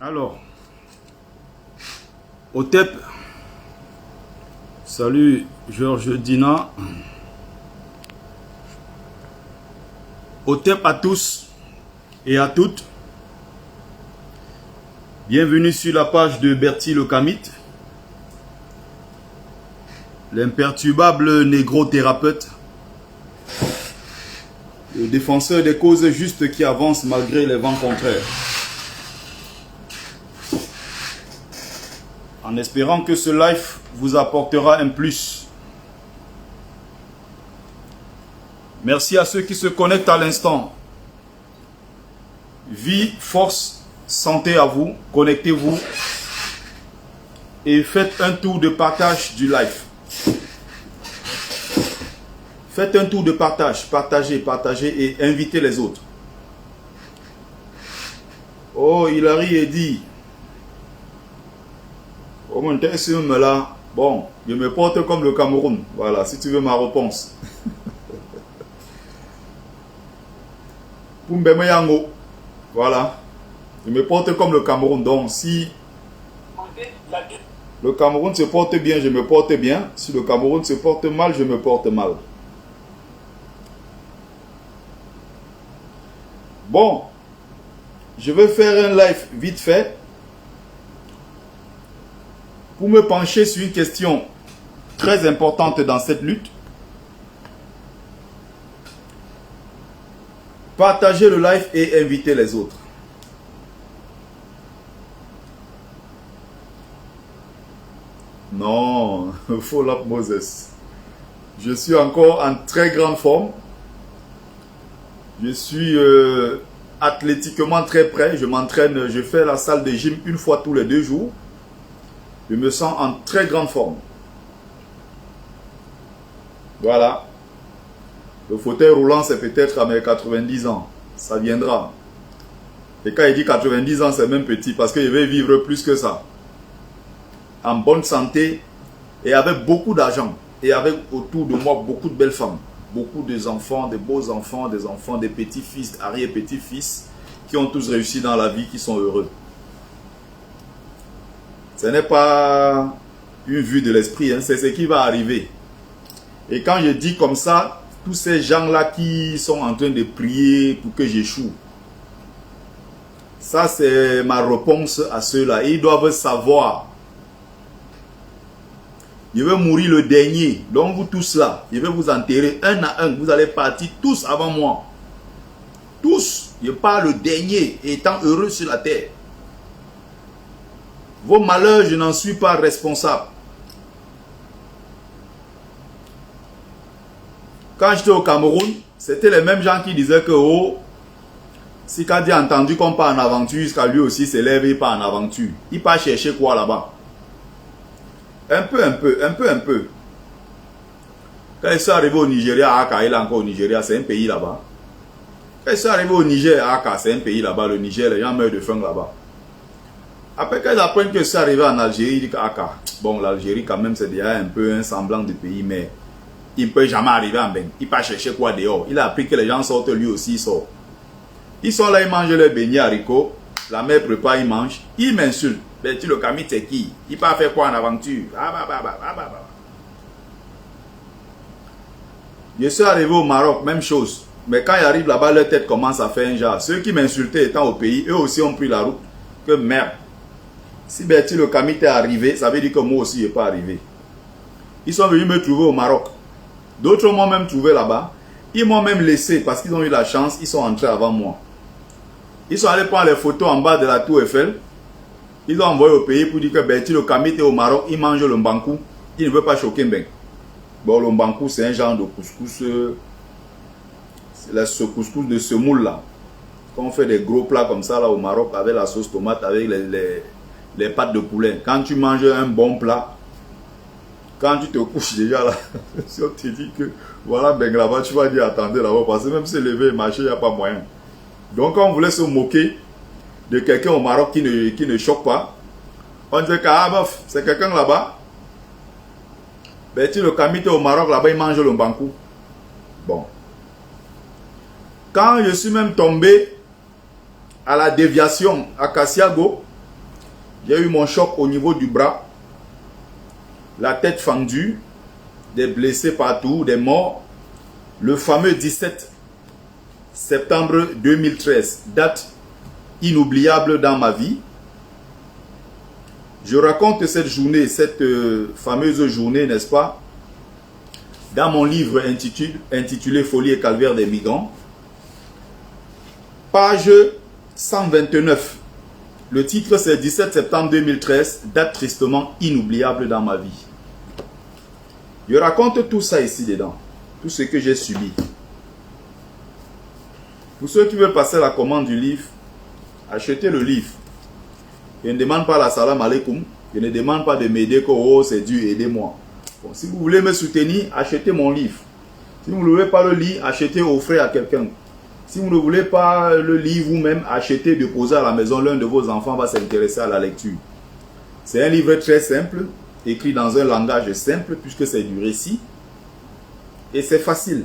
Alors, Otep, salut Georges Dina. Otep à tous et à toutes. Bienvenue sur la page de Bertie le Kamite, l'imperturbable négro-thérapeute, le défenseur des causes justes qui avance malgré les vents contraires. En espérant que ce live vous apportera un plus. Merci à ceux qui se connectent à l'instant. Vie, force, santé à vous. Connectez-vous et faites un tour de partage du live. Faites un tour de partage. Partagez et invitez les autres. Oh, Hilary est dit. Là, bon, je me porte comme le Cameroun. Voilà, si tu veux ma réponse. Voilà, je me porte comme le Cameroun. Donc, si le Cameroun se porte bien, je me porte bien. Si le Cameroun se porte mal, je me porte mal. Bon, je vais faire un live vite fait pour me pencher sur une question très importante dans cette lutte. Partagez le live et invitez les autres. Non, Fall Up Moses. Je suis encore en très grande forme. Je suis athlétiquement très prêt. Je m'entraîne, je fais la salle de gym une fois tous les 2 jours. Je me sens en très grande forme. Voilà. Le fauteuil roulant, c'est peut-être à mes 90 ans. Ça viendra. Et quand il dit 90 ans, c'est même petit parce que je vais vivre plus que ça. En bonne santé et avec beaucoup d'argent. Et avec autour de moi beaucoup de belles femmes. Beaucoup d'enfants, de beaux enfants, des enfants, des petits-fils, arrière-petits-fils qui ont tous réussi dans la vie, qui sont heureux. Ce n'est pas une vue de l'esprit, hein, c'est ce qui va arriver. Et quand je dis comme ça, tous ces gens-là qui sont en train de prier pour que j'échoue, ça c'est ma réponse à ceux-là. Ils doivent savoir. Je vais mourir le dernier. Donc vous tous là, je vais vous enterrer un à un. Vous allez partir tous avant moi. Tous. Je pars le dernier, étant heureux sur la terre. Vos malheurs, je n'en suis pas responsable. Quand j'étais au Cameroun, c'était les mêmes gens qui disaient que oh, si Kadi a entendu qu'on part en aventure, jusqu'à lui aussi s'élève et part en aventure. Il part chercher quoi là-bas? Un peu. Quand ils sont arrivés au Nigeria, Aka, il est encore au Nigeria, c'est un pays là-bas. Quand ils sont arrivés au Niger, Aka, c'est un pays là-bas, le Niger, les gens meurent de faim là-bas. Après qu'ils apprennent que c'est arrivé en Algérie, ils disent que bon, l'Algérie quand même c'est déjà un peu un semblant de pays, mais il ne peut jamais arriver en bain. Il ne peut pas chercher quoi dehors. Il a appris que les gens sortent, lui aussi il sort. Ils sont là, ils mangent leurs beignets haricots, la mère prépare, ils mangent, ils m'insultent. Bertie le Kamite c'est qui? Il peut faire quoi en aventure? Je suis arrivé au Maroc, même chose. Mais quand ils arrivent là-bas, leur tête commence à faire un genre. Ceux qui m'insultaient étant au pays, eux aussi ont pris la route. Que merde. Si Bertie le Kamite est arrivé, ça veut dire que moi aussi je n'ai pas arrivé. Ils sont venus me trouver au Maroc. D'autres m'ont même trouvé là-bas. Ils m'ont même laissé parce qu'ils ont eu la chance. Ils sont entrés avant moi. Ils sont allés prendre les photos en bas de la tour Eiffel. Ils ont envoyé au pays pour dire que Bertie le Kamite est au Maroc. Il mange le mbankou. Il ne veut pas choquer Ben. Bon, le mbankou c'est un genre de couscous. C'est ce couscous de semoule là. Quand on fait des gros plats comme ça là au Maroc avec la sauce tomate, avec les pâtes de poulet. Quand tu manges un bon plat, quand tu te couches déjà là, si on te dit que voilà ben là-bas, tu vas dire attendez là-bas parce que même se lever et marcher, il n'y a pas moyen. Donc on voulait se moquer de quelqu'un au Maroc qui ne choque pas. On disait que ah bof, c'est quelqu'un là-bas. Bertie le Kamite au Maroc là-bas, il mange le mbankou. Bon. Quand je suis même tombé à la déviation à Kassiago, J'ai eu mon choc au niveau du bras, la tête fendue, des blessés partout, des morts. Le fameux 17 septembre 2013, date inoubliable dans ma vie. Je raconte cette journée, cette fameuse journée, n'est-ce pas, dans mon livre intitulé Folie et calvaire des migrants. Page 129. Le titre c'est 17 septembre 2013, date tristement inoubliable dans ma vie. Je raconte tout ça ici dedans, tout ce que j'ai subi. Pour ceux qui veulent passer la commande du livre, achetez le livre. Je ne demande pas la salam alaikum, je ne demande pas de m'aider que oh c'est dur, aidez-moi. Bon, si vous voulez me soutenir, achetez mon livre. Si vous ne voulez pas le lire, achetez, offrez à quelqu'un. Si vous ne voulez pas le lire vous-même, achetez, déposez à la maison, l'un de vos enfants va s'intéresser à la lecture. C'est un livre très simple, écrit dans un langage simple, puisque c'est du récit. Et c'est facile.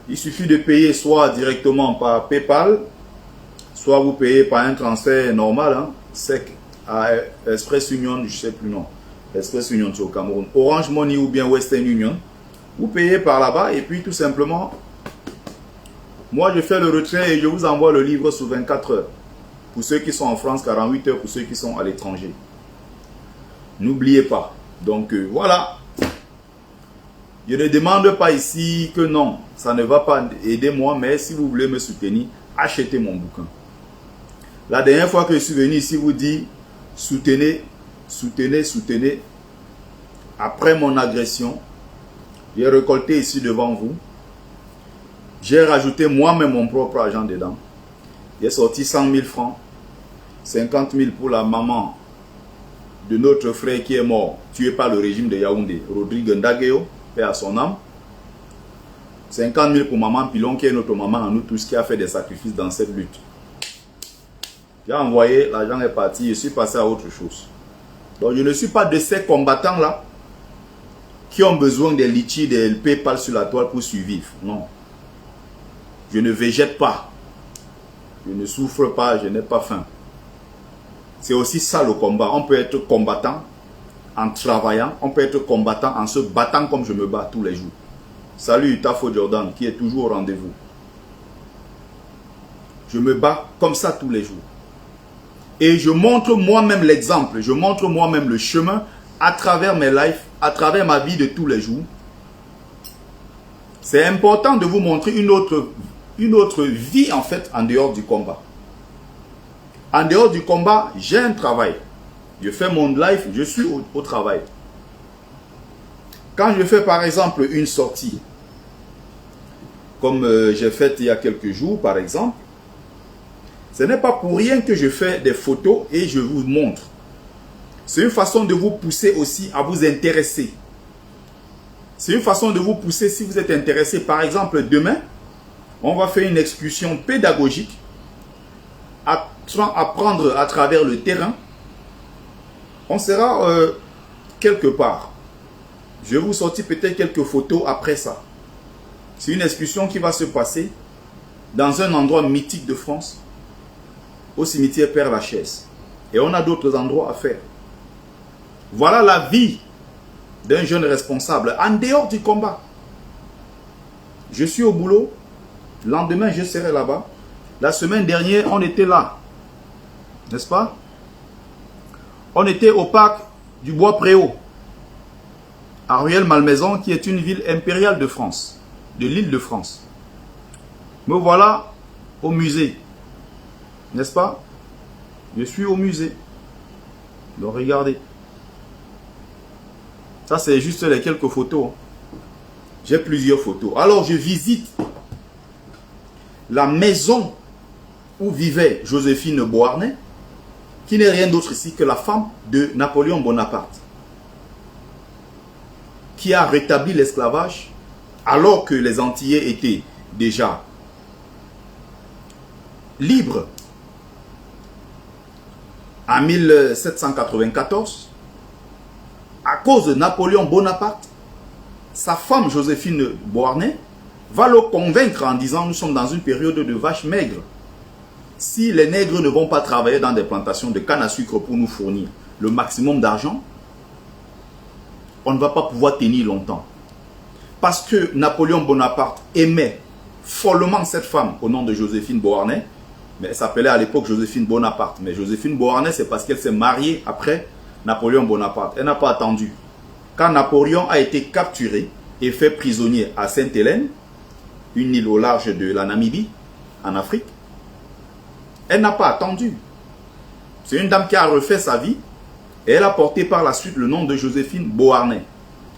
Il suffit de payer soit directement par PayPal, soit vous payez par un transfert normal, hein, sec, à Express Union, je ne sais plus non. Express Union au Cameroun. Orange Money ou bien Western Union. Vous payez par là-bas et puis tout simplement, moi je fais le retrait et je vous envoie le livre sous 24 heures. Pour ceux qui sont en France, 48 heures pour ceux qui sont à l'étranger. N'oubliez pas. Donc voilà. Je ne demande pas ici que non, ça ne va pas aider moi, mais si vous voulez me soutenir, achetez mon bouquin. La dernière fois que je suis venu ici, vous dit soutenez, soutenez, soutenez. Après mon agression, j'ai récolté ici devant vous. J'ai rajouté moi-même mon propre argent dedans. J'ai sorti 100 000 francs, 50 000 pour la maman de notre frère qui est mort, tué par le régime de Yaoundé, Rodrigue Ndageo, paix à son âme. 50 000 pour maman Pilon, qui est notre maman à nous tous, qui a fait des sacrifices dans cette lutte. J'ai envoyé, l'argent est parti, je suis passé à autre chose. Donc je ne suis pas de ces combattants-là qui ont besoin des litchis, des PayPal sur la toile pour survivre. Non. Je ne végète pas. Je ne souffre pas, je n'ai pas faim. C'est aussi ça le combat. On peut être combattant en travaillant, on peut être combattant en se battant comme je me bats tous les jours. Salut Tafo Jordan qui est toujours au rendez-vous. Je me bats comme ça tous les jours. Et je montre moi-même l'exemple, je montre moi-même le chemin à travers mes lives, à travers ma vie de tous les jours. C'est important de vous montrer une autre vie en fait en dehors du combat. En dehors du combat, j'ai un travail. Je fais mon live, je suis au travail. Quand je fais par exemple une sortie, comme j'ai fait il y a quelques jours par exemple, ce n'est pas pour rien que je fais des photos et je vous montre. C'est une façon de vous pousser aussi à vous intéresser. C'est une façon de vous pousser si vous êtes intéressé. Par exemple, demain, on va faire une excursion pédagogique, apprendre à travers le terrain. On sera quelque part. Je vais vous sortir peut-être quelques photos après ça. C'est une excursion qui va se passer dans un endroit mythique de France, au cimetière Père-Lachaise. Et on a d'autres endroits à faire. Voilà la vie d'un jeune responsable en dehors du combat. Je suis au boulot. Le lendemain, je serai là-bas. La semaine dernière, on était là. N'est-ce pas? On était au parc du Bois-Préau, à Rueil-Malmaison, qui est une ville impériale de France, de l'île de France. Me voilà au musée. N'est-ce pas? Je suis au musée. Donc regardez. Ça c'est juste les quelques photos. J'ai plusieurs photos. Alors je visite la maison où vivait Joséphine Beauharnais, qui n'est rien d'autre ici que la femme de Napoléon Bonaparte, qui a rétabli l'esclavage alors que les Antillais étaient déjà libres. En 1794, à cause de Napoléon Bonaparte, sa femme Joséphine Beauharnais va le convaincre en disant nous sommes dans une période de vaches maigres. Si les nègres ne vont pas travailler dans des plantations de canne à sucre pour nous fournir le maximum d'argent, on ne va pas pouvoir tenir longtemps. Parce que Napoléon Bonaparte aimait follement cette femme au nom de Joséphine Beauharnais, mais elle s'appelait à l'époque Joséphine Bonaparte. Mais Joséphine Beauharnais, c'est parce qu'elle s'est mariée après Napoléon Bonaparte. Elle n'a pas attendu. Quand Napoléon a été capturé et fait prisonnier à Sainte-Hélène, une île au large de la Namibie, en Afrique, elle n'a pas attendu. C'est une dame qui a refait sa vie et elle a porté par la suite le nom de Joséphine Beauharnais.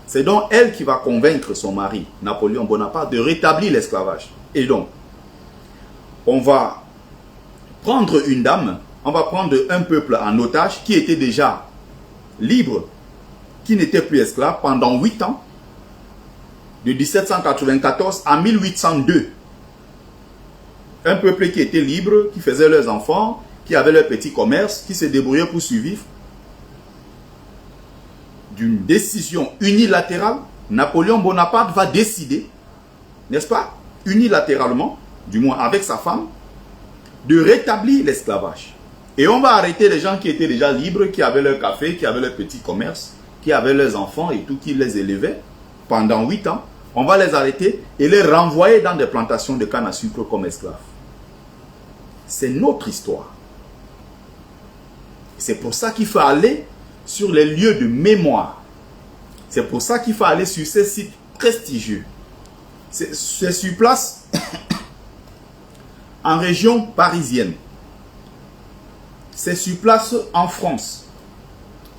C'est donc elle qui va convaincre son mari, Napoléon Bonaparte, de rétablir l'esclavage. Et donc, on va prendre une dame, on va prendre un peuple en otage qui était déjà libre, qui n'était plus esclave pendant 8 ans, de 1794 à 1802. Un peuple qui était libre, qui faisait leurs enfants, qui avait leur petit commerce, qui se débrouillait pour survivre. D'une décision unilatérale, Napoléon Bonaparte va décider, n'est-ce pas, unilatéralement, du moins avec sa femme, de rétablir l'esclavage. Et on va arrêter les gens qui étaient déjà libres, qui avaient leur café, qui avaient leur petit commerce, qui avaient leurs enfants et tout, qui les élevaient pendant 8 ans. On va les arrêter et les renvoyer dans des plantations de canne à sucre comme esclaves. C'est notre histoire. C'est pour ça qu'il faut aller sur les lieux de mémoire. C'est pour ça qu'il faut aller sur ces sites prestigieux. C'est sur place en région parisienne. C'est sur place en France.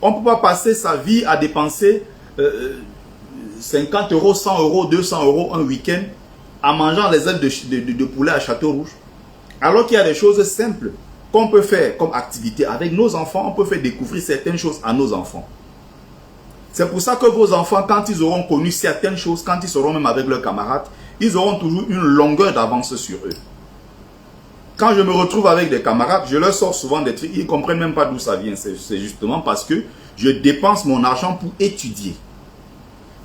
On ne peut pas passer sa vie à dépenser 50 euros, 100 euros, 200 euros un week-end en mangeant les ailes de poulet à Château-Rouge. Alors qu'il y a des choses simples qu'on peut faire comme activité avec nos enfants. On peut faire découvrir certaines choses à nos enfants. C'est pour ça que vos enfants, quand ils auront connu certaines choses, quand ils seront même avec leurs camarades, ils auront toujours une longueur d'avance sur eux. Quand je me retrouve avec des camarades, je leur sors souvent des trucs, ils ne comprennent même pas d'où ça vient. C'est justement parce que je dépense mon argent pour étudier.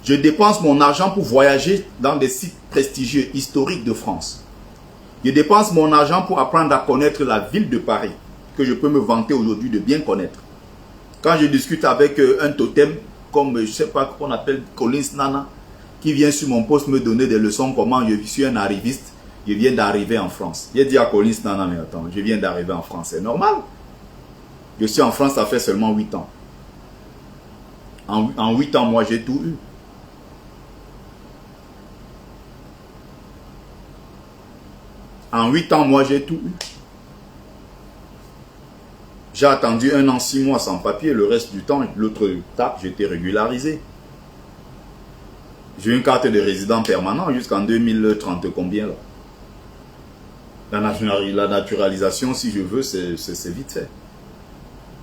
Je dépense mon argent pour voyager dans des sites prestigieux, historiques de France. Je dépense mon argent pour apprendre à connaître la ville de Paris, que je peux me vanter aujourd'hui de bien connaître. Quand je discute avec un totem, comme je ne sais pas qu'on appelle Collins Nana, qui vient sur mon poste me donner des leçons comment je suis un arriviste, je viens d'arriver en France. J'ai dit à Collins Nana, mais attends, je viens d'arriver en France, c'est normal. Je suis en France, ça fait seulement 8 ans. En 8 ans, moi, j'ai tout eu. En 8 ans, moi, j'ai tout eu. J'ai attendu 1 an, 6 mois sans papier. Le reste du temps, l'autre tape, j'étais régularisé. J'ai une carte de résident permanent jusqu'en 2030 combien là. La naturalisation, si je veux, c'est vite fait.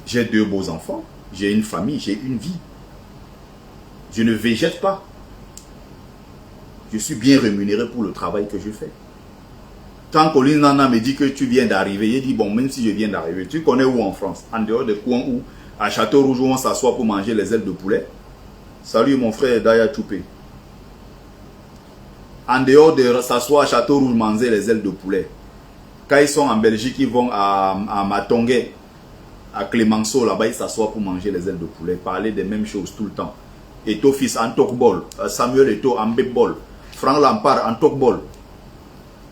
J'ai 2 beaux enfants. J'ai une famille, j'ai une vie. Je ne végète pas. Je suis bien rémunéré pour le travail que je fais. Quand Colline Nana me dit que tu viens d'arriver, il dit bon, même si je viens d'arriver, tu connais où en France? En dehors des coins où, à Château-Rouge, où on s'assoit pour manger les ailes de poulet. Salut mon frère Daya Choupé. En dehors de s'asseoir à Château-Rouge, manger les ailes de poulet. Quand ils sont en Belgique, ils vont à Matongué, à Clémenceau, là-bas, ils s'assoient pour manger les ailes de poulet, parler des mêmes choses tout le temps. Eto fils en Tokbol, Samuel Eto en Bébol, Franck Lampard en Tokbol.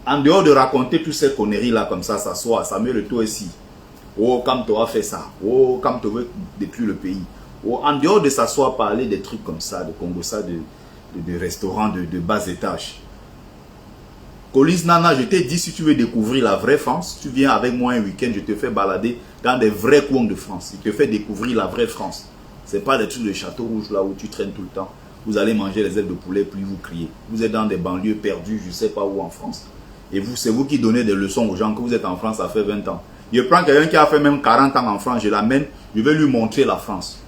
En dehors de raconter toutes ces conneries-là comme ça, s'asseoir, Samuel Eto ici. Oh, comme tu as fait ça. Oh, comme tu veux détruire le pays. Oh, en dehors de s'asseoir, parler des trucs comme ça, de Congo, ça, de restaurants de bas étage. Collins Nana, je t'ai dit, si tu veux découvrir la vraie France, tu viens avec moi un week-end, je te fais balader dans des vrais coins de France. Je te fais découvrir la vraie France. Ce n'est pas des trucs de Château-Rouge là où tu traînes tout le temps. Vous allez manger les ailes de poulet, puis vous criez. Vous êtes dans des banlieues perdues, je ne sais pas où en France. Et vous, c'est vous qui donnez des leçons aux gens que vous êtes en France, ça fait 20 ans. Je prends quelqu'un qui a fait même 40 ans en France, je l'amène, je vais lui montrer la France.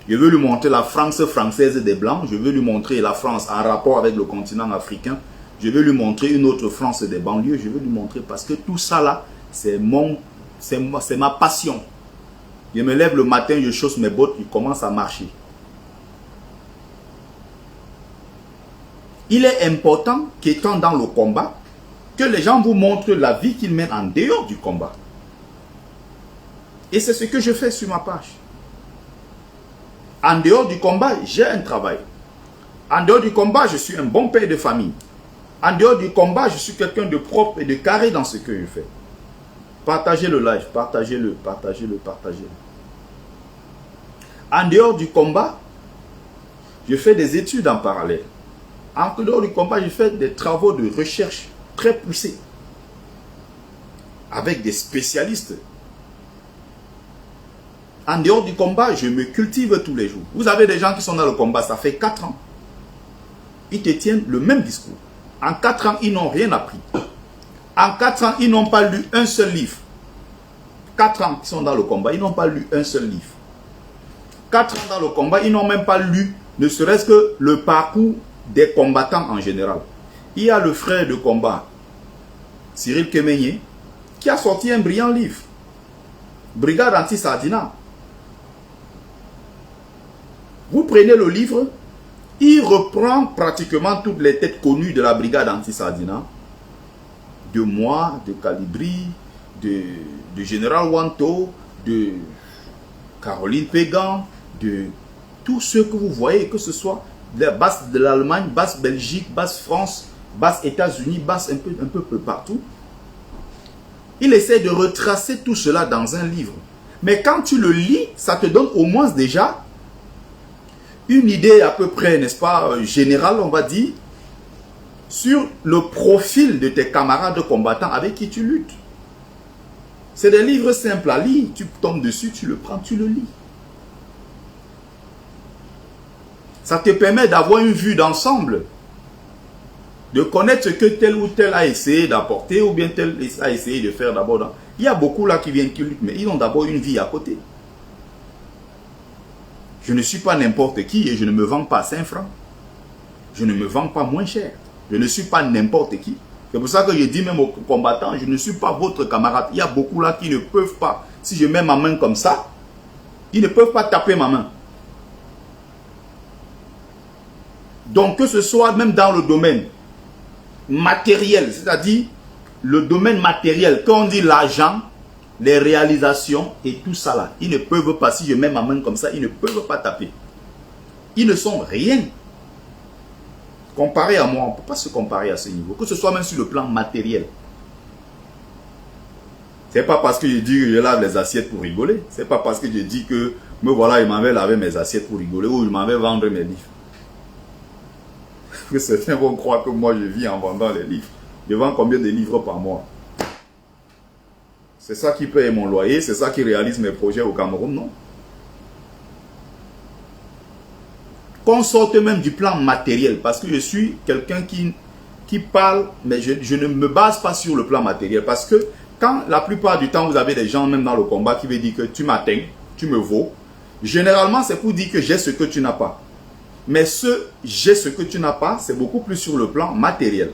Je veux lui montrer la France française des Blancs, je veux lui montrer la France en rapport avec le continent africain. Je vais lui montrer une autre France des banlieues. Je vais lui montrer parce que tout ça là, c'est ma passion. Je me lève le matin, je chausse mes bottes, je commence à marcher. Il est important qu'étant dans le combat, que les gens vous montrent la vie qu'ils mènent en dehors du combat. Et c'est ce que je fais sur ma page. En dehors du combat, j'ai un travail. En dehors du combat, je suis un bon père de famille. En dehors du combat, je suis quelqu'un de propre et de carré dans ce que je fais. Partagez le live, partagez-le, partagez-le, partagez-le. En dehors du combat, je fais des études en parallèle. En dehors du combat, je fais des travaux de recherche très poussés. Avec des spécialistes. En dehors du combat, je me cultive tous les jours. Vous avez des gens qui sont dans le combat, ça fait 4 ans. Ils te tiennent le même discours. En 4 ans, ils n'ont rien appris. En 4 ans, ils n'ont pas lu un seul livre. 4 ans qu'ils sont dans le combat, ils n'ont pas lu un seul livre. 4 ans dans le combat, ils n'ont même pas lu, ne serait-ce que le parcours des combattants en général. Il y a le frère de combat, Cyril Kemenye, qui a sorti un brillant livre. Brigade anti-Sardina. Vous prenez le livre, il reprend pratiquement toutes les têtes connues de la brigade anti-Sardina. De moi, de Calibri, de Général Wanto, de Caroline Pégan, de tous ceux que vous voyez, que ce soit la base de l'Allemagne, base Belgique, base France, base États-Unis, base un peu partout. Il essaie de retracer tout cela dans un livre. Mais quand tu le lis, ça te donne au moins déjà une idée à peu près, n'est-ce pas, générale, on va dire, sur le profil de tes camarades combattants avec qui tu luttes. C'est des livres simples à lire. Tu tombes dessus, tu le prends, tu le lis. Ça te permet d'avoir une vue d'ensemble, de connaître ce que tel ou tel a essayé d'apporter ou bien tel a essayé de faire d'abord. Il y a beaucoup là qui viennent, qui luttent, mais ils ont d'abord une vie à côté. Je ne suis pas n'importe qui et je ne me vends pas 5 francs. Je ne me vends pas moins cher. Je ne suis pas n'importe qui. C'est pour ça que je dis même aux combattants, je ne suis pas votre camarade. Il y a beaucoup là qui ne peuvent pas, si je mets ma main comme ça, ils ne peuvent pas taper ma main. Donc que ce soit même dans le domaine matériel, c'est-à-dire le domaine matériel, quand on dit l'argent, les réalisations et tout ça là, ils ne peuvent pas, si je mets ma main comme ça, ils ne peuvent pas taper. Ils ne sont rien. Comparé à moi, on ne peut pas se comparer à ce niveau, que ce soit même sur le plan matériel. Ce n'est pas parce que je dis que je lave les assiettes pour rigoler. Ce n'est pas parce que je dis que me voilà, il m'en vais laver mes assiettes pour rigoler ou je m'en vais vendre mes livres. Que certains vont croire que moi je vis en vendant les livres. Je vends combien de livres par mois? C'est ça qui paye mon loyer, c'est ça qui réalise mes projets au Cameroun, non? Qu'on sorte même du plan matériel, parce que je suis quelqu'un qui parle, mais je ne me base pas sur le plan matériel, parce que quand la plupart du temps vous avez des gens même dans le combat qui veulent dire que tu m'atteins, tu me vaux, généralement c'est pour dire que j'ai ce que tu n'as pas. Mais j'ai ce que tu n'as pas, c'est beaucoup plus sur le plan matériel.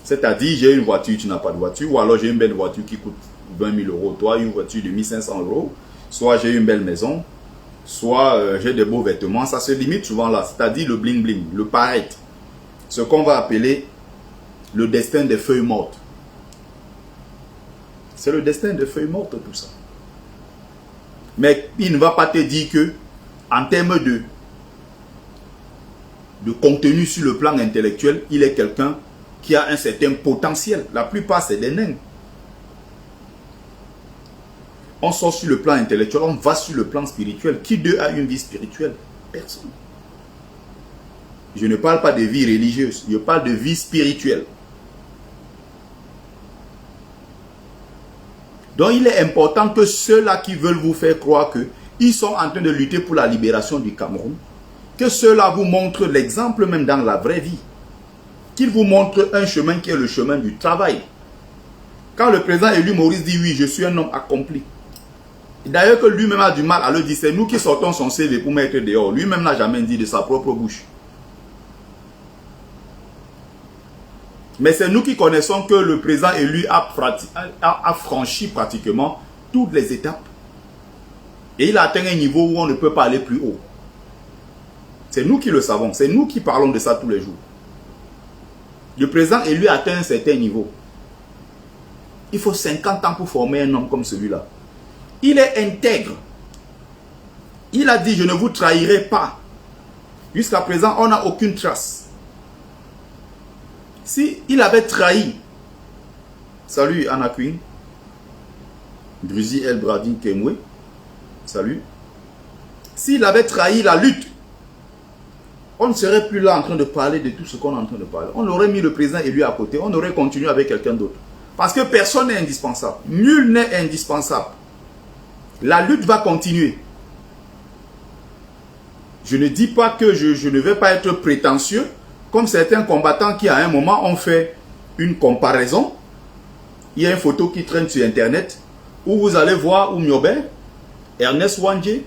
C'est-à-dire, j'ai une voiture, tu n'as pas de voiture, ou alors j'ai une belle voiture qui coûte 20 000 euros, toi une voiture de 1 500 euros, soit j'ai une belle maison, soit j'ai des beaux vêtements, ça se limite souvent là, c'est-à-dire le bling-bling, le paraître, ce qu'on va appeler le destin des feuilles mortes. C'est le destin des feuilles mortes tout ça. Mais il ne va pas te dire que, en termes de contenu sur le plan intellectuel, il est quelqu'un qui a un certain potentiel. La plupart, c'est des nains. On sort sur le plan intellectuel, on va sur le plan spirituel. Qui d'eux a une vie spirituelle? Personne. Je ne parle pas de vie religieuse, je parle de vie spirituelle. Donc il est important que ceux-là qui veulent vous faire croire qu'ils sont en train de lutter pour la libération du Cameroun, que ceux-là vous montrent l'exemple même dans la vraie vie. Qu'ils vous montrent un chemin qui est le chemin du travail. Quand le président élu Maurice dit oui, je suis un homme accompli. D'ailleurs que lui-même a du mal à le dire, c'est nous qui sortons son CV pour mettre dehors. Lui-même n'a jamais dit de sa propre bouche. Mais c'est nous qui connaissons que le président élu a franchi pratiquement toutes les étapes. Et il a atteint un niveau où on ne peut pas aller plus haut. C'est nous qui le savons, c'est nous qui parlons de ça tous les jours. Le président élu atteint un certain niveau. Il faut 50 ans pour former un homme comme celui-là. Il est intègre. Il a dit, je ne vous trahirai pas. Jusqu'à présent, on n'a aucune trace. Si il avait trahi, salut Anna Queen, Druzy El Bradin Kemwe, salut. S'il avait trahi la lutte, on ne serait plus là en train de parler de tout ce qu'on est en train de parler. On aurait mis le président élu à côté, on aurait continué avec quelqu'un d'autre. Parce que personne n'est indispensable. Nul n'est indispensable. La lutte va continuer. Je ne dis pas que je ne vais pas être prétentieux, comme certains combattants qui à un moment ont fait une comparaison. Il y a une photo qui traîne sur internet où vous allez voir Oumiobe, Ernest Wandje,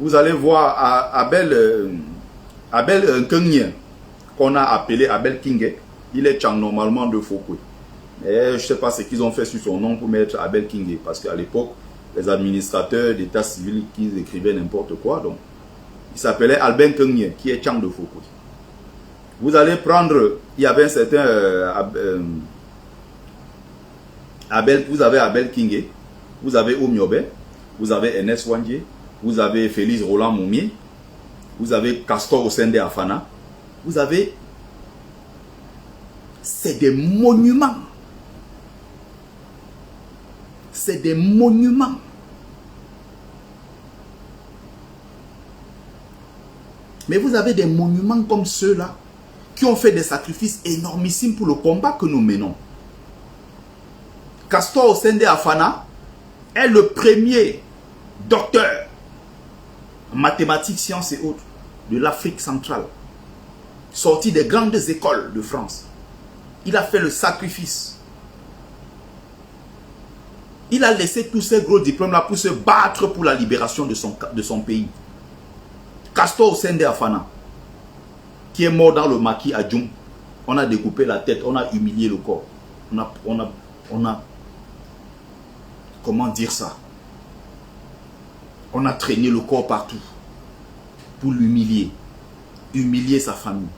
vous allez voir Abel Nkengye, qu'on a appelé Abel Kingé. Il est Tchang normalement de Fokwe. Et je ne sais pas ce qu'ils ont fait sur son nom pour mettre Abel Kingé, parce qu'à l'époque, les administrateurs d'état civil qui écrivaient n'importe quoi, donc il s'appelait Albin Kengye, qui est Tchang de Fokwe. Vous allez prendre, il y avait un certain vous avez Abel Kingé, vous avez Oumiobe, vous avez Ernest Wandje, vous avez Félix Roland Moumier, vous avez Castor Osende Afana, vous avez... C'est des monuments. C'est des monuments. Mais vous avez des monuments comme ceux-là qui ont fait des sacrifices énormissimes pour le combat que nous menons. Castor Osende Afana est le premier docteur en mathématiques, sciences et autres de l'Afrique centrale, sorti des grandes écoles de France. Il a fait le sacrifice. Il a laissé tous ces gros diplômes-là pour se battre pour la libération de son pays. Castor Osende Afana, qui est mort dans le maquis à Djoum. On a découpé la tête, on a humilié le corps. On a comment dire ça? On a traîné le corps partout pour l'humilier, humilier sa famille.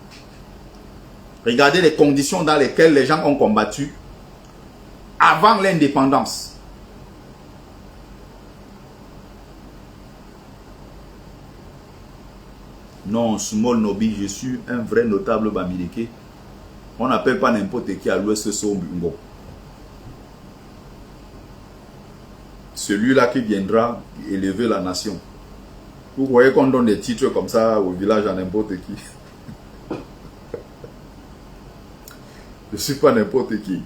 Regardez les conditions dans lesquelles les gens ont combattu avant l'indépendance. Non, Small Nobi, je suis un vrai notable Bamileke. On n'appelle pas n'importe qui à l'ouest Sombungo. Celui-là qui viendra élever la nation. Vous voyez qu'on donne des titres comme ça au village à n'importe qui. Je ne suis pas n'importe qui.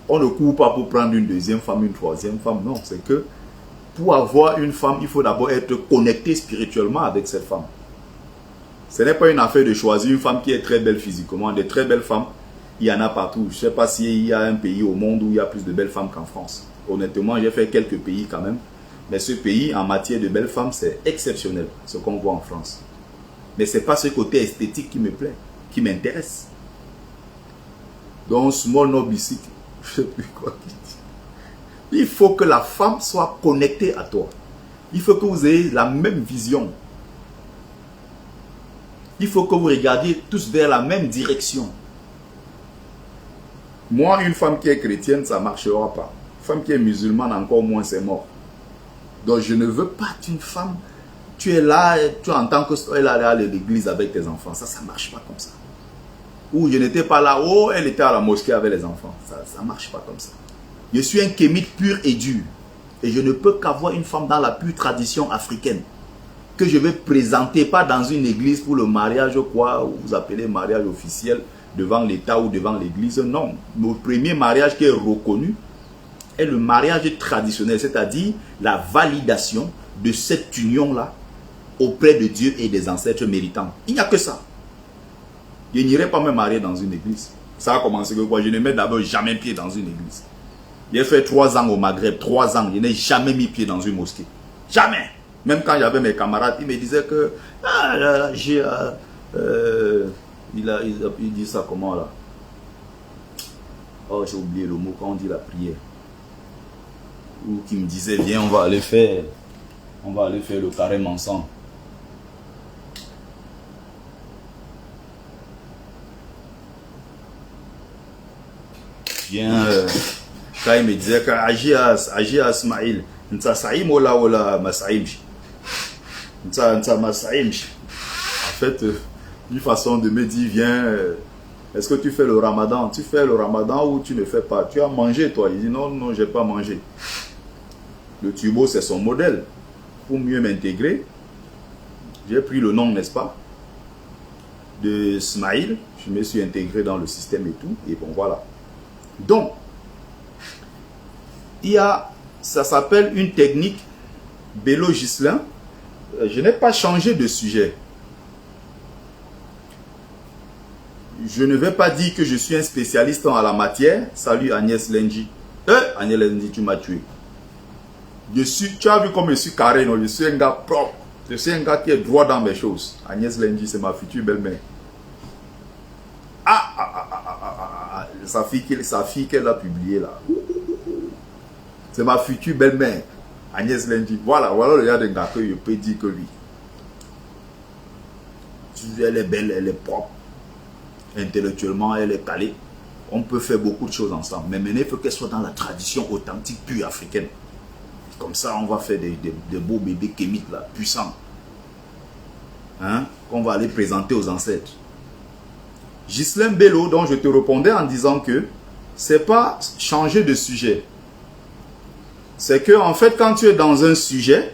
On ne court pas pour prendre une deuxième femme, une troisième femme. Non, c'est que pour avoir une femme, il faut d'abord être connecté spirituellement avec cette femme. Ce n'est pas une affaire de choisir une femme qui est très belle physiquement. Des très belles femmes, il y en a partout. Je ne sais pas s'il y a un pays au monde où il y a plus de belles femmes qu'en France. Honnêtement, j'ai fait quelques pays quand même. Mais ce pays, en matière de belles femmes, c'est exceptionnel, ce qu'on voit en France. Mais ce n'est pas ce côté esthétique qui me plaît, qui m'intéresse. Donc, Small Nobicycle, je ne sais plus quoi qu'il dit. Il faut que la femme soit connectée à toi. Il faut que vous ayez la même vision. Il faut que vous regardiez tous vers la même direction. Moi, une femme qui est chrétienne, ça ne marchera pas. Une femme qui est musulmane, encore moins, c'est mort. Donc, je ne veux pas qu'une femme, tu es là, tu entends qu'elle est à l'église avec tes enfants. Ça ne marche pas comme ça. Ou je n'étais pas là, oh, elle était à la mosquée avec les enfants. Ça ne marche pas comme ça. Je suis un kémite pur et dur. Et je ne peux qu'avoir une femme dans la pure tradition africaine. Que je vais présenter, pas dans une église pour le mariage, quoi, vous appelez mariage officiel, devant l'État ou devant l'église. Non. Mon premier mariage qui est reconnu est le mariage traditionnel, c'est-à-dire la validation de cette union-là auprès de Dieu et des ancêtres méritants. Il n'y a que ça. Je n'irai pas me marier dans une église. Ça a commencé que quoi? Je ne mets d'abord jamais pied dans une église. J'ai fait 3 ans au Maghreb, 3 ans, je n'ai jamais mis pied dans une mosquée. Jamais. Même quand j'avais mes camarades, ils me disaient que il dit ça comment là? Oh, j'ai oublié le mot quand on dit la prière. Ou qui me disait viens, on va aller faire le carême ensemble. viens, quand il me disait que Agias Ismail, Nta Saïm Ola Masaïmchi. Nta Masaïmchi. En fait, une façon de me dire, viens, est-ce que tu fais le ramadan? Tu fais le ramadan ou tu ne fais pas? Tu as mangé toi? Il dit non, non, j'ai pas mangé. Le turbo, c'est son modèle. Pour mieux m'intégrer, j'ai pris le nom, n'est-ce pas, de Smaïl. Je me suis intégré dans le système et tout. Et bon, voilà. Donc, il y a, ça s'appelle une technique Bello Ghislain. Je n'ai pas changé de sujet. Je ne vais pas dire que je suis un spécialiste en la matière. Salut Agnès Lenji. Agnès Lenji, tu m'as tué. Tu as vu comme je suis carré, non? Je suis un gars propre. Je suis un gars qui est droit dans mes choses. Agnès Lenji, c'est ma future belle-mère. Sa fille qu'elle a publiée là. C'est ma future belle-mère. Agnès Lenji. Voilà le gars d'un gars que je peux dire que lui. Elle est belle, elle est propre. Intellectuellement, elle est calée. On peut faire beaucoup de choses ensemble. Mais maintenant, il faut qu'elle soit dans la tradition authentique, pure africaine. Comme ça, on va faire des beaux bébés kémites là, puissants. Hein? Qu'on va aller présenter aux ancêtres. Ghislain Bello, dont je te répondais en disant que c'est pas changer de sujet. C'est que, en fait, quand tu es dans un sujet,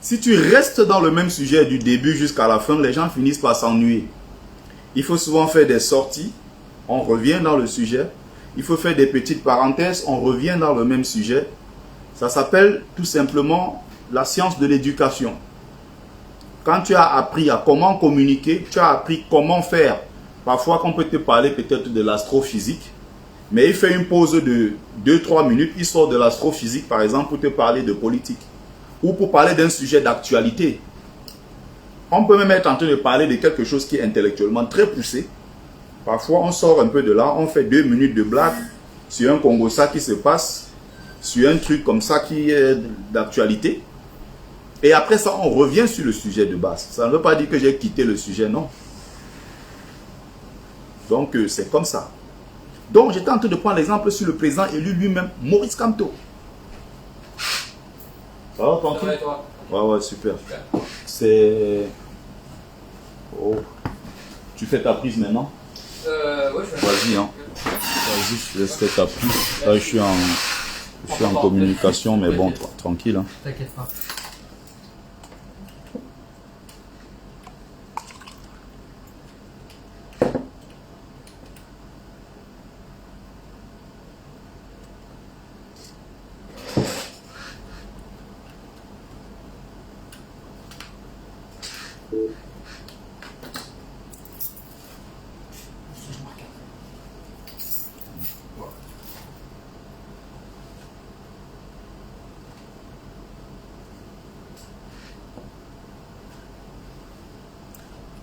si tu restes dans le même sujet du début jusqu'à la fin, les gens finissent par s'ennuyer. Il faut souvent faire des sorties, on revient dans le sujet. Il faut faire des petites parenthèses, on revient dans le même sujet. Ça s'appelle tout simplement la science de l'éducation. Quand tu as appris à comment communiquer, tu as appris comment faire. Parfois, qu'on peut te parler peut-être de l'astrophysique, mais il fait une pause de 2-3 minutes, il sort de l'astrophysique, par exemple, pour te parler de politique. Ou pour parler d'un sujet d'actualité. On peut même être en train de parler de quelque chose qui est intellectuellement très poussé. Parfois, on sort un peu de là, on fait 2 minutes de blague sur un Congo-ça qui se passe, sur un truc comme ça qui est d'actualité. Et après ça, on revient sur le sujet de base. Ça ne veut pas dire que j'ai quitté le sujet, non. Donc, c'est comme ça. Donc, j'étais en train de prendre l'exemple sur le président élu lui-même, Maurice Kamto. Ça va, tranquille? Ça va, toi? Ouais, super. C'est... Oh. Tu fais ta prise maintenant? Ouais, je fais. Vas-y, hein. Vas-y, je laisse faire ta prise. Là, je suis en communication, mais bon, tranquille. Hein. T'inquiète pas.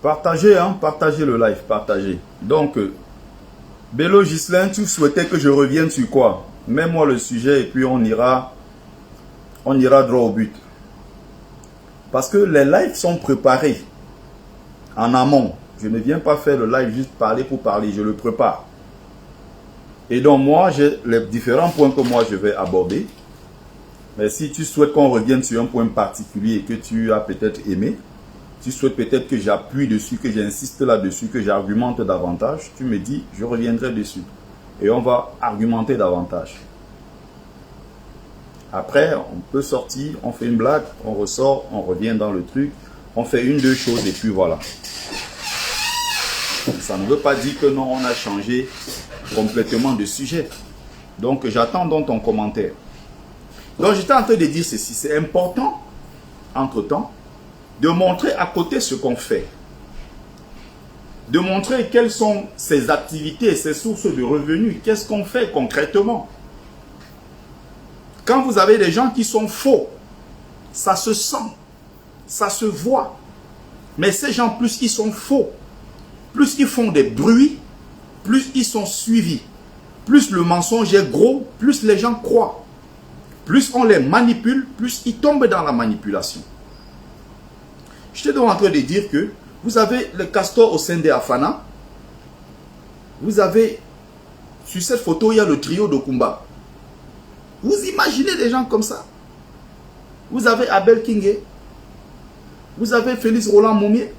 Partagez, hein, partagez le live, partagez. Donc, Bello Ghislain, tu souhaitais que je revienne sur quoi? Mets-moi le sujet et puis on ira droit au but. Parce que les lives sont préparés en amont. Je ne viens pas faire le live juste parler pour parler, je le prépare. Et donc moi, j'ai les différents points que moi je vais aborder. Mais si tu souhaites qu'on revienne sur un point particulier que tu as peut-être aimé, tu souhaites peut-être que j'appuie dessus, que j'insiste là-dessus, que j'argumente davantage, tu me dis, je reviendrai dessus. Et on va argumenter davantage. Après, on peut sortir, on fait une blague, on ressort, on revient dans le truc, on fait 1-2 choses et puis voilà. Ça ne veut pas dire que non, on a changé complètement de sujet. Donc, j'attends donc ton commentaire. Donc, j'étais en train de dire ceci, c'est important, entre-temps, de montrer à côté ce qu'on fait. De montrer quelles sont ses activités, ses sources de revenus. Qu'est-ce qu'on fait concrètement? Quand vous avez des gens qui sont faux, ça se sent, ça se voit. Mais ces gens, plus ils sont faux, plus ils font des bruits, plus ils sont suivis. Plus le mensonge est gros, plus les gens croient. Plus on les manipule, plus ils tombent dans la manipulation. Je suis en train de dire que vous avez le castor au sein des Afana. Vous avez Sur cette photo, il y a le trio de Kumba. Vous imaginez des gens comme ça? Vous avez Abel Kingé. Vous avez Félix Roland Momier.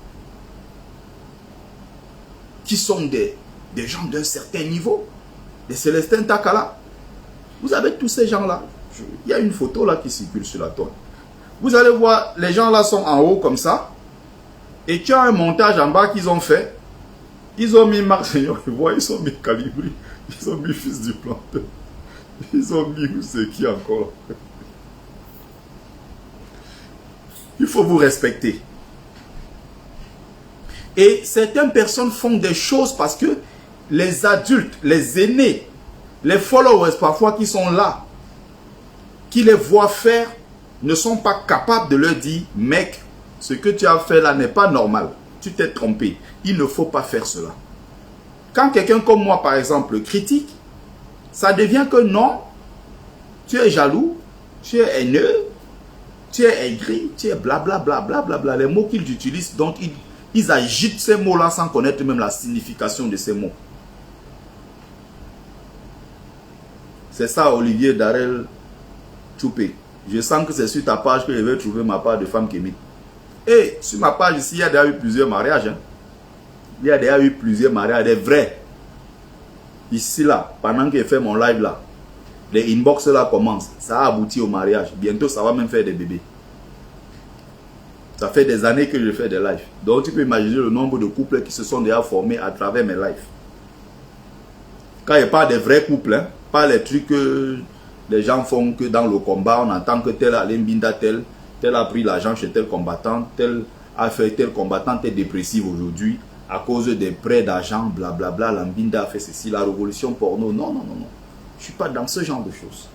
Qui sont des gens d'un certain niveau. Des Célestin Takala. Vous avez tous ces gens-là. Il y a une photo là qui circule sur la toile. Vous allez voir, les gens là sont en haut comme ça. Et tu as un montage en bas qu'ils ont fait. Ils ont mis Marc Seigneur, ils sont mis Calibri. Ils ont mis Fils du Planteur. Ils ont mis où c'est qui encore. Il faut vous respecter. Et certaines personnes font des choses parce que les adultes, les aînés, les followers parfois qui sont là, qui les voient faire, ne sont pas capables de leur dire, mec, ce que tu as fait là n'est pas normal. Tu t'es trompé. Il ne faut pas faire cela. Quand quelqu'un comme moi, par exemple, critique, ça devient que non, tu es jaloux, tu es haineux, tu es aigri, tu es blablabla, blablabla. Les mots qu'ils utilisent, donc ils agitent ces mots-là sans connaître même la signification de ces mots. C'est ça, Olivier Darel Choupé. Je sens que c'est sur ta page que je vais trouver ma part de femme qui m'aime. Et sur ma page ici, il y a déjà eu plusieurs mariages. Hein. Il y a déjà eu plusieurs mariages, des vrais. Ici, là, pendant que je fais mon live là, les inbox là commencent. Ça a abouti au mariage. Bientôt, ça va même faire des bébés. Ça fait des années que je fais des lives. Donc, tu peux imaginer le nombre de couples qui se sont déjà formés à travers mes lives. Quand je parle des vrais couples, hein, pas les trucs que les gens font que dans le combat, on entend que tel Alain Binda, tel a pris l'argent chez tel combattant, tel a fait tel combattant, tel dépressif aujourd'hui, à cause des prêts d'argent, blablabla, Lambinda a fait ceci, la révolution porno. Non, non, non, non. Je ne suis pas dans ce genre de choses.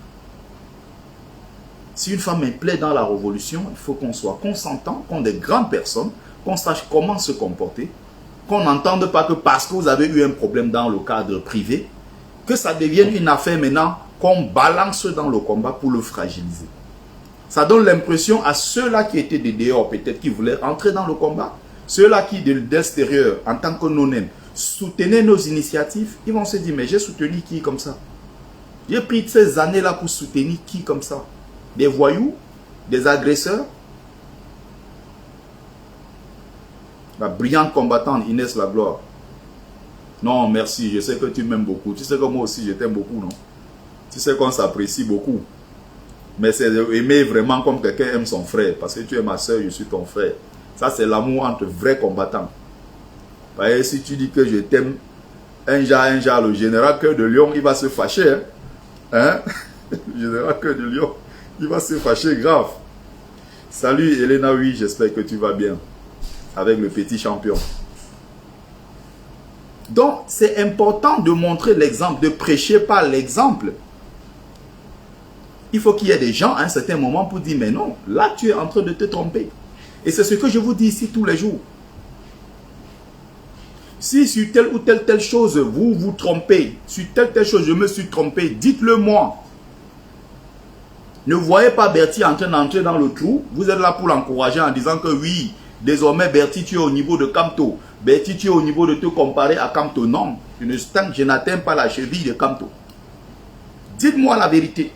Si une femme est plaît dans la révolution, il faut qu'on soit consentant, qu'on ait des grandes personnes, qu'on sache comment se comporter, qu'on n'entende pas que parce que vous avez eu un problème dans le cadre privé, que ça devienne une affaire maintenant qu'on balance dans le combat pour le fragiliser. Ça donne l'impression à ceux-là qui étaient de dehors, peut-être qui voulaient entrer dans le combat, ceux-là qui de l'extérieur, en tant que non-nèmes, soutenaient nos initiatives, ils vont se dire, mais j'ai soutenu qui comme ça? J'ai pris ces années-là pour soutenir qui comme ça? Des voyous? Des agresseurs? La brillante combattante Inès Lagloire. Non, merci, je sais que tu m'aimes beaucoup. Tu sais que moi aussi, je t'aime beaucoup, non? Tu sais qu'on s'apprécie beaucoup. Mais c'est aimer vraiment comme quelqu'un aime son frère. Parce que tu es ma soeur, je suis ton frère. Ça, c'est l'amour entre vrais combattants. Parce que si tu dis que je t'aime, un genre, le général Cœur de Lion, il va se fâcher. Hein? Le général Cœur de Lion, il va se fâcher grave. Salut Elena, oui, j'espère que tu vas bien. Avec le petit champion. Donc, c'est important de montrer l'exemple, de prêcher par l'exemple. Il faut qu'il y ait des gens à un certain moment pour dire, mais non, là tu es en train de te tromper. Et c'est ce que je vous dis ici tous les jours. Si sur telle ou telle chose, vous vous trompez, sur telle chose, je me suis trompé, dites-le moi. Ne voyez pas Bertie en train d'entrer dans le trou. Vous êtes là pour l'encourager en disant que oui, désormais Bertie, tu es au niveau de Kamto. Bertie, tu es au niveau de te comparer à Kamto. Non, je n'atteins pas la cheville de Kamto. Dites-moi la vérité.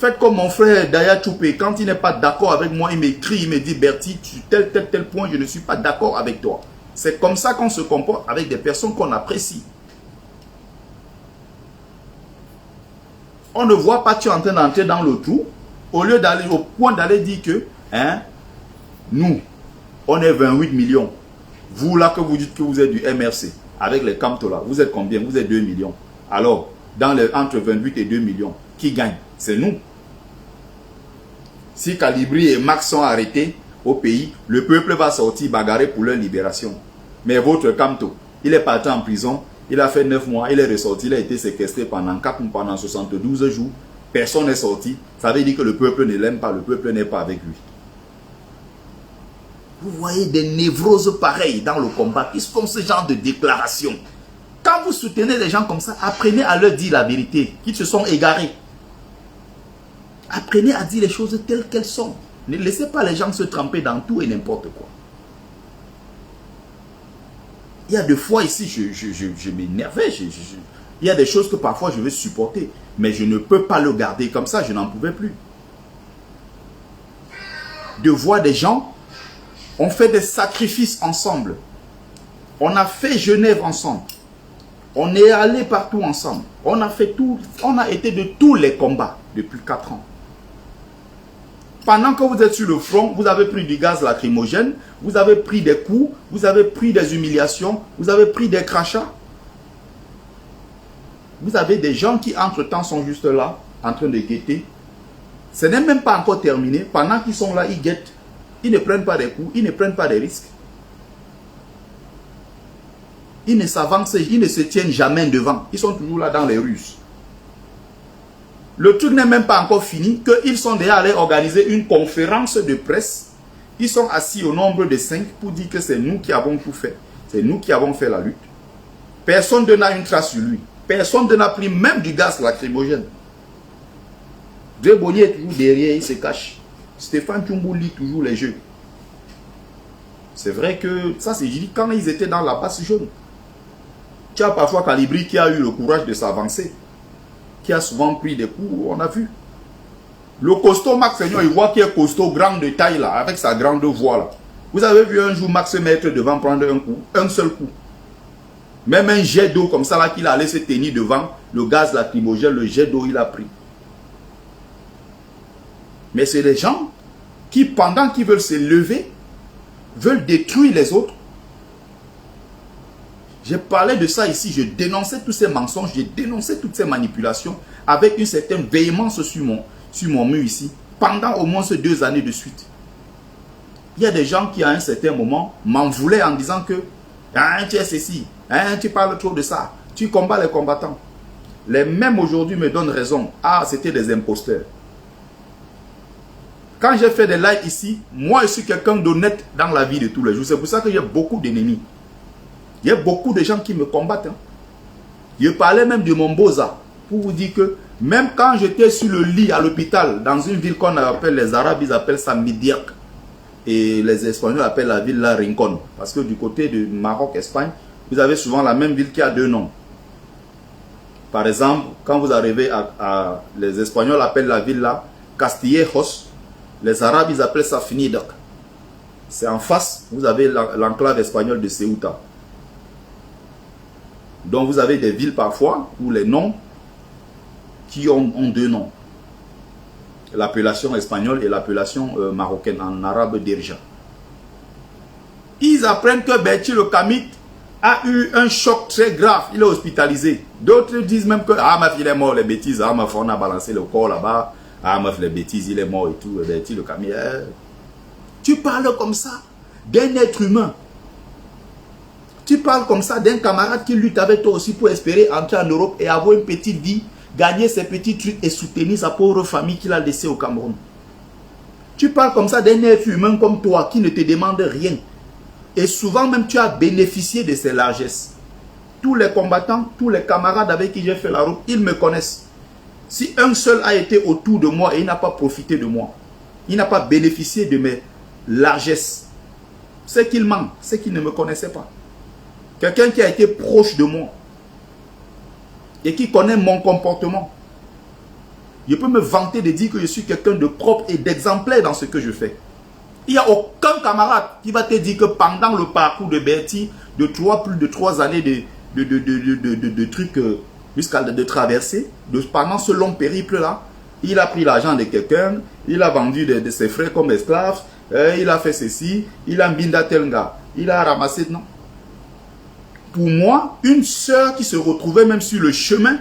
Faites comme mon frère Daya Choupé. Quand il n'est pas d'accord avec moi, il m'écrit, il me dit, Bertie, tu tel point, je ne suis pas d'accord avec toi. C'est comme ça qu'on se comporte avec des personnes qu'on apprécie. On ne voit pas tu es en train d'entrer dans le trou, au lieu d'aller au point d'aller dire que, hein, nous, on est 28 millions. Vous là que vous dites que vous êtes du MRC, avec les Kamto là, vous êtes combien? Vous êtes 2 millions. Alors, entre 28 et 2 millions, qui gagne? C'est nous. Si Calibri et Max sont arrêtés au pays, le peuple va sortir bagarrer pour leur libération. Mais votre Kamto, il est parti en prison, il a fait 9 mois, il est ressorti, il a été séquestré pendant 4 mois, pendant 72 jours. Personne n'est sorti. Ça veut dire que le peuple ne l'aime pas, le peuple n'est pas avec lui. Vous voyez des névroses pareilles dans le combat. Qui font ce genre de déclaration? Quand vous soutenez des gens comme ça, apprenez à leur dire la vérité, qu'ils se sont égarés. Apprenez à dire les choses telles qu'elles sont. Ne laissez pas les gens se tremper dans tout et n'importe quoi. Il y a des fois ici, je m'énervais. Il y a des choses que parfois je vais supporter. Mais je ne peux pas le garder comme ça. Je n'en pouvais plus. De voir des gens, on fait des sacrifices ensemble. On a fait Genève ensemble. On est allé partout ensemble. On a fait tout. On a été de tous les combats depuis 4 ans. Pendant que vous êtes sur le front, vous avez pris du gaz lacrymogène, vous avez pris des coups, vous avez pris des humiliations, vous avez pris des crachats. Vous avez des gens qui, entre-temps, sont juste là, en train de guetter. Ce n'est même pas encore terminé. Pendant qu'ils sont là, ils guettent. Ils ne prennent pas des coups, ils ne prennent pas des risques. Ils ne s'avancent, ils ne se tiennent jamais devant. Ils sont toujours là dans les ruses. Le truc n'est même pas encore fini, qu'ils sont déjà allés organiser une conférence de presse. Ils sont assis au nombre de 5 pour dire que c'est nous qui avons tout fait. C'est nous qui avons fait la lutte. Personne ne n'a une trace sur lui. Personne ne n'a pris même du gaz lacrymogène. Drebonnier est toujours derrière, il se cache. Stéphane Tchoumbo lit toujours les jeux. C'est vrai que ça c'est dit quand ils étaient dans la passe jaune. Tu as parfois Calibri qui a eu le courage de s'avancer, qui a souvent pris des coups, on a vu. Le costaud Max Seigneur, il voit qu'il est costaud, grand de taille là, avec sa grande voix là. Vous avez vu un jour Max se mettre devant prendre un coup, un seul coup. Même un jet d'eau comme ça là qu'il a laissé tenir devant, le gaz lacrymogène, le jet d'eau il a pris. Mais c'est les gens qui, pendant qu'ils veulent se lever, veulent détruire les autres. J'ai parlé de ça ici, je dénonçais tous ces mensonges, je dénonçais toutes ces manipulations avec une certaine véhémence sur mon mur ici, pendant au moins ces 2 années de suite. Il y a des gens qui, à un certain moment, m'en voulaient en disant que ah, tu es ceci, ah, tu parles trop de ça, tu combats les combattants. Les mêmes aujourd'hui me donnent raison. Ah, c'était des imposteurs. Quand j'ai fait des lives ici, moi je suis quelqu'un d'honnête dans la vie de tous les jours. C'est pour ça que j'ai beaucoup d'ennemis. Il y a beaucoup de gens qui me combattent. Hein. Je parlais même de mon Boza pour vous dire que même quand j'étais sur le lit à l'hôpital, dans une ville qu'on appelle, les Arabes, ils appellent ça Midiak. Et les Espagnols appellent la ville là Rincon. Parce que du côté de Maroc, Espagne, vous avez souvent la même ville qui a 2 noms. Par exemple, quand vous arrivez les Espagnols appellent la ville là Castillejos. Les Arabes, ils appellent ça Finidak. C'est en face, vous avez l'enclave espagnole de Ceuta. Donc vous avez des villes parfois où les noms qui ont 2 noms. L'appellation espagnole et l'appellation marocaine, en arabe Derja. Ils apprennent que Berti le Kamit a eu un choc très grave, il est hospitalisé. D'autres disent même que ah ma fille est mort, les bêtises, ah ma fille on a balancé le corps là-bas. Ah, meuf, les bêtises, il est mort et tout. Berti le Kamit. Tu parles comme ça d'un être humain. Tu parles comme ça d'un camarade qui lutte avec toi aussi pour espérer entrer en Europe et avoir une petite vie, gagner ses petits trucs et soutenir sa pauvre famille qu'il a laissée au Cameroun. Tu parles comme ça d'un être humain comme toi qui ne te demande rien. Et souvent même tu as bénéficié de ses largesses. Tous les combattants, tous les camarades avec qui j'ai fait la route, ils me connaissent. Si un seul a été autour de moi et il n'a pas profité de moi, il n'a pas bénéficié de mes largesses, c'est qu'il ment, c'est qu'il ne me connaissait pas. Quelqu'un qui a été proche de moi et qui connaît mon comportement, je peux me vanter de dire que je suis quelqu'un de propre et d'exemplaire dans ce que je fais. Il n'y a aucun camarade qui va te dire que pendant le parcours de Berti, de plus de 3 années de trucs jusqu'à de traverser, pendant ce long périple-là, il a pris l'argent de quelqu'un, il a vendu de ses frères comme esclaves, il a fait ceci, il a mbinda tel gars, il a ramassé, non. Pour moi, une sœur qui se retrouvait même sur le chemin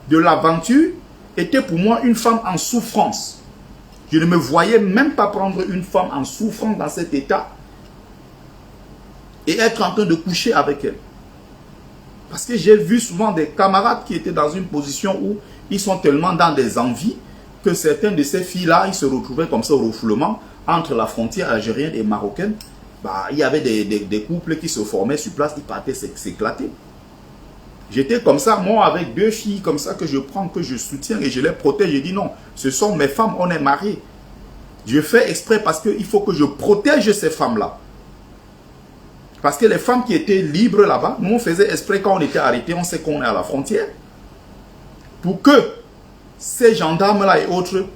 de l'aventure était pour moi une femme en souffrance. Je ne me voyais même pas prendre une femme en souffrance dans cet état et être en train de coucher avec elle. Parce que j'ai vu souvent des camarades qui étaient dans une position où ils sont tellement dans des envies que certaines de ces filles-là, ils se retrouvaient comme ça au refoulement entre la frontière algérienne et marocaine. Bah, il y avait des couples qui se formaient sur place, ils partaient s'éclater. J'étais comme ça, moi, avec 2 filles comme ça que je prends, que je soutiens et je les protège. Je dis non, ce sont mes femmes, on est mariés. Je fais exprès parce qu'il faut que je protège ces femmes-là. Parce que les femmes qui étaient libres là-bas, nous on faisait exprès quand on était arrêtés, on sait qu'on est à la frontière. Pour que ces gendarmes-là et autres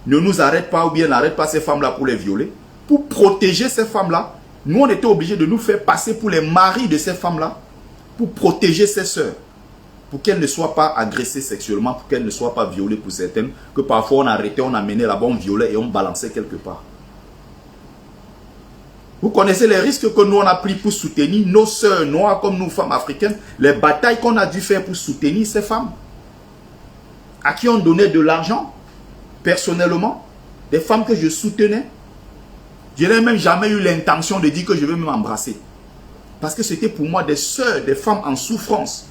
ne nous arrêtent pas ou bien n'arrêtent pas ces femmes-là pour les violer. Pour protéger ces femmes-là, nous on était obligés de nous faire passer pour les maris de ces femmes-là pour protéger ces sœurs. Pour qu'elles ne soient pas agressées sexuellement, pour qu'elles ne soient pas violées pour certaines, que parfois on arrêtait, on amenait là-bas, on violait et on balançait quelque part. Vous connaissez les risques que nous on a pris pour soutenir nos sœurs noires comme nous femmes africaines, les batailles qu'on a dû faire pour soutenir ces femmes, à qui on donnait de l'argent, personnellement, des femmes que je soutenais. Je n'ai même jamais eu l'intention de dire que je vais m'embrasser. Parce que c'était pour moi des sœurs, des femmes en souffrance.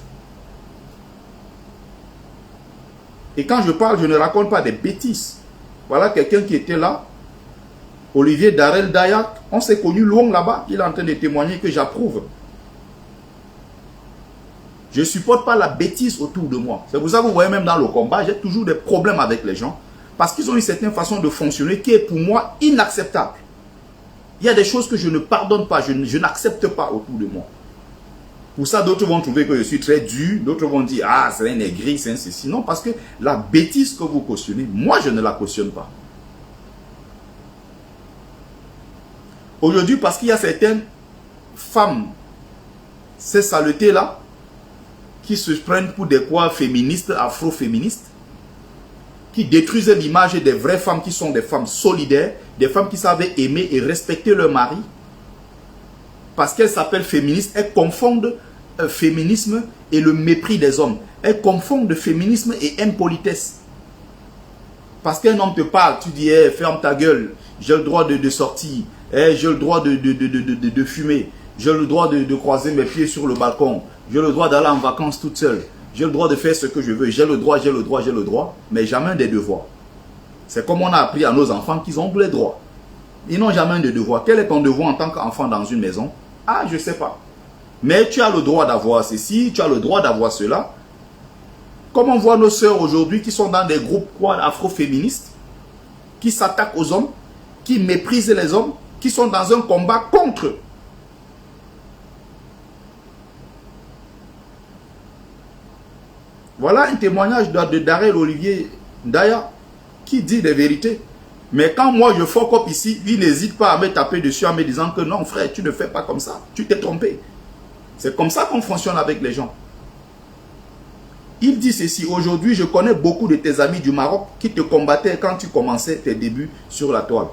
Et quand je parle, je ne raconte pas des bêtises. Voilà quelqu'un qui était là, Olivier Darel Dayak. On s'est connus loin là-bas. Il est en train de témoigner que j'approuve. Je ne supporte pas la bêtise autour de moi. C'est pour ça que vous voyez même dans le combat, j'ai toujours des problèmes avec les gens. Parce qu'ils ont une certaine façon de fonctionner qui est pour moi inacceptable. Il y a des choses que je ne pardonne pas, je n'accepte pas autour de moi. Pour ça, d'autres vont trouver que je suis très dur. D'autres vont dire, ah, c'est un négri, c'est un ceci. Non, parce que la bêtise que vous cautionnez, moi, je ne la cautionne pas. Aujourd'hui, parce qu'il y a certaines femmes, ces saletés-là, qui se prennent pour des quoi féministes, afro-féministes, qui détruisent l'image des vraies femmes qui sont des femmes solidaires, des femmes qui savent aimer et respecter leur mari. Parce qu'elles s'appellent féministes, elles confondent féminisme et le mépris des hommes. Elles confondent féminisme et impolitesse. Parce qu'un homme te parle, tu dis, hey, ferme ta gueule, j'ai le droit de sortir, hey, j'ai le droit de fumer, j'ai le droit de croiser mes pieds sur le balcon, j'ai le droit d'aller en vacances toute seule, j'ai le droit de faire ce que je veux, j'ai le droit, mais jamais des devoirs. C'est comme on a appris à nos enfants qu'ils ont tous les droits. Ils n'ont jamais de devoir. Quel est ton devoir en tant qu'enfant dans une maison? Ah, je ne sais pas. Mais tu as le droit d'avoir ceci, tu as le droit d'avoir cela. Comme on voit nos sœurs aujourd'hui qui sont dans des groupes afro-féministes, qui s'attaquent aux hommes, qui méprisent les hommes, qui sont dans un combat contre eux. Voilà un témoignage de Darel Olivier Daya qui dit des vérités. Mais quand moi je fuck up ici, il n'hésite pas à me taper dessus en me disant que non frère, tu ne fais pas comme ça, tu t'es trompé. C'est comme ça qu'on fonctionne avec les gens. Il dit ceci, aujourd'hui je connais beaucoup de tes amis du Maroc qui te combattaient quand tu commençais tes débuts sur la toile.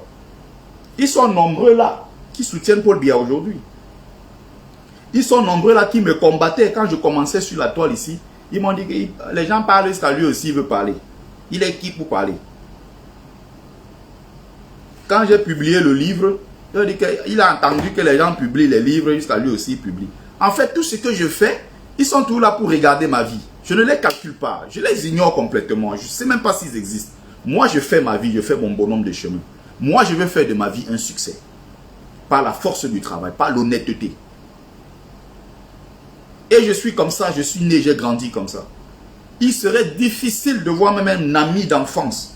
Ils sont nombreux là qui soutiennent Paul Biya aujourd'hui. Ils sont nombreux là qui me combattaient quand je commençais sur la toile ici. Ils m'ont dit que les gens parlent jusqu'à lui aussi, il veut parler. Il est qui pour parler? Quand j'ai publié le livre, il a entendu que les gens publient les livres, jusqu'à lui aussi il publie. En fait, tout ce que je fais, ils sont tous là pour regarder ma vie. Je ne les calcule pas, je les ignore complètement. Je ne sais même pas s'ils existent. Moi, je fais ma vie, je fais mon bonhomme de chemin. Moi, je vais faire de ma vie un succès. Par la force du travail, par l'honnêteté. Et je suis comme ça, je suis né, j'ai grandi comme ça. Il serait difficile de voir même un ami d'enfance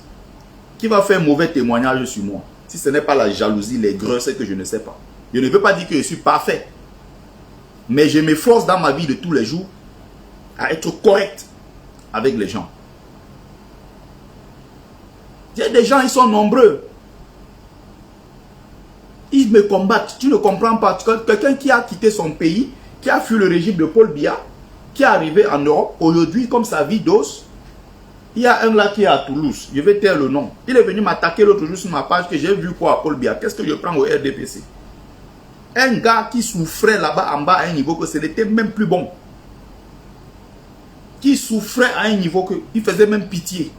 qui va faire un mauvais témoignage sur moi. Si ce n'est pas la jalousie, les greurs, c'est que je ne sais pas. Je ne veux pas dire que je suis parfait. Mais je m'efforce dans ma vie de tous les jours à être correct avec les gens. Il y a des gens, ils sont nombreux. Ils me combattent. Tu ne comprends pas. Quelqu'un qui a quitté son pays, qui a fui le régime de Paul Biya, qui est arrivé en Europe, aujourd'hui, comme sa vie d'os, il y a un là qui est à Toulouse. Je vais taire le nom. Il est venu m'attaquer l'autre jour sur ma page que j'ai vu quoi à Paul Biya. Qu'est-ce que je prends au RDPC? Un gars qui souffrait là-bas en bas à un niveau que ce n'était même plus bon. Qui souffrait à un niveau que il faisait même pitié.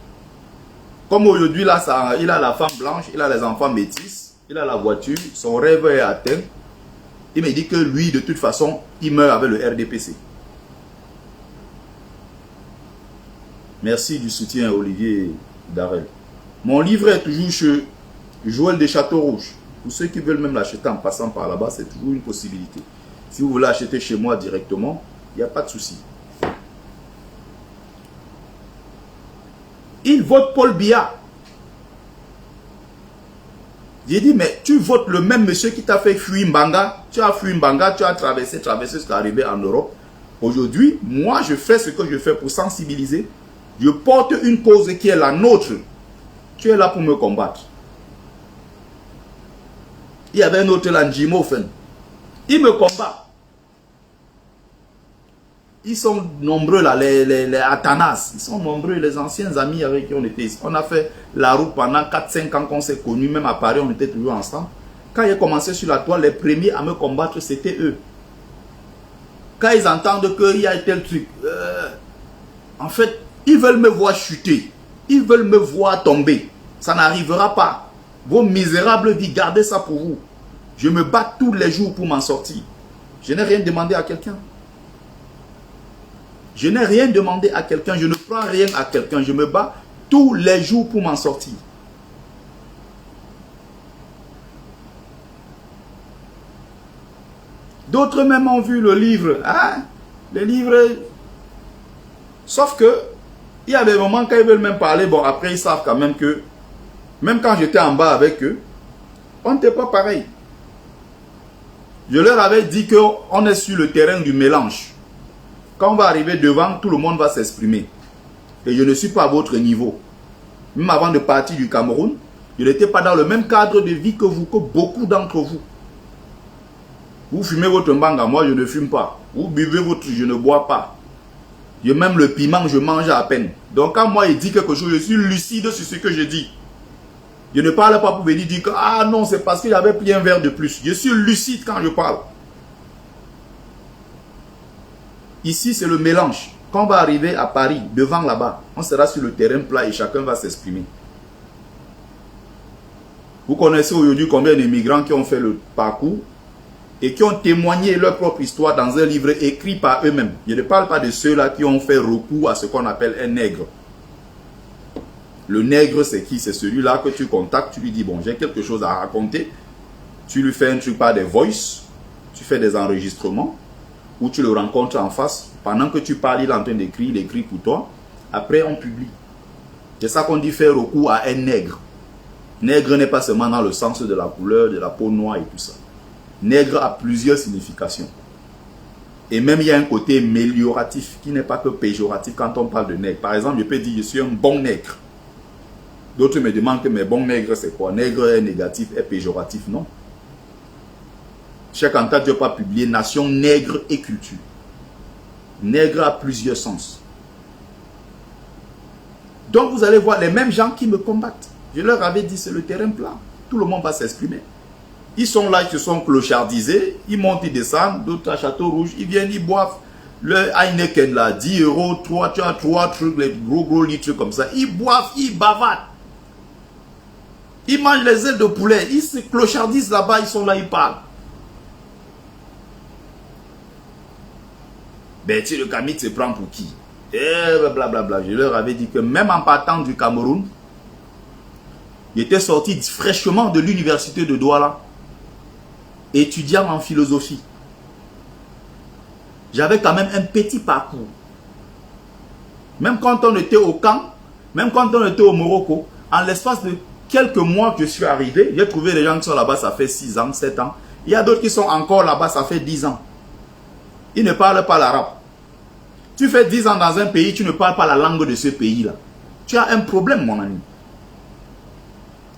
Comme aujourd'hui, là, il a la femme blanche, il a les enfants métis, il a la voiture, son rêve est atteint. Il me dit que lui, de toute façon, il meurt avec le RDPC. Merci du soutien, Olivier Darel. Mon livre est toujours chez Joël de Château-Rouge. Pour ceux qui veulent même l'acheter en passant par là-bas, c'est toujours une possibilité. Si vous voulez acheter chez moi directement, il n'y a pas de souci. Il vote Paul Biya. J'ai dit, mais tu votes le même monsieur qui t'a fait fuir Mbanga. Tu as fui Mbanga, tu as traversé jusqu'à arriver en Europe. Aujourd'hui, moi, je fais ce que je fais pour sensibiliser. Je porte une cause qui est la nôtre. Tu es là pour me combattre. Il y avait un autre là, Njimofen. Il me combat. Ils sont nombreux là, les Atanas. Ils sont nombreux, les anciens amis avec qui on était ici. On a fait la route pendant 4-5 ans qu'on s'est connus. Même à Paris, on était toujours ensemble. Quand ils commençaient sur la toile, les premiers à me combattre, c'était eux. Quand ils entendent qu'il y a tel truc, en fait, ils veulent me voir chuter. Ils veulent me voir tomber. Ça n'arrivera pas. Vos misérables vies, gardez ça pour vous. Je me bats tous les jours pour m'en sortir. Je n'ai rien demandé à quelqu'un. Je n'ai rien demandé à quelqu'un. Je ne prends rien à quelqu'un. Je me bats tous les jours pour m'en sortir. D'autres même ont vu le livre. Hein? Le livre. Sauf que, il y a des moments quand ils veulent même parler. Bon, après, ils savent quand même que, même quand j'étais en bas avec eux, on n'était pas pareil. Je leur avais dit qu'on est sur le terrain du mélange. Quand on va arriver devant, tout le monde va s'exprimer. Et je ne suis pas à votre niveau. Même avant de partir du Cameroun, je n'étais pas dans le même cadre de vie que vous, que beaucoup d'entre vous. Vous fumez votre mbanga, moi je ne fume pas. Vous buvez votre, je ne bois pas. Même le piment, je mange à peine. Donc quand moi il dit quelque chose, je suis lucide sur ce que je dis. Je ne parle pas pour venir dire que ah non, c'est parce qu'il avait pris un verre de plus. Je suis lucide quand je parle. Ici, c'est le mélange. Quand on va arriver à Paris, devant là-bas, on sera sur le terrain plat et chacun va s'exprimer. Vous connaissez aujourd'hui combien d'immigrants qui ont fait le parcours et qui ont témoigné leur propre histoire dans un livre écrit par eux-mêmes. Je ne parle pas de ceux-là qui ont fait recours à ce qu'on appelle un nègre. Le nègre, c'est qui? C'est celui-là que tu contactes, tu lui dis, bon, j'ai quelque chose à raconter. Tu lui fais un truc par des voices, tu fais des enregistrements, ou tu le rencontres en face. Pendant que tu parles, il est en train d'écrire, il écrit pour toi. Après, on publie. C'est ça qu'on dit faire recours à un nègre. Nègre n'est pas seulement dans le sens de la couleur, de la peau noire et tout ça. Nègre a plusieurs significations. Et même il y a un côté amélioratif qui n'est pas que péjoratif quand on parle de nègre. Par exemple, je peux dire je suis un bon nègre. D'autres me demandent que mes bons nègres c'est quoi? Nègre est négatif, est péjoratif, non. Cheikh Anta Diop a publié Nation, nègre et culture. Nègre a plusieurs sens. Donc vous allez voir les mêmes gens qui me combattent. Je leur avais dit c'est le terrain plat. Tout le monde va s'exprimer. Ils sont là, ils se sont clochardisés. Ils montent, ils descendent. D'autres à Château Rouge. Ils viennent, ils boivent. Le Heineken là, 10 €, tu as 3 trucs, les gros litres comme ça. Ils boivent, ils bavardent. Ils mangent les ailes de poulet. Ils se clochardisent là-bas, ils sont là, ils parlent. Ben, tu le Camille se prend pour qui? Et blablabla. Je leur avais dit que même en partant du Cameroun, j'étais sorti fraîchement de l'université de Douala, étudiant en philosophie. J'avais quand même un petit parcours. Même quand on était au camp, même quand on était au Morocco, en l'espace de quelques mois que je suis arrivé, j'ai trouvé des gens qui sont là-bas, ça fait 6 ans, 7 ans. Il y a d'autres qui sont encore là-bas, ça fait 10 ans. Ils ne parlent pas l'arabe. Tu fais 10 ans dans un pays, tu ne parles pas la langue de ce pays-là. Tu as un problème, mon ami.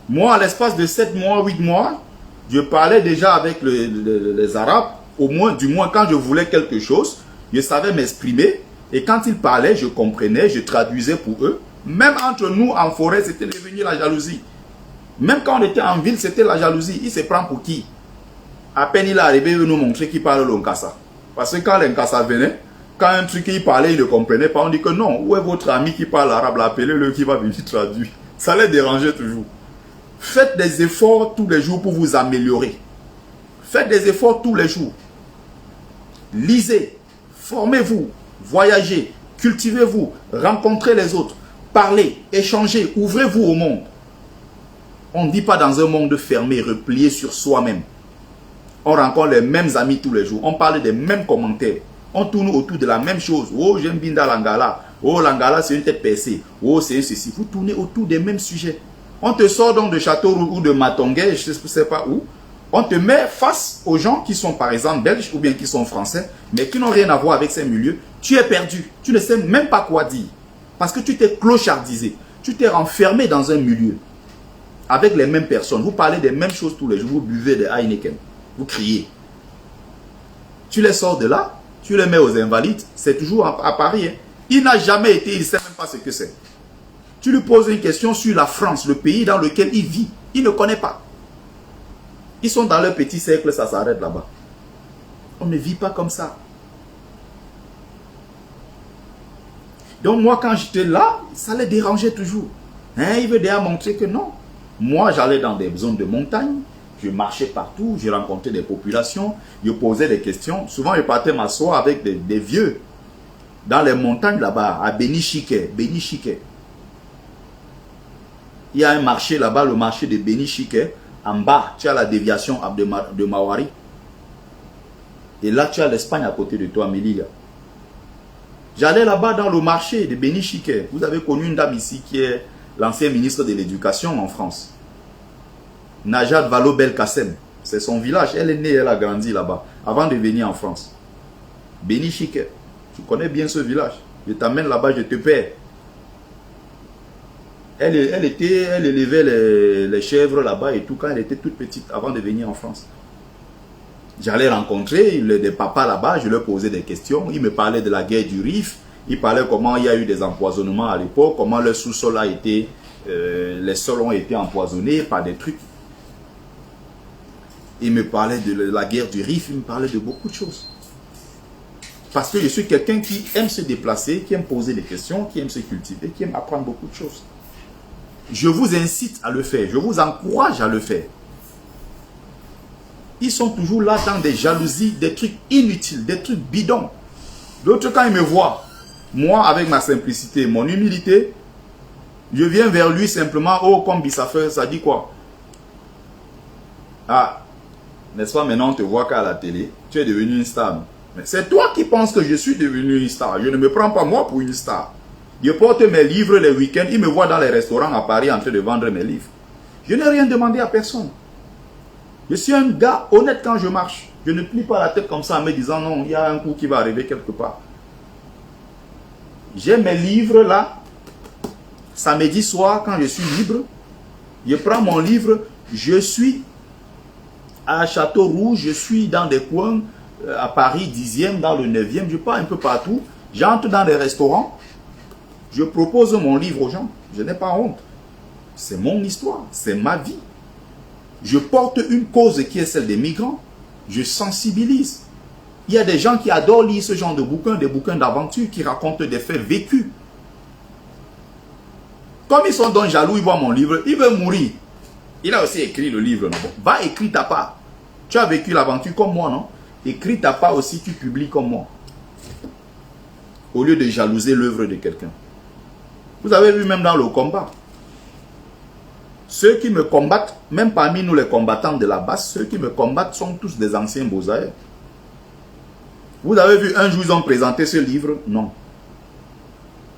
Moi, à l'espace de 7 mois, 8 mois, je parlais déjà avec les Arabes. Du moins, quand je voulais quelque chose, je savais m'exprimer. Et quand ils parlaient, je comprenais, je traduisais pour eux. Même entre nous, en forêt, c'était devenu la jalousie. Même quand on était en ville, c'était la jalousie. Il se prend pour qui? À peine il est arrivé, il veut nous montrer qu'il parle l'Onkassa. Parce que quand l'Onkassa venait, quand un truc qu'il parlait, il ne comprenait pas. On dit que non, où est votre ami qui parle arabe? Appelez-le qui va venir traduire. Ça les dérangeait toujours. Faites des efforts tous les jours pour vous améliorer. Faites des efforts tous les jours. Lisez, formez-vous, voyagez, cultivez-vous, rencontrez les autres, parlez, échangez, ouvrez-vous au monde. On ne dit pas dans un monde fermé, replié sur soi-même. On rencontre les mêmes amis tous les jours. On parle des mêmes commentaires. On tourne autour de la même chose. Oh, j'aime Binda Langala. Oh, Langala, c'est une tête percée. Oh, c'est ceci. Vous tournez autour des mêmes sujets. On te sort donc de Châteauroux ou de Matongué, je ne sais pas où. On te met face aux gens qui sont par exemple belges ou bien qui sont français, mais qui n'ont rien à voir avec ces milieux. Tu es perdu. Tu ne sais même pas quoi dire. Parce que tu t'es clochardisé. Tu t'es renfermé dans un milieu. Avec les mêmes personnes. Vous parlez des mêmes choses tous les jours. Vous buvez des Heineken. Vous criez. Tu les sors de là. Tu les mets aux invalides. C'est toujours à Paris. Hein. Il n'a jamais été. Il ne sait même pas ce que c'est. Tu lui poses une question sur la France, le pays dans lequel il vit. Il ne connaît pas. Ils sont dans leur petit cercle, ça s'arrête là-bas. On ne vit pas comme ça. Donc moi, quand j'étais là, ça les dérangeait toujours. Hein, il veut déjà montrer que non. Moi, j'allais dans des zones de montagne. Je marchais partout, je rencontrais des populations. Je posais des questions. Souvent, je partais m'asseoir avec des vieux. Dans les montagnes là-bas, à Beni-Chiké. Beni-Chiké. Il y a un marché là-bas, le marché de Beni-Chiké. En bas, tu as la déviation de Mawari. Et là, tu as l'Espagne à côté de toi, Melilla. J'allais là-bas dans le marché de Beni-Chiké. Vous avez connu une dame ici qui est l'ancien ministre de l'Éducation en France. Najat Vallaud-Belkacem. C'est son village. Elle est née, elle a grandi là-bas. Avant de venir en France. Beni-Chiké. Tu connais bien ce village. Je t'amène là-bas, je te paie. Elle élevait les chèvres là-bas et tout quand elle était toute petite avant de venir en France. J'allais rencontrer des papas là-bas, je leur posais des questions. Ils me parlaient de la guerre du Rif. Ils parlaient comment il y a eu des empoisonnements à l'époque, comment le sous-sol a été, les sols ont été empoisonnés par des trucs. Ils me parlaient de la guerre du Rif, ils me parlaient de beaucoup de choses. Parce que je suis quelqu'un qui aime se déplacer, qui aime poser des questions, qui aime se cultiver, qui aime apprendre beaucoup de choses. Je vous incite à le faire, je vous encourage à le faire. Ils sont toujours là dans des jalousies, des trucs inutiles, des trucs bidons. D'autres, quand ils me voient, moi avec ma simplicité, mon humilité, je viens vers lui simplement, oh comme Bissafeur, ça dit quoi? Ah, n'est-ce pas, maintenant on te voit qu'à la télé, tu es devenu une star. Mais c'est toi qui penses que je suis devenu une star. Je ne me prends pas moi pour une star. Je porte mes livres les week-ends, ils me voient dans les restaurants à Paris en train de vendre mes livres. Je n'ai rien demandé à personne. Je suis un gars honnête quand je marche. Je ne plie pas la tête comme ça en me disant non, il y a un coup qui va arriver quelque part. J'ai mes livres là. Samedi soir, quand je suis libre, je prends mon livre. Je suis à Châteauroux, je suis dans des coins, à Paris 10e, dans le 9e, je pars un peu partout. J'entre dans des restaurants. Je propose mon livre aux gens. Je n'ai pas honte. C'est mon histoire, c'est ma vie. Je porte une cause qui est celle des migrants. Je sensibilise. Il y a des gens qui adorent lire ce genre de bouquins, des bouquins d'aventure qui racontent des faits vécus. Comme ils sont donc jaloux, ils voient mon livre, ils veulent mourir. Il a aussi écrit le livre. Non? Va écrire ta part. Tu as vécu l'aventure comme moi, non? Écris ta part aussi, tu publies comme moi. Au lieu de jalouser l'œuvre de quelqu'un. Vous avez vu même dans le combat. Ceux qui me combattent, même parmi nous les combattants de la base, ceux qui me combattent sont tous des anciens Beaux-Arts. Vous avez vu un jour ils ont présenté ce livre? Non.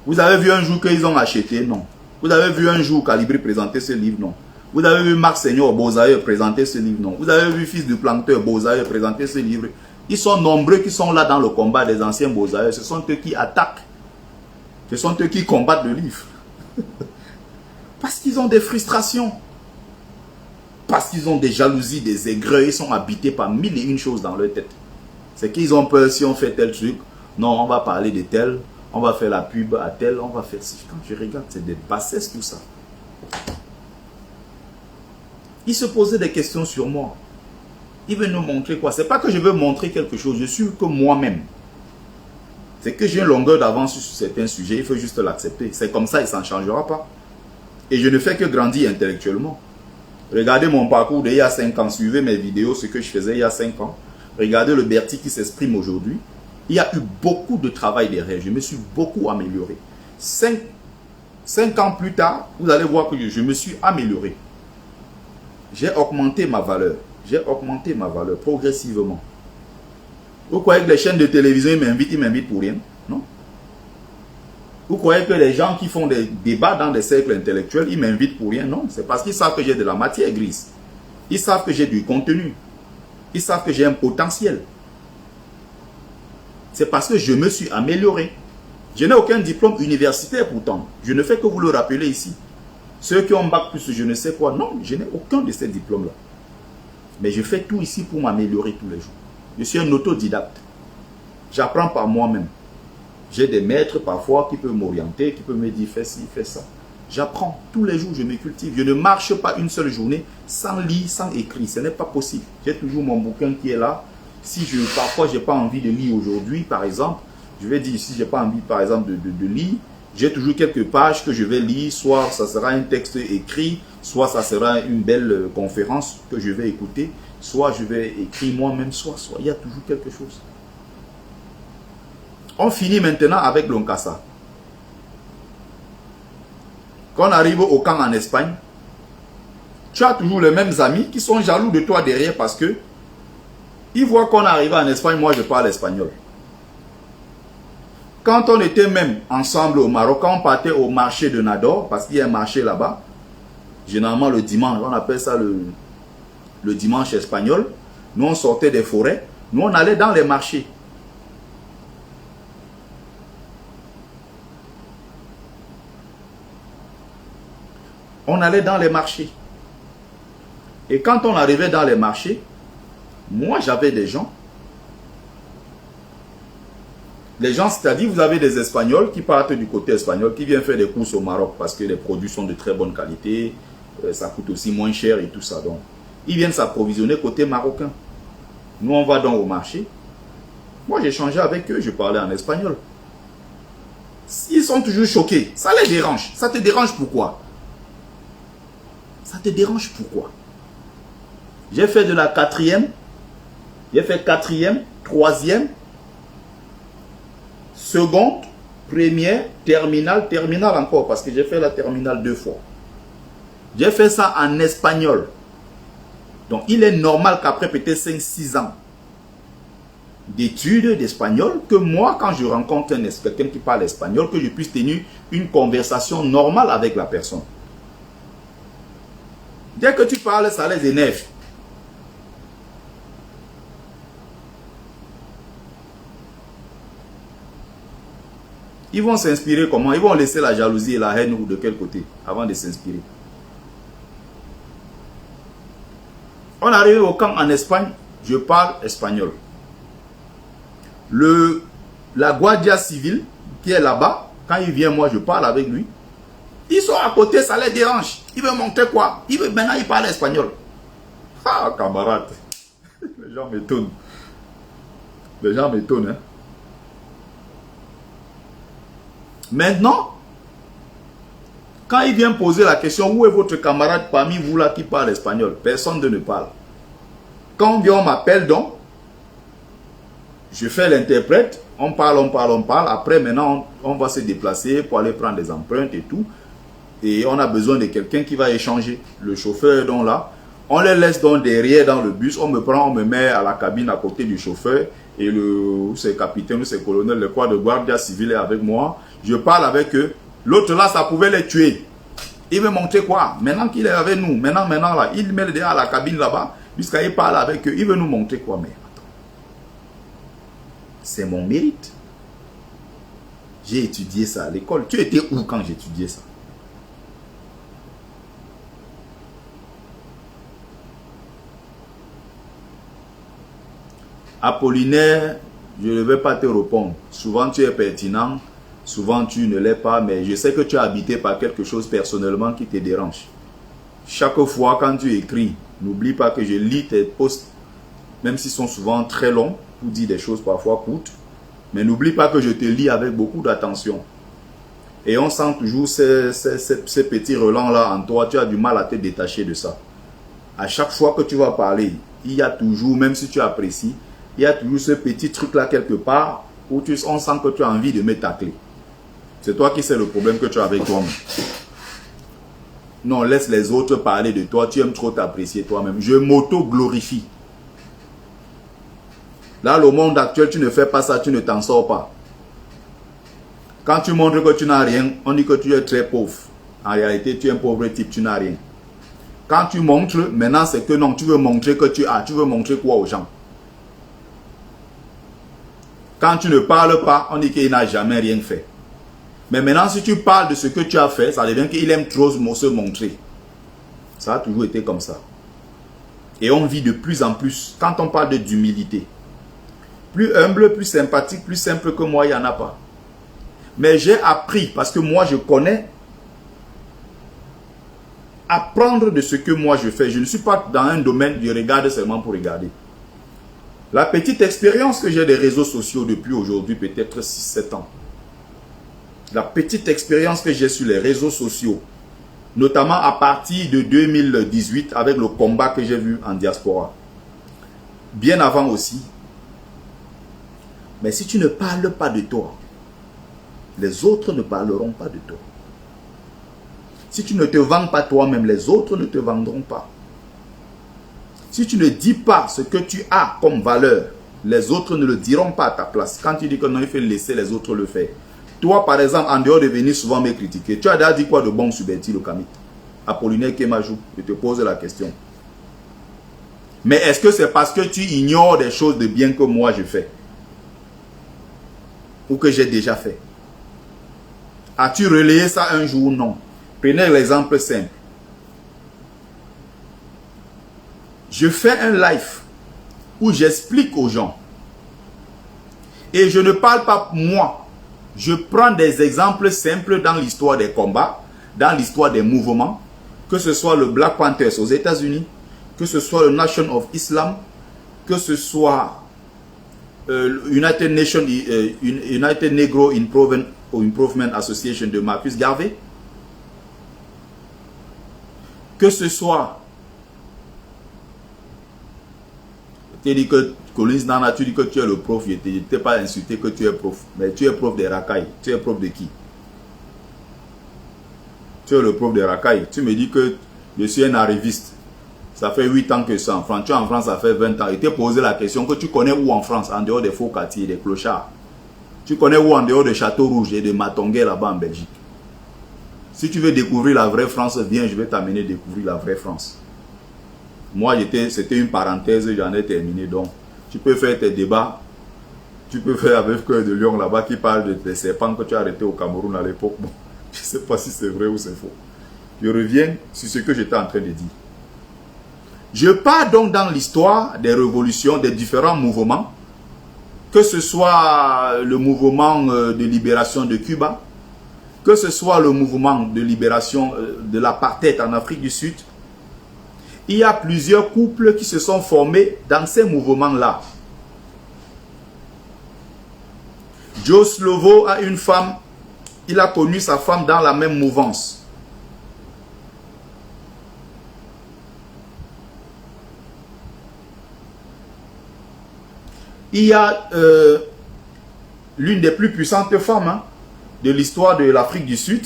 Vous avez vu un jour qu'ils ont acheté? Non. Vous avez vu un jour Calibri présenter ce livre? Non. Vous avez vu Marc Seigneur Beaux-Arts présenter ce livre? Non. Vous avez vu Fils du Planteur Beaux-Arts présenter ce livre? Ils sont nombreux qui sont là dans le combat des anciens Beaux-Arts. Ce sont eux qui attaquent. Ce sont eux qui combattent le livre. Parce qu'ils ont des frustrations. Parce qu'ils ont des jalousies, des aigreurs. Ils sont habités par mille et une choses dans leur tête. C'est qu'ils ont peur si on fait tel truc. Non, on va parler de tel. On va faire la pub à tel. On va faire ci. Quand je regarde, c'est des bassesses tout ça. Ils se posaient des questions sur moi. Ils veulent nous montrer quoi? C'est pas que je veux montrer quelque chose. Je suis que moi-même. C'est que j'ai une longueur d'avance sur certains sujets. Il faut juste l'accepter. C'est comme ça, il ne s'en changera pas. Et je ne fais que grandir intellectuellement. Regardez mon parcours d'il y a 5 ans. Suivez mes vidéos, ce que je faisais il y a 5 ans. Regardez le Bertie qui s'exprime aujourd'hui. Il y a eu beaucoup de travail derrière. Je me suis beaucoup amélioré. 5 ans plus tard, vous allez voir que je me suis amélioré. J'ai augmenté ma valeur. J'ai augmenté ma valeur progressivement. Vous croyez que les chaînes de télévision ils m'invitent pour rien? Non. Vous croyez que les gens qui font des débats dans des cercles intellectuels, ils m'invitent pour rien? Non, c'est parce qu'ils savent que j'ai de la matière grise. Ils savent que j'ai du contenu. Ils savent que j'ai un potentiel. C'est parce que je me suis amélioré. Je n'ai aucun diplôme universitaire pourtant. Je ne fais que vous le rappeler ici. Ceux qui ont bac plus je ne sais quoi, non, je n'ai aucun de ces diplômes-là. Mais je fais tout ici pour m'améliorer tous les jours. Je suis un autodidacte. J'apprends par moi-même. J'ai des maîtres parfois qui peuvent m'orienter, qui peuvent me dire fais ci, fais ça. J'apprends tous les jours, je me cultive. Je ne marche pas une seule journée sans lire, sans écrire. Ce n'est pas possible. J'ai toujours mon bouquin qui est là. Si parfois je n'ai pas envie de lire aujourd'hui, par exemple, je vais dire si je n'ai pas envie, par exemple, de lire, j'ai toujours quelques pages que je vais lire. Soit ça sera un texte écrit, soit ça sera une belle conférence que je vais écouter, soit je vais écrire moi-même, soit il y a toujours quelque chose. On finit maintenant avec l'Onkassa. Quand on arrive au camp en Espagne, tu as toujours les mêmes amis qui sont jaloux de toi derrière parce que ils voient qu'on arrive en Espagne, moi je parle espagnol. Quand on était même ensemble au Maroc, quand on partait au marché de Nador, parce qu'il y a un marché là-bas, généralement le dimanche, on appelle ça le dimanche espagnol, nous on sortait des forêts, nous on allait dans les marchés. On allait dans les marchés. Et quand on arrivait dans les marchés, moi j'avais des gens. Les gens, c'est-à-dire vous avez des Espagnols qui partent du côté espagnol, qui viennent faire des courses au Maroc parce que les produits sont de très bonne qualité, ça coûte aussi moins cher et tout ça. Donc, ils viennent s'approvisionner côté marocain. Nous, on va donc au marché. Moi, j'échangeais avec eux, je parlais en espagnol. Ils sont toujours choqués. Ça les dérange. Ça te dérange pourquoi? Ça te dérange pourquoi? J'ai fait de la quatrième. J'ai fait quatrième, troisième, seconde, première, terminale, terminale encore. Parce que j'ai fait la terminale 2 fois. J'ai fait ça en espagnol. Donc, il est normal qu'après peut-être 5-6 ans d'études d'espagnol, que moi, quand je rencontre quelqu'un qui parle espagnol, que je puisse tenir une conversation normale avec la personne. Dès que tu parles, ça les énerve. Ils vont s'inspirer comment? Ils vont laisser la jalousie et la haine ou de quel côté avant de s'inspirer? On arrive au camp en Espagne, je parle espagnol. La Guardia Civile qui est là-bas, quand il vient, moi je parle avec lui. Ils sont à côté, ça les dérange. Il veut montrer quoi? Maintenant il parle espagnol. Ah, camarade. Les gens m'étonnent. Les gens m'étonnent. Hein? Maintenant, quand il vient poser la question, où est votre camarade parmi vous là qui parle espagnol? Personne ne parle. Quand on m'appelle donc, je fais l'interprète, on parle. Après, maintenant, on va se déplacer pour aller prendre des empreintes et tout. Et on a besoin de quelqu'un qui va échanger. Le chauffeur donc là, on les laisse donc derrière dans le bus. On me prend, on me met à la cabine à côté du chauffeur. Et c'est capitaine ou c'est colonel, le corps de Guardia Civile est avec moi. Je parle avec eux. L'autre là, ça pouvait les tuer. Il veut montrer quoi? Maintenant qu'il est avec nous, maintenant là, il met derrière la cabine là-bas, jusqu'à il parle avec eux. Il veut nous montrer quoi? Mais attends. C'est mon mérite. J'ai étudié ça à l'école. Tu étais où quand j'étudiais ça? Apollinaire, je ne vais pas te répondre. Souvent tu es pertinent, souvent tu ne l'es pas, mais je sais que tu es habité par quelque chose personnellement qui te dérange. Chaque fois quand tu écris, n'oublie pas que je lis tes posts, même s'ils sont souvent très longs, pour dire des choses parfois courtes, mais n'oublie pas que je te lis avec beaucoup d'attention. Et on sent toujours ces petits relents-là en toi, tu as du mal à te détacher de ça. À chaque fois que tu vas parler, il y a toujours, même si tu apprécies, il y a toujours ce petit truc-là quelque part où on sent que tu as envie de me tacler. C'est toi qui sais le problème que tu as avec toi-même. Non, laisse les autres parler de toi. Tu aimes trop t'apprécier toi-même. Je m'auto-glorifie. Là, le monde actuel, tu ne fais pas ça, tu ne t'en sors pas. Quand tu montres que tu n'as rien, on dit que tu es très pauvre. En réalité, tu es un pauvre type, tu n'as rien. Quand tu montres, maintenant c'est que non, tu veux montrer que tu as. Tu veux montrer quoi aux gens? Quand tu ne parles pas, on dit qu'il n'a jamais rien fait. Mais maintenant, si tu parles de ce que tu as fait, ça devient qu'il aime trop se montrer. Ça a toujours été comme ça. Et on vit de plus en plus, quand on parle d'humilité. Plus humble, plus sympathique, plus simple que moi, il n'y en a pas. Mais j'ai appris, parce que moi je connais, apprendre de ce que moi je fais. Je ne suis pas dans un domaine de regarder seulement pour regarder. La petite expérience que j'ai des réseaux sociaux depuis aujourd'hui, peut-être 6-7 ans. La petite expérience que j'ai sur les réseaux sociaux, notamment à partir de 2018 avec le combat que j'ai vu en diaspora. Bien avant aussi. Mais si tu ne parles pas de toi, les autres ne parleront pas de toi. Si tu ne te vends pas toi-même, les autres ne te vendront pas. Si tu ne dis pas ce que tu as comme valeur, les autres ne le diront pas à ta place. Quand tu dis que non, il faut laisser les autres le faire. Toi, par exemple, en dehors de venir souvent me critiquer, tu as déjà dit quoi de bon sur Betty le Kami? Apollinaire Kemajou, je te pose la question. Mais est-ce que c'est parce que tu ignores des choses de bien que moi je fais? Ou que j'ai déjà fait? As-tu relayé ça un jour? Non. Prenez l'exemple simple. Je fais un live où j'explique aux gens. Et je ne parle pas moi. Je prends des exemples simples dans l'histoire des combats, dans l'histoire des mouvements, que ce soit le Black Panthers aux États-Unis, que ce soit le Nation of Islam, que ce soit United Negro Improvement Association de Marcus Garvey, que ce soit, tu dis que Collins Nana, tu dis que tu es le prof, je ne t'ai pas insulté que tu es prof, mais tu es prof des racailles. Tu es prof de qui? Tu es le prof des racailles. Tu me dis que je suis un arriviste. Ça fait 8 ans que je suis en France. Tu es en France, ça fait 20 ans. Et tu t'es posé la question que tu connais où en France, en dehors des faux quartiers, des clochards. Tu connais où en dehors de Château-Rouge et de Matongué là-bas en Belgique. Si tu veux découvrir la vraie France, viens, je vais t'amener découvrir la vraie France. Moi, c'était une parenthèse, j'en ai terminé. Donc, tu peux faire tes débats. Tu peux faire avec Cœur de Lion là-bas qui parle des serpents que tu as arrêtés au Cameroun à l'époque. Bon, je ne sais pas si c'est vrai ou c'est faux. Je reviens sur ce que j'étais en train de dire. Je pars donc dans l'histoire des révolutions, des différents mouvements, que ce soit le mouvement de libération de Cuba, que ce soit le mouvement de libération de l'apartheid en Afrique du Sud. Il y a plusieurs couples qui se sont formés dans ces mouvements-là. Joe Slovo a une femme, il a connu sa femme dans la même mouvance. Il y a l'une des plus puissantes femmes de l'histoire de l'Afrique du Sud.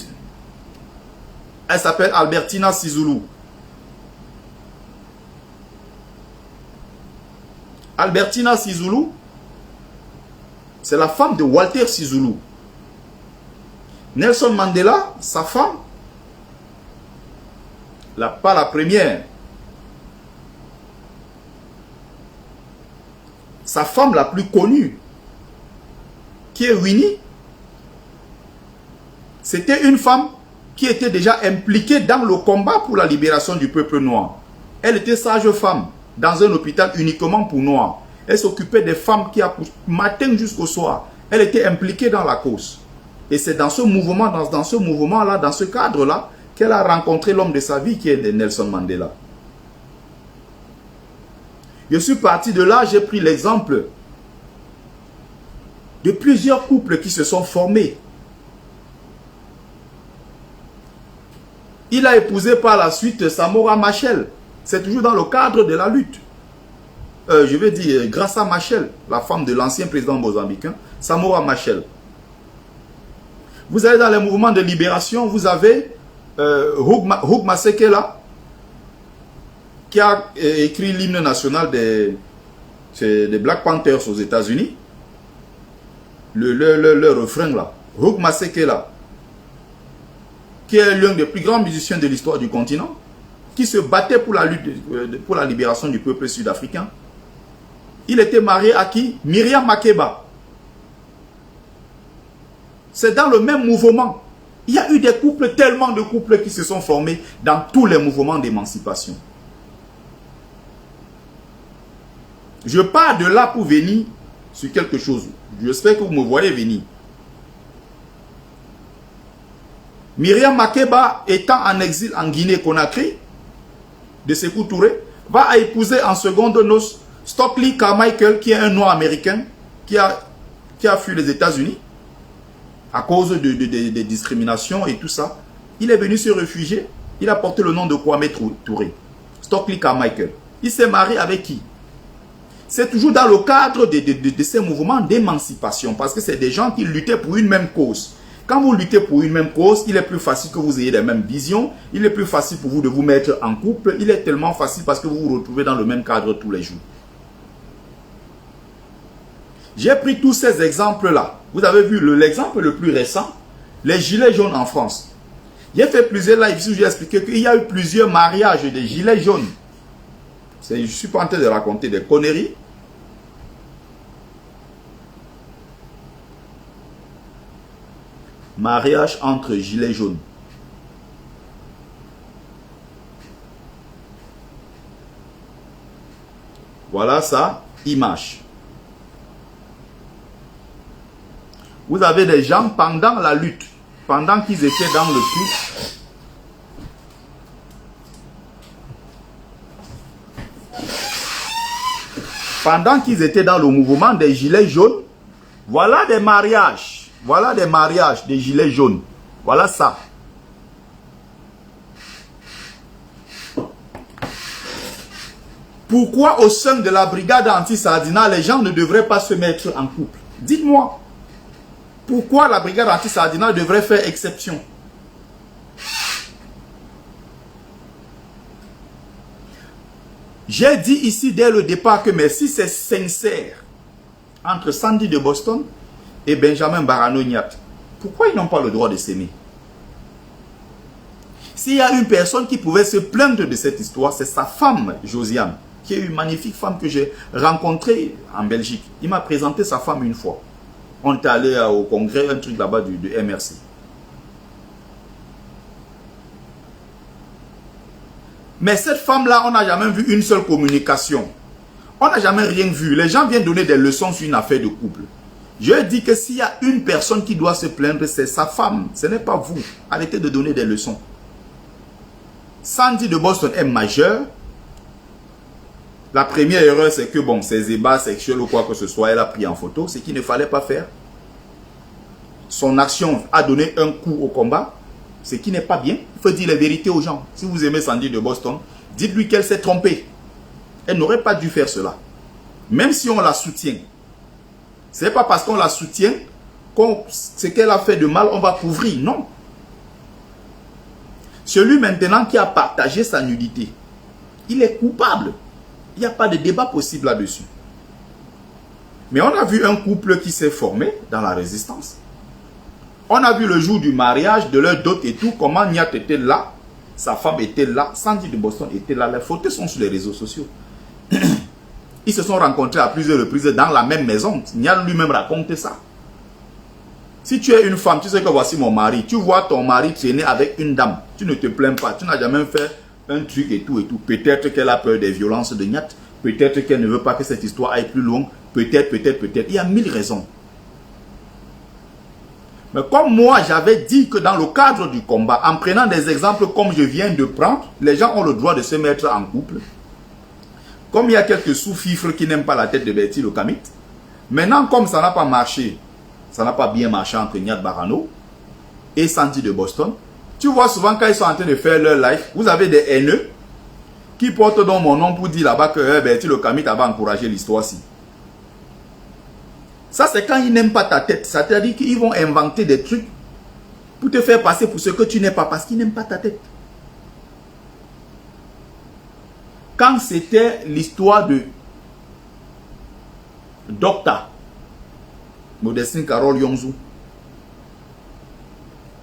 Elle s'appelle Albertina Sisulu. Albertina Sisulu, c'est la femme de Walter Sisulu. Nelson Mandela, sa femme, pas la première, sa femme la plus connue, qui est Winnie, c'était une femme qui était déjà impliquée dans le combat pour la libération du peuple noir. Elle était sage-femme dans un hôpital uniquement pour noirs. Elle s'occupait des femmes qui accouchent matin jusqu'au soir. Elle était impliquée dans la cause. Et c'est dans ce mouvement, dans ce mouvement-là, dans ce cadre-là, qu'elle a rencontré l'homme de sa vie qui est Nelson Mandela. Je suis parti de là, j'ai pris l'exemple de plusieurs couples qui se sont formés. Il a épousé par la suite Samora Machel. C'est toujours dans le cadre de la lutte. Je vais dire, grâce à Machel, la femme de l'ancien président mozambicain, Samora Machel. Vous allez dans les mouvements de libération, vous avez Hugh Masekela, qui a écrit l'hymne national des Black Panthers aux États-Unis. Le refrain là. Roch Masekela, qui est l'un des plus grands musiciens de l'histoire du continent, qui se battait pour la lutte, pour la libération du peuple sud-africain. Il était marié à qui? Myriam Makeba. C'est dans le même mouvement. Il y a eu des couples, tellement de couples qui se sont formés dans tous les mouvements d'émancipation. Je pars de là pour venir sur quelque chose. J'espère que vous me voyez venir. Myriam Makeba, étant en exil en Guinée-Conakry, de Sékou Touré, va épouser en seconde noces Stokely Carmichael, qui est un noir américain, qui a fui les États-Unis à cause de discrimination et tout ça. Il est venu se réfugier. Il a porté le nom de Kwame Touré. Stokely Carmichael. Il s'est marié avec qui? C'est toujours dans le cadre de ces mouvements d'émancipation, parce que c'est des gens qui luttaient pour une même cause. Quand vous luttez pour une même cause, il est plus facile que vous ayez les mêmes visions, il est plus facile pour vous de vous mettre en couple, il est tellement facile parce que vous vous retrouvez dans le même cadre tous les jours. J'ai pris tous ces exemples-là. Vous avez vu l'exemple le plus récent, les gilets jaunes en France. J'ai fait plusieurs lives où j'ai expliqué qu'il y a eu plusieurs mariages des gilets jaunes. Je ne suis pas en train de raconter des conneries. Mariage entre gilets jaunes. Voilà ça, image. Vous avez des gens pendant la lutte, pendant qu'ils étaient dans le truc. Pendant qu'ils étaient dans le mouvement des gilets jaunes, voilà des mariages. Voilà des mariages des gilets jaunes. Voilà ça. Pourquoi au sein de la brigade anti-Sardina, les gens ne devraient pas se mettre en couple? Dites-moi. Pourquoi la brigade anti-Sardina devrait faire exception? J'ai dit ici dès le départ que mais si c'est sincère entre Sandy de Boston et Benjamin Barano-Niat, pourquoi ils n'ont pas le droit de s'aimer? S'il y a une personne qui pouvait se plaindre de cette histoire, c'est sa femme, Josiane, qui est une magnifique femme que j'ai rencontrée en Belgique. Il m'a présenté sa femme une fois. On est allé au congrès, un truc là-bas de MRC. Mais cette femme-là, on n'a jamais vu une seule communication. On n'a jamais rien vu. Les gens viennent donner des leçons sur une affaire de couple. Je dis que s'il y a une personne qui doit se plaindre, c'est sa femme. Ce n'est pas vous. Arrêtez de donner des leçons. Sandy de Boston est majeure. La première erreur, c'est que bon, ses ébats sexuels ou quoi que ce soit, elle a pris en photo, ce qu'il ne fallait pas faire. Son action a donné un coup au combat, ce qui n'est pas bien. Il faut dire la vérité aux gens. Si vous aimez Sandy de Boston, dites-lui qu'elle s'est trompée. Elle n'aurait pas dû faire cela. Même si on la soutient. Ce n'est pas parce qu'on la soutient que ce qu'elle a fait de mal, on va couvrir. Non. Celui maintenant qui a partagé sa nudité, il est coupable. Il n'y a pas de débat possible là-dessus. Mais on a vu un couple qui s'est formé dans la résistance. On a vu le jour du mariage, de leur dot et tout, comment Niat était là, sa femme était là, Sandy de Boston était là. Les photos sont sur les réseaux sociaux. Ils se sont rencontrés à plusieurs reprises dans la même maison. Niat lui-même raconte ça. Si tu es une femme, tu sais que voici mon mari. Tu vois ton mari traîner avec une dame. Tu ne te plains pas. Tu n'as jamais fait un truc et tout et tout. Peut-être qu'elle a peur des violences de Niat. Peut-être qu'elle ne veut pas que cette histoire aille plus loin. Peut-être. Il y a 1000 raisons. Mais comme moi, j'avais dit que dans le cadre du combat, en prenant des exemples comme je viens de prendre, les gens ont le droit de se mettre en couple. Comme il y a quelques sous-fifres qui n'aiment pas la tête de Bertie le Kamit, maintenant, comme ça n'a pas marché, ça n'a pas bien marché entre Niat Barano et Sandy de Boston, tu vois souvent quand ils sont en train de faire leur live, vous avez des haineux qui portent donc mon nom pour dire là-bas que Bertie le Kamit avait encouragé l'histoire-ci. Ça, c'est quand ils n'aiment pas ta tête. C'est-à-dire qu'ils vont inventer des trucs pour te faire passer pour ce que tu n'es pas, parce qu'ils n'aiment pas ta tête. Quand c'était l'histoire de Docta, Modestine Carole Yonzou,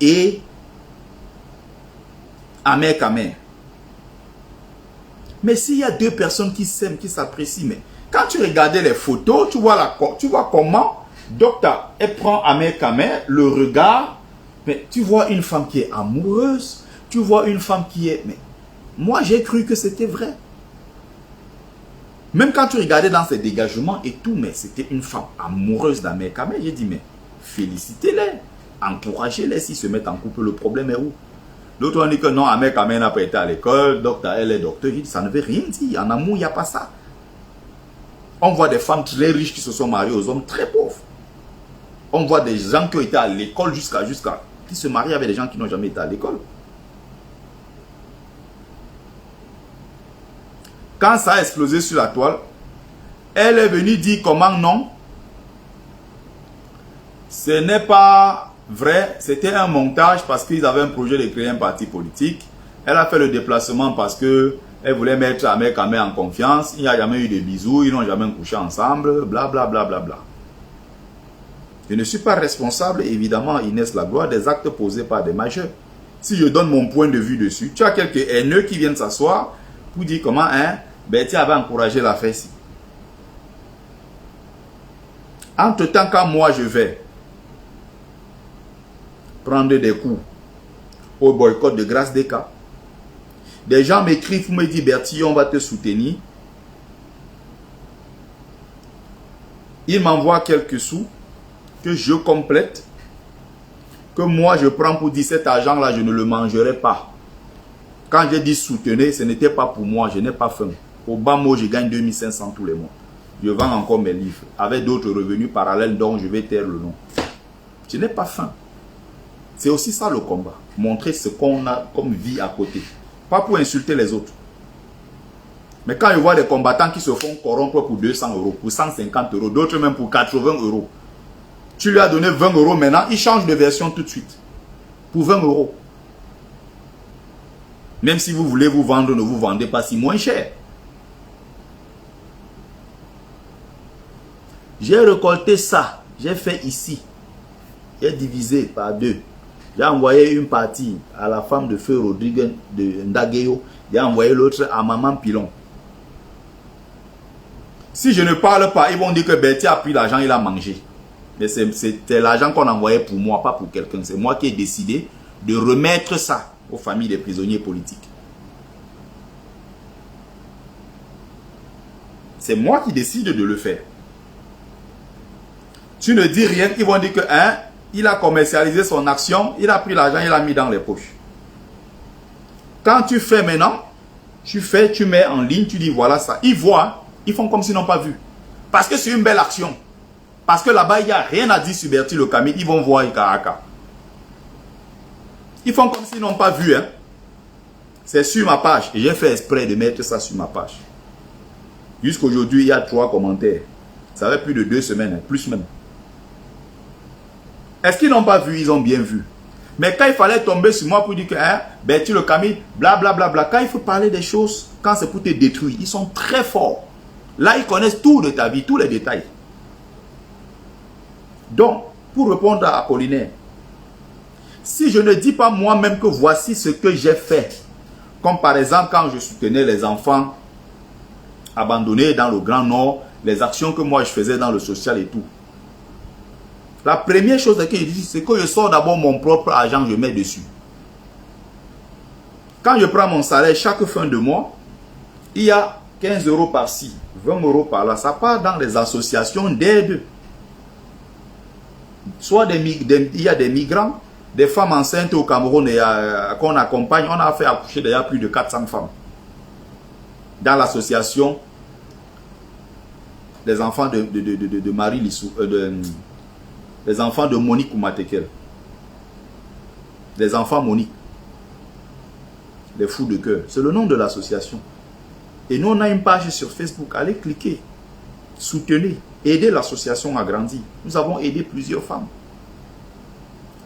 et Ahmed Kamer. Mais s'il y a deux personnes qui s'aiment, qui s'apprécient, mais quand tu regardais les photos, tu vois comment Docteur prend Ahmed Kamer, le regard, mais tu vois une femme qui est amoureuse, tu vois une femme qui est... Mais moi, j'ai cru que c'était vrai. Même quand tu regardais dans ses dégagements et tout, mais c'était une femme amoureuse d'Ahmed Kamer. J'ai dit, mais félicitez-les, encouragez-les s'ils se mettent en couple, le problème est où? L'autre on dit que non, Ahmed Kamer n'a pas été à l'école, docteur, elle est docteur. Il dit, ça ne veut rien dire. En amour, il n'y a pas ça. On voit des femmes très riches qui se sont mariées aux hommes très pauvres. On voit des gens qui ont été à l'école qui se marient avec des gens qui n'ont jamais été à l'école. Quand ça a explosé sur la toile, elle est venue dire comment non. Ce n'est pas vrai, c'était un montage parce qu'ils avaient un projet de créer un parti politique. Elle a fait le déplacement parce que elle voulait mettre Ahmed Kamer en confiance. Il n'y a jamais eu de bisous, ils n'ont jamais couché ensemble, bla bla bla bla bla. Je ne suis pas responsable, évidemment, Inès Lagloire, des actes posés par des majeurs. Si je donne mon point de vue dessus, tu as quelques haineux qui viennent s'asseoir pour dire comment, hein, Betty avait encouragé la fesse. Entre-temps, quand moi je vais prendre des coups au boycott de Grâce des cas, des gens m'écrivent pour me dire, Bertie, on va te soutenir. Ils m'envoient quelques sous que je complète, que moi je prends pour dire cet argent-là, je ne le mangerai pas. Quand j'ai dit soutenir, ce n'était pas pour moi, je n'ai pas faim. Au bas mot, je gagne 2500 tous les mois. Je vends encore mes livres avec d'autres revenus parallèles dont je vais taire le nom. Je n'ai pas faim. C'est aussi ça le combat. Montrer ce qu'on a comme vie à côté. Pas pour insulter les autres. Mais quand je vois des combattants qui se font corrompre pour 200 euros, pour 150 euros, d'autres même pour 80 euros. Tu lui as donné 20 euros maintenant, il change de version tout de suite. Pour 20 euros. Même si vous voulez vous vendre, ne vous vendez pas si moins cher. J'ai récolté ça. J'ai fait ici. J'ai divisé par 2. J'ai envoyé une partie à la femme de Feu Rodrigue de Ndagueyo. J'ai envoyé l'autre à Maman Pilon. Si je ne parle pas, ils vont dire que Betty a pris l'argent, il a mangé. Mais c'était l'argent qu'on envoyait pour moi, pas pour quelqu'un. C'est moi qui ai décidé de remettre ça aux familles des prisonniers politiques. C'est moi qui décide de le faire. Tu ne dis rien, ils vont dire que hein, il a commercialisé son action, il a pris l'argent, il l'a mis dans les poches. Quand tu fais maintenant, tu mets en ligne, tu dis voilà ça. Ils voient, ils font comme s'ils n'ont pas vu. Parce que c'est une belle action. Parce que là-bas, il n'y a rien à dire sur Bertie Le Camille, ils vont voir Ikaraka. Ils font comme s'ils n'ont pas vu. Hein. C'est sur ma page. Et j'ai fait exprès de mettre ça sur ma page. Jusqu'aujourd'hui, il y a 3 commentaires. Ça fait plus de 2 semaines, hein, plus même. Est-ce qu'ils n'ont pas vu? Ils ont bien vu. Mais quand il fallait tomber sur moi pour dire que hein, Bertie Le Camille, blablabla, bla, bla, quand il faut parler des choses, quand c'est pour te détruire, ils sont très forts. Là, ils connaissent tout de ta vie, tous les détails. Donc, pour répondre à Apollinaire, si je ne dis pas moi-même que voici ce que j'ai fait, comme par exemple quand je soutenais les enfants abandonnés dans le Grand Nord, les actions que moi je faisais dans le social et tout. La première chose que je dis, c'est que je sors d'abord mon propre argent, je mets dessus. Quand je prends mon salaire chaque fin de mois, il y a 15 euros par-ci, 20 euros par-là. Ça part dans les associations d'aide. Soit il y a des migrants, des femmes enceintes au Cameroun qu'on accompagne. On a fait accoucher déjà plus de 400 femmes. Dans l'association des enfants de Marie Lissou, les enfants de Monique Oumatekel. Les enfants Monique. Les fous de cœur. C'est le nom de l'association. Et nous, on a une page sur Facebook. Allez cliquer. Soutenez. Aidez l'association à grandir. Nous avons aidé plusieurs femmes.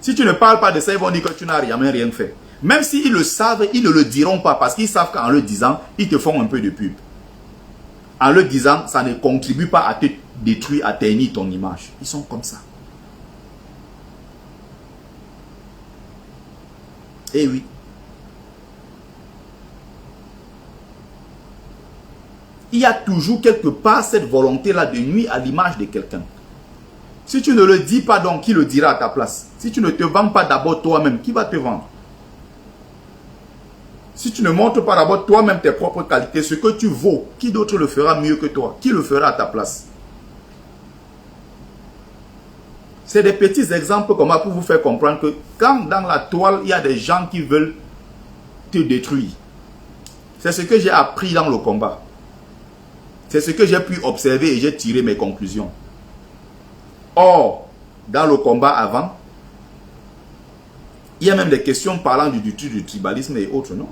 Si tu ne parles pas de ça, ils vont dire que tu n'as jamais rien fait. Même s'ils le savent, ils ne le diront pas. Parce qu'ils savent qu'en le disant, ils te font un peu de pub. En le disant, ça ne contribue pas à te détruire, à ternir ton image. Ils sont comme ça. Eh oui. Il y a toujours quelque part cette volonté-là de nuire à l'image de quelqu'un. Si tu ne le dis pas, donc qui le dira à ta place? Si tu ne te vends pas d'abord toi-même, qui va te vendre? Si tu ne montres pas d'abord toi-même tes propres qualités, ce que tu vaux, qui d'autre le fera mieux que toi? Qui le fera à ta place? C'est des petits exemples comme ça pour vous faire comprendre que quand dans la toile, il y a des gens qui veulent te détruire. C'est ce que j'ai appris dans le combat. C'est ce que j'ai pu observer et j'ai tiré mes conclusions. Or, dans le combat avant, il y a même des questions parlant du tribalisme et autres, non?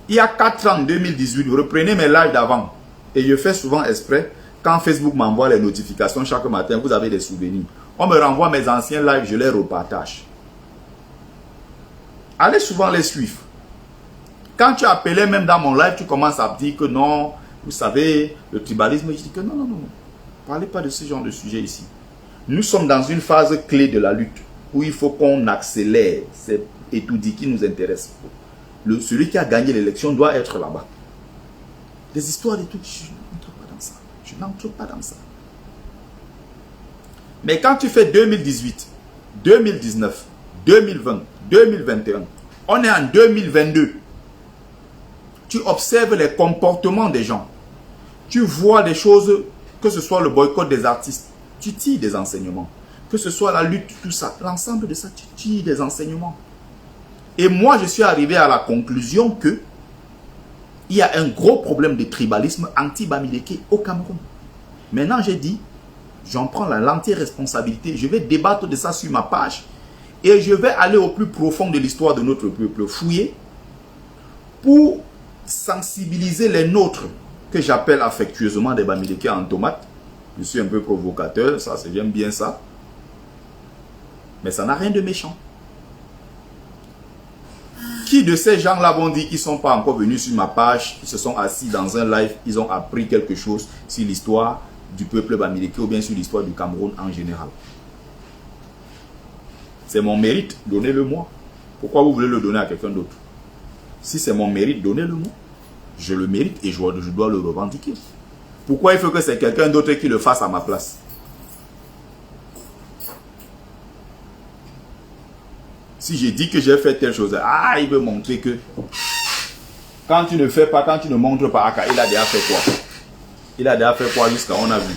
Il y a 4 ans, 2018, reprenez mes lives d'avant. Et je fais souvent exprès, quand Facebook m'envoie les notifications chaque matin, vous avez des souvenirs. On me renvoie mes anciens lives, je les repartage. Allez souvent les suivre. Quand tu appelais même dans mon live, tu commences à dire que non, vous savez, le tribalisme, je dis que non, non, non. Parlez pas de ce genre de sujet ici. Nous sommes dans une phase clé de la lutte où il faut qu'on accélère. C'est Etoudi qui nous intéresse. Celui qui a gagné l'élection doit être là-bas. Des histoires d'Etoudi, je n'entre pas dans ça. Je n'entre pas dans ça. Mais quand tu fais 2018, 2019, 2020, 2021, on est en 2022. Tu observes les comportements des gens. Tu vois des choses, que ce soit le boycott des artistes, tu tires des enseignements. Que ce soit la lutte, tout ça, l'ensemble de ça, tu tires des enseignements. Et moi, je suis arrivé à la conclusion que il y a un gros problème de tribalisme anti-Bamileke au Cameroun. Maintenant, j'ai dit, j'en prends l'entière responsabilité. Je vais débattre de ça sur ma page. Et je vais aller au plus profond de l'histoire de notre peuple, fouiller, pour sensibiliser les nôtres, que j'appelle affectueusement des Bamileke en tomate. Je suis un peu provocateur, ça, j'aime bien ça. Mais ça n'a rien de méchant. Qui de ces gens-là vont dire qu'ils ne sont pas encore venus sur ma page, ils se sont assis dans un live, ils ont appris quelque chose sur l'histoire du peuple Bamileke ou bien sur l'histoire du Cameroun en général? C'est mon mérite, donnez-le-moi. Pourquoi vous voulez le donner à quelqu'un d'autre? Si c'est mon mérite, donnez-le-moi. Je le mérite et je dois le revendiquer. Pourquoi il faut que c'est quelqu'un d'autre qui le fasse à ma place? Si je dis que j'ai fait telle chose, ah, il veut montrer que quand tu ne fais pas, quand tu ne montres pas, il a déjà fait quoi? Il a déjà fait quoi jusqu'à on a vu?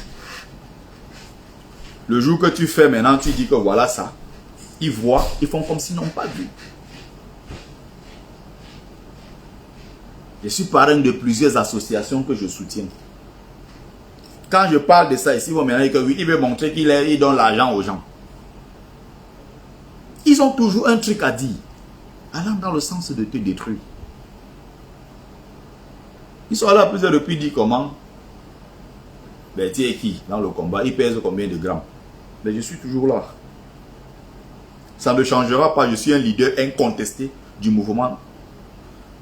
Le jour que tu fais maintenant, tu dis que voilà ça. Ils voient, ils font comme s'ils n'ont pas vu. Je suis parrain de plusieurs associations que je soutiens. Quand je parle de ça ici, ils vont me dire que oui, il veut montrer qu'il donne l'argent aux gens. Ils ont toujours un truc à dire, allant dans le sens de te détruire. Ils sont là plusieurs depuis dit comment? Ben, tu es qui dans le combat? Il pèse combien de grammes? Mais je suis toujours là. Ça ne changera pas. Je suis un leader incontesté du mouvement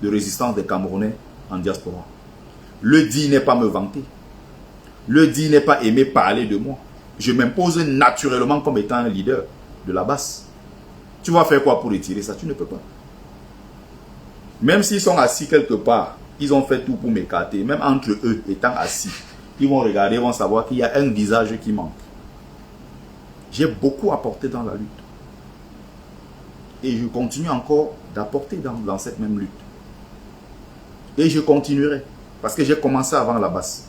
de résistance des Camerounais en diaspora. Le dit n'est pas me vanter. Le dit n'est pas aimer parler de moi. Je m'impose naturellement comme étant un leader de la base. Tu vas faire quoi pour retirer ça? Tu ne peux pas. Même s'ils sont assis quelque part, ils ont fait tout pour m'écarter. Même entre eux, étant assis, ils vont regarder, ils vont savoir qu'il y a un visage qui manque. J'ai beaucoup apporté dans la lutte. Et je continue encore d'apporter dans cette même lutte. Et je continuerai. Parce que j'ai commencé avant la base.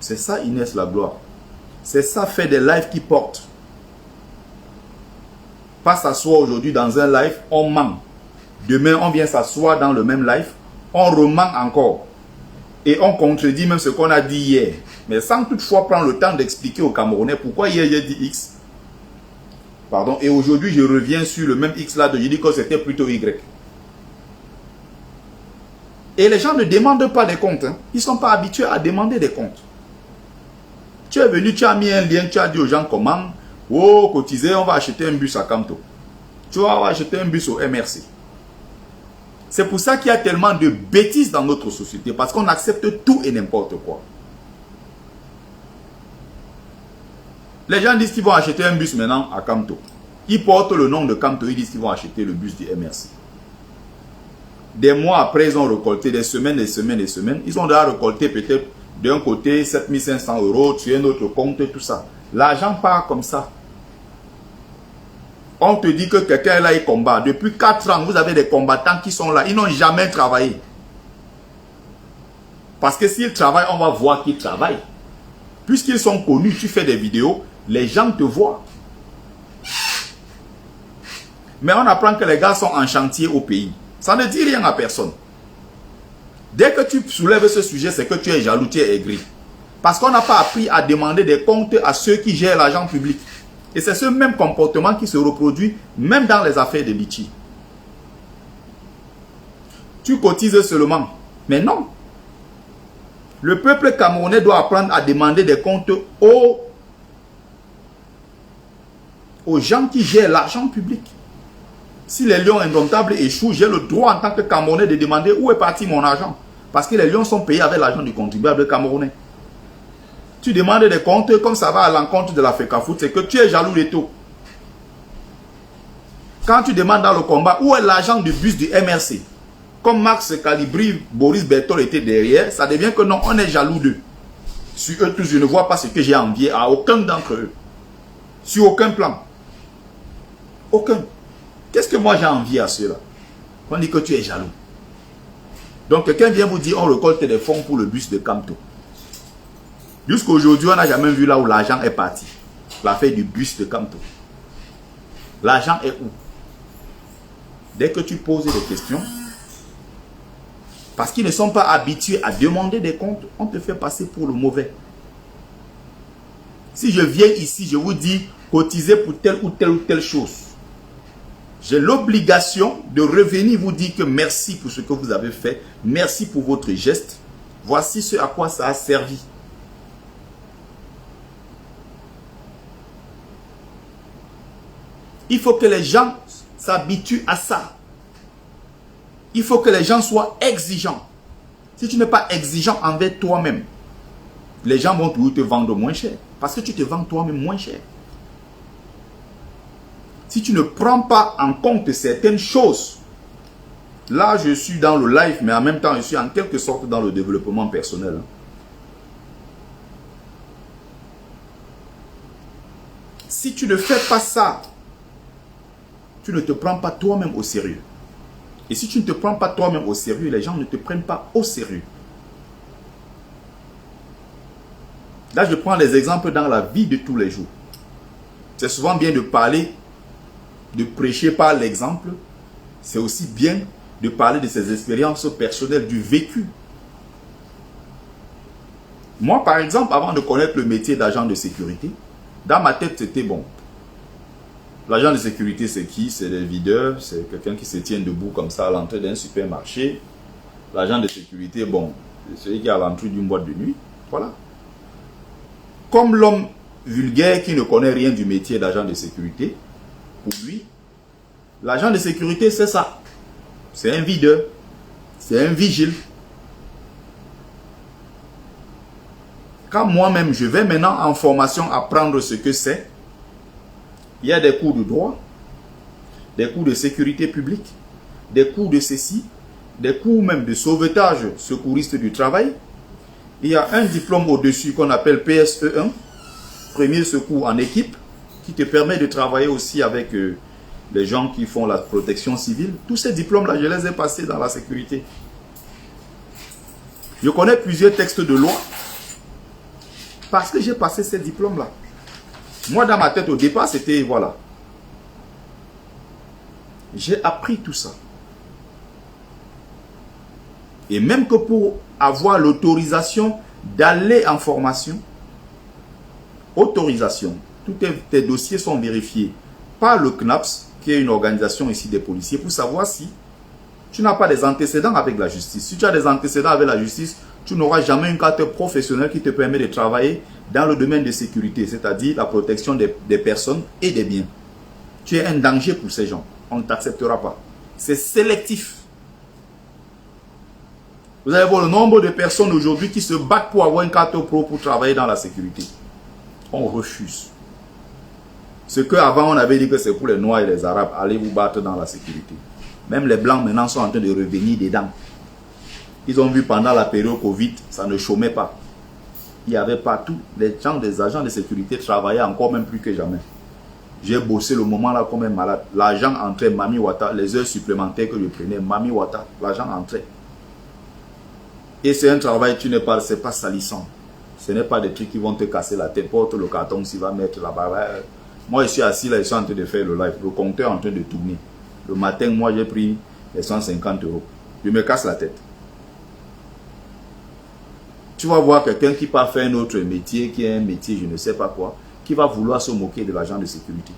C'est ça Inès la gloire. C'est ça faire des lives qui portent. Pas s'asseoir aujourd'hui dans un live, on ment. Demain, on vient s'asseoir dans le même live, on rement encore. Et on contredit même ce qu'on a dit hier. Mais sans toutefois prendre le temps d'expliquer aux Camerounais pourquoi hier j'ai dit X. Pardon. Et aujourd'hui, je reviens sur le même X là de je dis que c'était plutôt Y. Et les gens ne demandent pas des comptes. Hein. Ils ne sont pas habitués à demander des comptes. Tu es venu, tu as mis un lien, tu as dit aux gens comment. Oh, cotiser, on va acheter un bus à Kanto. Tu vas acheter un bus au MRC. C'est pour ça qu'il y a tellement de bêtises dans notre société. Parce qu'on accepte tout et n'importe quoi. Les gens disent qu'ils vont acheter un bus maintenant à Kamto. Ils portent le nom de Kamto, ils disent qu'ils vont acheter le bus du MRC. Des mois après, ils ont récolté des semaines, des semaines, des semaines. Ils ont déjà récolté peut-être d'un côté 7500 €, sur un autre compte, tout ça. L'argent part comme ça. On te dit que quelqu'un est là, il combat. Depuis 4 ans, vous avez des combattants qui sont là. Ils n'ont jamais travaillé. Parce que s'ils travaillent, on va voir qu'ils travaillent. Puisqu'ils sont connus, tu fais des vidéos, les gens te voient. Mais on apprend que les gars sont en chantier au pays. Ça ne dit rien à personne. Dès que tu soulèves ce sujet, c'est que tu es jaloux, tu es aigri. Parce qu'on n'a pas appris à demander des comptes à ceux qui gèrent l'argent public. Et c'est ce même comportement qui se reproduit même dans les affaires de Litchi. Tu cotises seulement. Mais non. Le peuple camerounais doit apprendre à demander des comptes aux gens qui gèrent l'argent public. Si les lions indomptables échouent, j'ai le droit en tant que Camerounais de demander où est parti mon argent. Parce que les lions sont payés avec l'argent du contribuable camerounais. Tu demandes des comptes comme ça va à l'encontre de la FECAFOOT, c'est que tu es jaloux de tout. Quand tu demandes dans le combat où est l'argent du bus du MRC, comme Max Calibri, Boris Bertol était derrière, ça devient que non, on est jaloux d'eux. Sur eux tous, je ne vois pas ce que j'ai envié à aucun d'entre eux. Sur aucun plan. Aucun. Qu'est-ce que moi j'ai envie à ceux-là? On dit que tu es jaloux. Donc quelqu'un vient vous dire on récolte des fonds pour le bus de Kamto. Jusqu'à aujourd'hui, on n'a jamais vu là où l'argent est parti. L'affaire du bus de Kamto. L'argent est où? Dès que tu poses des questions, parce qu'ils ne sont pas habitués à demander des comptes, on te fait passer pour le mauvais. Si je viens ici, je vous dis cotisez pour telle ou telle chose. J'ai l'obligation de revenir vous dire que merci pour ce que vous avez fait. Merci pour votre geste. Voici ce à quoi ça a servi. Il faut que les gens s'habituent à ça. Il faut que les gens soient exigeants. Si tu n'es pas exigeant envers toi-même, les gens vont toujours te vendre moins cher. Parce que tu te vends toi-même moins cher. Si tu ne prends pas en compte certaines choses, là je suis dans le live, mais en même temps je suis en quelque sorte dans le développement personnel. Si tu ne fais pas ça, tu ne te prends pas toi-même au sérieux. Et si tu ne te prends pas toi-même au sérieux, les gens ne te prennent pas au sérieux. Là, je prends les exemples dans la vie de tous les jours. C'est souvent bien de parler, de prêcher par l'exemple. C'est aussi bien de parler de ses expériences personnelles, du vécu. Moi, par exemple, avant de connaître le métier d'agent de sécurité, dans ma tête, c'était bon. L'agent de sécurité, c'est qui? C'est les videurs, c'est quelqu'un qui se tient debout comme ça à l'entrée d'un supermarché. L'agent de sécurité, bon, c'est celui qui est à l'entrée d'une boîte de nuit. Voilà. Comme l'homme vulgaire qui ne connaît rien du métier d'agent de sécurité, pour lui, l'agent de sécurité, c'est ça. C'est un videur, c'est un vigile. Quand moi-même, je vais maintenant en formation apprendre ce que c'est, il y a des cours de droit, des cours de sécurité publique, des cours de ceci, des cours même de sauvetage secouriste du travail. Il y a un diplôme au-dessus qu'on appelle PSE1, premier secours en équipe, qui te permet de travailler aussi avec les gens qui font la protection civile. Tous ces diplômes-là, je les ai passés dans la sécurité. Je connais plusieurs textes de loi parce que j'ai passé ces diplômes-là. Moi, dans ma tête, au départ, c'était, voilà. J'ai appris tout ça. Et même que pour avoir l'autorisation d'aller en formation, autorisation, tous tes dossiers sont vérifiés par le CNAPS, qui est une organisation ici des policiers, pour savoir si tu n'as pas des antécédents avec la justice. Si tu as des antécédents avec la justice, tu n'auras jamais une carte professionnelle qui te permet de travailler dans le domaine de sécurité, c'est-à-dire la protection des personnes et des biens. Tu es un danger pour ces gens. On ne t'acceptera pas. C'est sélectif. Vous allez voir le nombre de personnes aujourd'hui qui se battent pour avoir une carte pro pour travailler dans la sécurité. On refuse. Ce qu'avant on avait dit que c'est pour les Noirs et les Arabes, allez vous battre dans la sécurité. Même les Blancs maintenant sont en train de revenir dedans. Ils ont vu pendant la période Covid, ça ne chômait pas. Il y avait partout, les gens des agents de sécurité travaillaient encore même plus que jamais. J'ai bossé le moment là comme un malade. L'argent entrait, Mami Wata, les heures supplémentaires que je prenais, Mami Wata, l'argent entrait. Et c'est un travail, tu n'es pas, c'est pas salissant. Ce n'est pas des trucs qui vont te casser la tête, porte le carton s'il va mettre là-bas. Moi, je suis assis là, je suis en train de faire le live. Le compteur est en train de tourner. Le matin, moi, j'ai pris les 150 €. Je me casse la tête. Tu vas voir quelqu'un qui part faire un autre métier, qui est un métier, je ne sais pas quoi, qui va vouloir se moquer de l'agent de sécurité.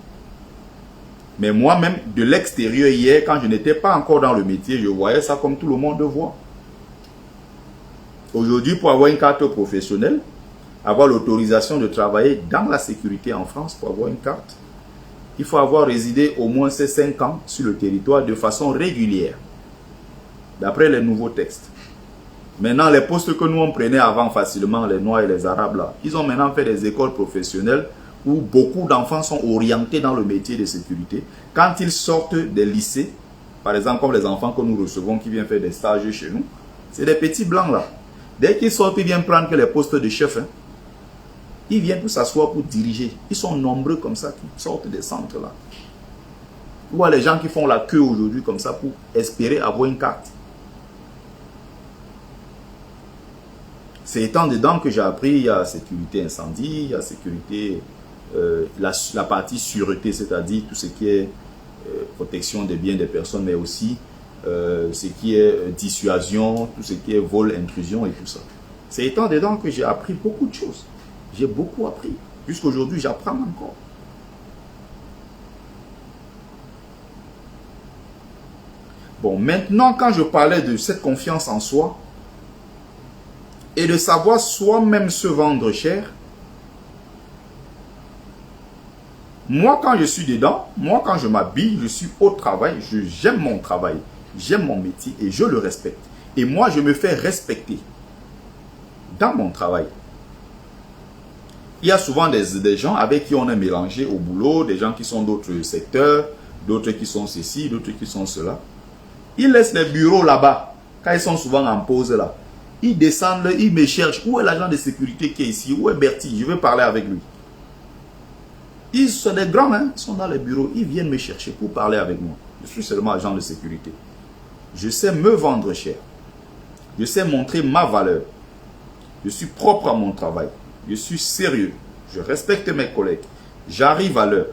Mais moi-même, de l'extérieur hier, quand je n'étais pas encore dans le métier, je voyais ça comme tout le monde voit. Aujourd'hui, pour avoir une carte professionnelle, avoir l'autorisation de travailler dans la sécurité en France, pour avoir une carte, il faut avoir résidé au moins ces 5 ans sur le territoire de façon régulière, d'après les nouveaux textes. Maintenant, les postes que nous on prenait avant facilement, les Noirs et les Arabes, là, ils ont maintenant fait des écoles professionnelles où beaucoup d'enfants sont orientés dans le métier de sécurité. Quand ils sortent des lycées, par exemple comme les enfants que nous recevons qui viennent faire des stages chez nous, c'est des petits blancs là. Dès qu'ils sortent, ils viennent prendre que les postes de chef. Hein. Ils viennent pour s'asseoir pour diriger. Ils sont nombreux comme ça qui sortent des centres là. Ou les gens qui font la queue aujourd'hui comme ça pour espérer avoir une carte. C'est étant dedans que j'ai appris, il y a sécurité incendie, il y a sécurité, la partie sûreté, c'est-à-dire tout ce qui est protection des biens des personnes, mais aussi ce qui est dissuasion, tout ce qui est vol, intrusion et tout ça. C'est étant dedans que j'ai appris beaucoup de choses. J'ai beaucoup appris. Jusqu'aujourd'hui, j'apprends encore. Bon, maintenant, quand je parlais de cette confiance en soi, et de savoir soi-même se vendre cher. Moi, quand je suis dedans, moi, quand je m'habille, je suis au travail, j'aime mon travail, j'aime mon métier et je le respecte. Et moi, je me fais respecter dans mon travail. Il y a souvent des gens avec qui on est mélangé au boulot, des gens qui sont d'autres secteurs, d'autres qui sont ceci, d'autres qui sont cela. Ils laissent les bureaux là-bas, quand ils sont souvent en pause là. Ils descendent, ils me cherchent. Où est l'agent de sécurité qui est ici? Où est Bertie? Je veux parler avec lui. Ils sont des grands, hein? Ils sont dans les bureaux. Ils viennent me chercher pour parler avec moi. Je suis seulement agent de sécurité. Je sais me vendre cher. Je sais montrer ma valeur. Je suis propre à mon travail. Je suis sérieux. Je respecte mes collègues. J'arrive à l'heure.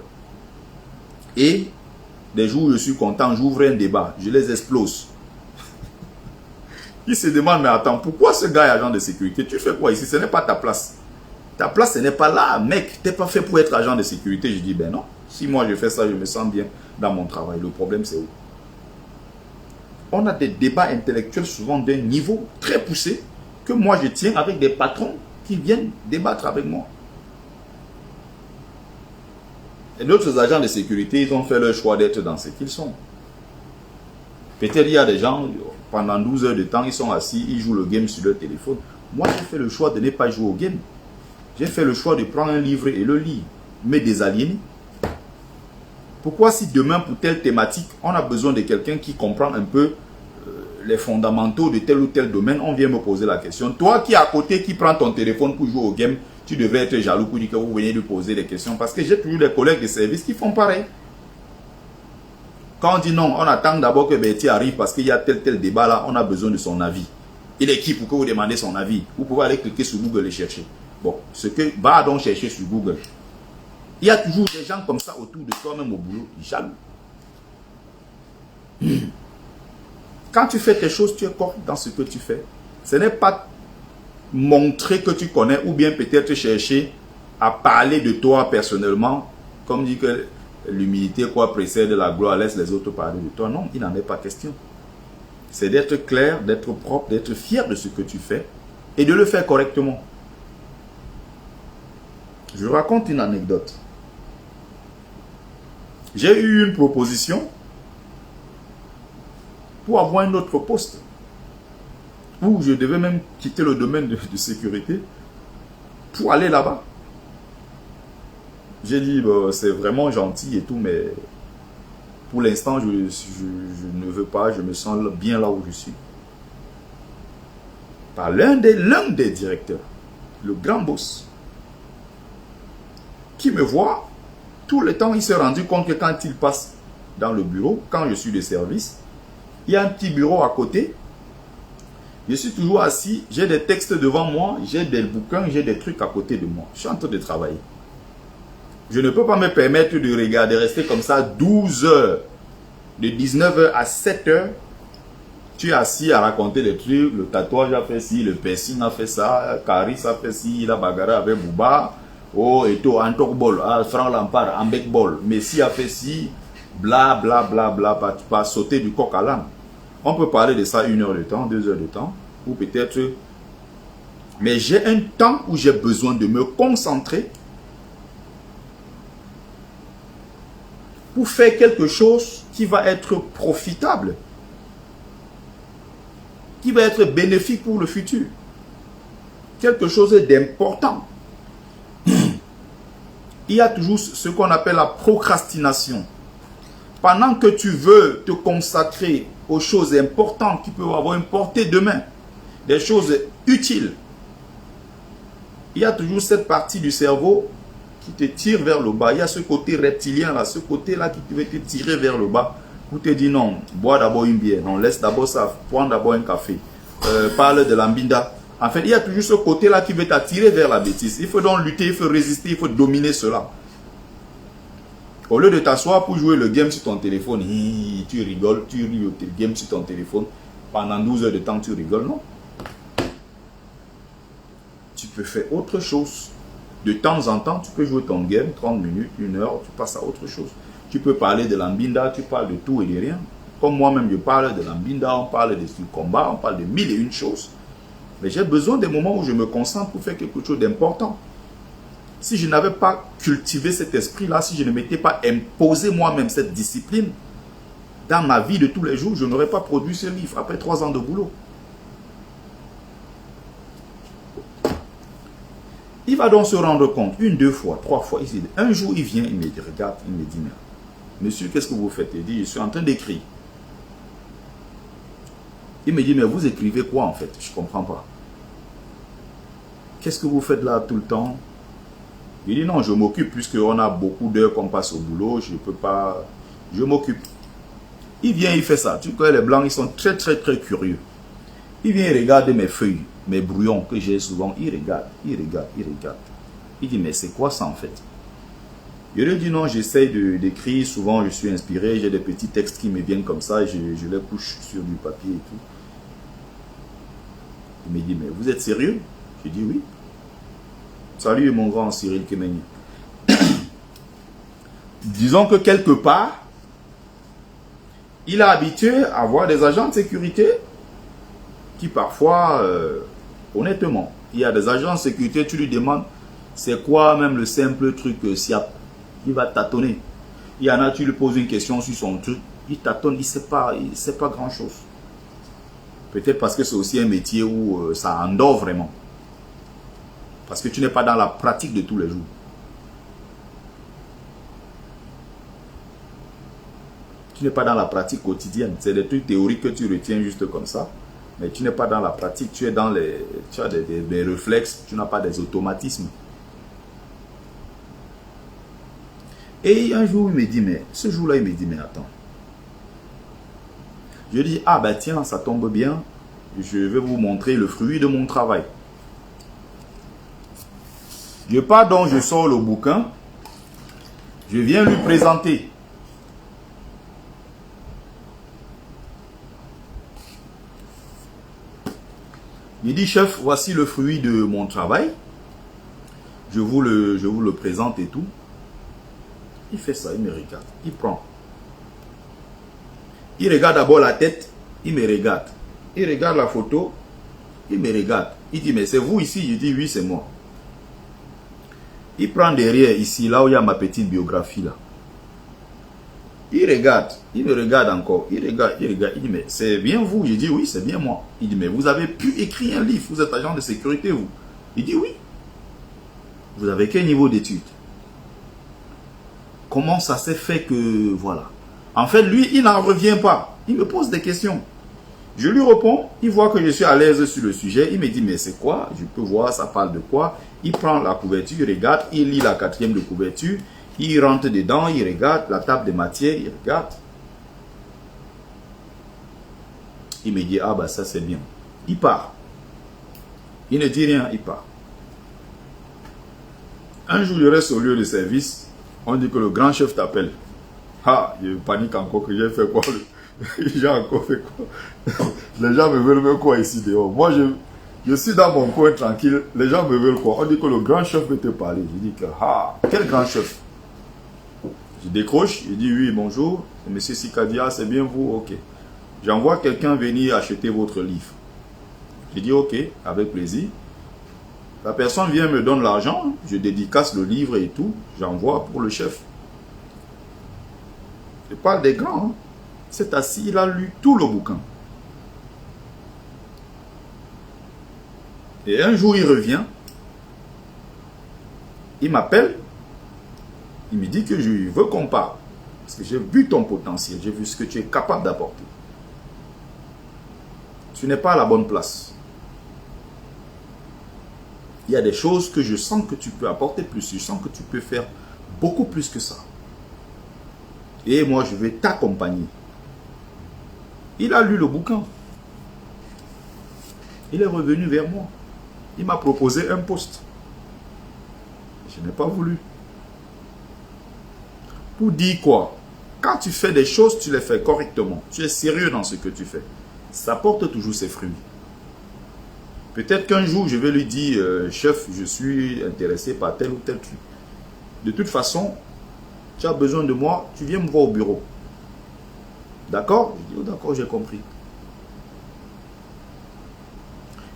Et des jours où je suis content, j'ouvre un débat. Je les explose. Ils se demandent, mais attends, pourquoi ce gars est agent de sécurité? Tu fais quoi ici? Ce n'est pas ta place. Ta place, ce n'est pas là. Mec, tu n'es pas fait pour être agent de sécurité. Je dis, ben non. Si moi je fais ça, je me sens bien dans mon travail. Le problème, c'est où? On a des débats intellectuels souvent d'un niveau très poussé que moi je tiens avec des patrons qui viennent débattre avec moi. Et d'autres agents de sécurité, ils ont fait leur choix d'être dans ce qu'ils sont. Peut-être il y a des gens, pendant 12 heures de temps, ils sont assis, ils jouent le game sur leur téléphone. Moi, j'ai fait le choix de ne pas jouer au game. J'ai fait le choix de prendre un livre et le lire. Me désaliéner. Pourquoi si demain, pour telle thématique, on a besoin de quelqu'un qui comprend un peu les fondamentaux de tel ou tel domaine, on vient me poser la question. Toi qui es à côté, qui prends ton téléphone pour jouer au game, tu devrais être jaloux pour dire que vous venez lui poser des questions. Parce que j'ai toujours des collègues de service qui font pareil. Quand on dit non, on attend d'abord que Bertie arrive parce qu'il y a tel débat là, on a besoin de son avis. Il est qui pour que vous demandez son avis? Vous pouvez aller cliquer sur Google et chercher. Bon, ce que va donc chercher sur Google. Il y a toujours des gens comme ça autour de toi-même au boulot, jaloux. Quand tu fais tes choses, tu es correct dans ce que tu fais. Ce n'est pas montrer que tu connais ou bien peut-être chercher à parler de toi personnellement, comme dit que l'humilité précède la gloire, laisse les autres parler de toi. Non, il n'en est pas question. C'est d'être clair, d'être propre, d'être fier de ce que tu fais et de le faire correctement. Je raconte une anecdote. J'ai eu une proposition pour avoir un autre poste où je devais même quitter le domaine de sécurité pour aller là-bas. J'ai dit, bah, c'est vraiment gentil et tout, mais pour l'instant, je ne veux pas, je me sens bien là où je suis. Par l'un des directeurs, le grand boss, qui me voit, tout le temps, il s'est rendu compte que quand il passe dans le bureau, quand je suis de service, il y a un petit bureau à côté. Je suis toujours assis, j'ai des textes devant moi, j'ai des bouquins, j'ai des trucs à côté de moi. Je suis en train de travailler. Je ne peux pas me permettre de regarder, rester comme ça 12 heures. De 19 h à 7 h, tu es assis à raconter des trucs. Le tatouage a fait ci, le piercing a fait ça, Caris a fait ci, il a bagarré avec Bouba. Oh, et tout, Antok Ball, Franck Lampard, Ambek Ball. Messi a fait ci, bla bla bla bla, pas sauter du coq à l'âne. On peut parler de ça 1 heure de temps, 2 heures de temps, ou peut-être. Mais j'ai un temps où j'ai besoin de me concentrer pour faire quelque chose qui va être profitable, qui va être bénéfique pour le futur. Quelque chose d'important. Il y a toujours ce qu'on appelle la procrastination. Pendant que tu veux te consacrer aux choses importantes qui peuvent avoir une portée demain, des choses utiles, il y a toujours cette partie du cerveau qui te tire vers le bas. Il y a ce côté reptilien là, ce côté là qui veut te tirer vers le bas pour te dire non, bois d'abord une bière, non, laisse d'abord ça, prends d'abord un café, parle de l'ambinda. En fait, il y a toujours ce côté là qui veut t'attirer vers la bêtise. Il faut donc lutter, il faut résister, il faut dominer cela. Au lieu de t'asseoir pour jouer le game sur ton téléphone, tu rigoles, tu ris au game sur ton téléphone, pendant 12 heures de temps tu rigoles, non. Tu peux faire autre chose. De temps en temps, tu peux jouer ton game, 30 minutes, 1 heure, tu passes à autre chose. Tu peux parler de l'ambinda, tu parles de tout et de rien. Comme moi-même, je parle de l'ambinda, on parle de combat, on parle de 1001 choses. Mais j'ai besoin des moments où je me concentre pour faire quelque chose d'important. Si je n'avais pas cultivé cet esprit-là, si je ne m'étais pas imposé moi-même cette discipline, dans ma vie de tous les jours, je n'aurais pas produit ce livre après 3 ans de boulot. Il va donc se rendre compte, 1, 2 fois, 3 fois. Un jour, il vient, il me dit, regarde, il me dit, monsieur, qu'est-ce que vous faites? Il dit, je suis en train d'écrire. Il me dit, mais vous écrivez quoi en fait? Je ne comprends pas. Qu'est-ce que vous faites là tout le temps? Il dit, non, je m'occupe, puisqu'on a beaucoup d'heures qu'on passe au boulot, je ne peux pas... Je m'occupe. Il vient, il fait ça. Tu connais, les blancs, ils sont très, très, très curieux. Il vient, il regarde mes feuilles, mes brouillons que j'ai souvent. Il regarde, il regarde, il regarde. Il dit, mais c'est quoi ça en fait? Je lui dis, non, j'essaye d'écrire. Souvent, je suis inspiré. J'ai des petits textes qui me viennent comme ça. Je les couche sur du papier et tout. Il me dit, mais vous êtes sérieux? Je dis, oui. Salut mon grand Cyril Kemeni. Disons que quelque part, il est habitué à avoir des agents de sécurité qui parfois, honnêtement, il y a des agents de sécurité, tu lui demandes, c'est quoi même le simple truc SIAP? Il va tâtonner. Il y en a, tu lui poses une question sur son truc, il tâtonne, il ne sait pas grand-chose. Peut-être parce que c'est aussi un métier où ça endort vraiment. Parce que tu n'es pas dans la pratique de tous les jours. Tu n'es pas dans la pratique quotidienne. C'est des trucs théoriques que tu retiens juste comme ça. Mais tu n'es pas dans la pratique. Tu es dans les... Tu as des réflexes. Tu n'as pas des automatismes. Et un jour, il me dit, mais... Ce jour-là, il me dit, mais attends. Je dis, ah ben tiens, ça tombe bien. Je vais vous montrer le fruit de mon travail. Je pars donc, je sors le bouquin. Je viens lui présenter. Il dit, chef, voici le fruit de mon travail. Je vous le présente et tout. Il fait ça, il me regarde. Il prend. Il regarde d'abord la tête. Il me regarde. Il regarde la photo. Il me regarde. Il dit, mais c'est vous ici? Je dis, oui, c'est moi. Il prend derrière ici, là où il y a ma petite biographie là. Il regarde, il me regarde encore, il regarde, il dit, mais c'est bien vous? Je dis, oui, c'est bien moi. Il dit, mais vous avez pu écrire un livre, vous êtes agent de sécurité, vous? Il dit, oui. Vous avez quel niveau d'études? comment ça s'est fait que, voilà. En fait, lui, il n'en revient pas. Il me pose des questions. Je lui réponds, il voit que je suis à l'aise sur le sujet. Il me dit, mais c'est quoi? Je peux voir, ça parle de quoi? Il prend la couverture, il regarde, il lit la 4e de couverture. Il rentre dedans, il regarde la table de matière, il regarde. Il me dit, ah bah ça c'est bien. Il part. Il ne dit rien, il part. Un jour, je reste au lieu de service. On dit que le grand chef t'appelle. Ah, je panique encore que j'ai fait quoi? J'ai encore fait quoi? Les gens me veulent même quoi ici dehors? Moi, je suis dans mon coin tranquille. Les gens me veulent quoi? On dit que le grand chef veut te parler. Je dis que, ah, quel grand chef? Je décroche, je dis oui, bonjour. Monsieur Sikadia, c'est bien vous? Ok. J'envoie quelqu'un venir acheter votre livre. Je dis ok, avec plaisir. La personne vient me donne l'argent, je dédicace le livre et tout, j'envoie pour le chef. Je parle des grands. Hein. C'est assis, il a lu tout le bouquin. Et un jour, il revient. Il m'appelle. Il me dit que je veux qu'on parle. Parce que j'ai vu ton potentiel, j'ai vu ce que tu es capable d'apporter. Tu n'es pas à la bonne place. Il y a des choses que je sens que tu peux apporter plus. Je sens que tu peux faire beaucoup plus que ça. Et moi, je vais t'accompagner. Il a lu le bouquin. Il est revenu vers moi. Il m'a proposé un poste. Je n'ai pas voulu. Pour dire quoi? Quand tu fais des choses, tu les fais correctement. Tu es sérieux dans ce que tu fais. Ça porte toujours ses fruits. Peut-être qu'un jour, je vais lui dire, chef, je suis intéressé par tel ou tel truc. De toute façon, tu as besoin de moi, tu viens me voir au bureau. D'accord? Je dis, oh, d'accord, j'ai compris.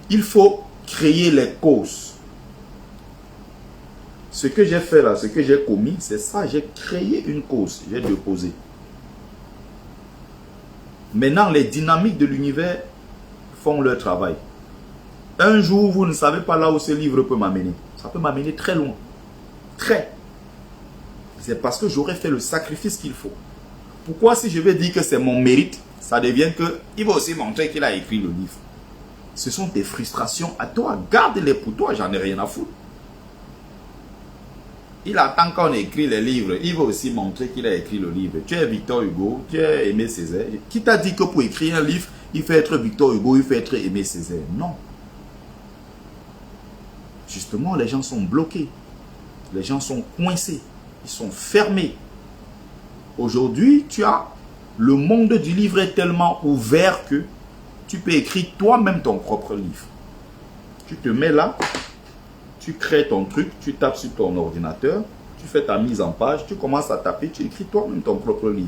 Il faut créer les causes. Ce que j'ai fait là, ce que j'ai commis, c'est ça, j'ai créé une cause, j'ai déposé. Maintenant, les dynamiques de l'univers font leur travail. Un jour, vous ne savez pas là où ce livre peut m'amener. Ça peut m'amener très loin. Très. C'est parce que j'aurais fait le sacrifice qu'il faut. Pourquoi si je vais dire que c'est mon mérite, ça devient que il va aussi montrer qu'il a écrit le livre. Ce sont tes frustrations à toi. Garde-les pour toi, j'en ai rien à foutre. Il attend qu'on écrit les livres. Il va aussi montrer qu'il a écrit le livre. Tu es Victor Hugo, tu es Aimé Césaire. Qui t'a dit que pour écrire un livre, il faut être Victor Hugo, il faut être Aimé Césaire? Non. Justement, les gens sont bloqués. Les gens sont coincés. Ils sont fermés. Aujourd'hui, le monde du livre est tellement ouvert que tu peux écrire toi-même ton propre livre. Tu te mets là, tu crées ton truc, tu tapes sur ton ordinateur, tu fais ta mise en page, tu commences à taper, tu écris toi-même ton propre livre.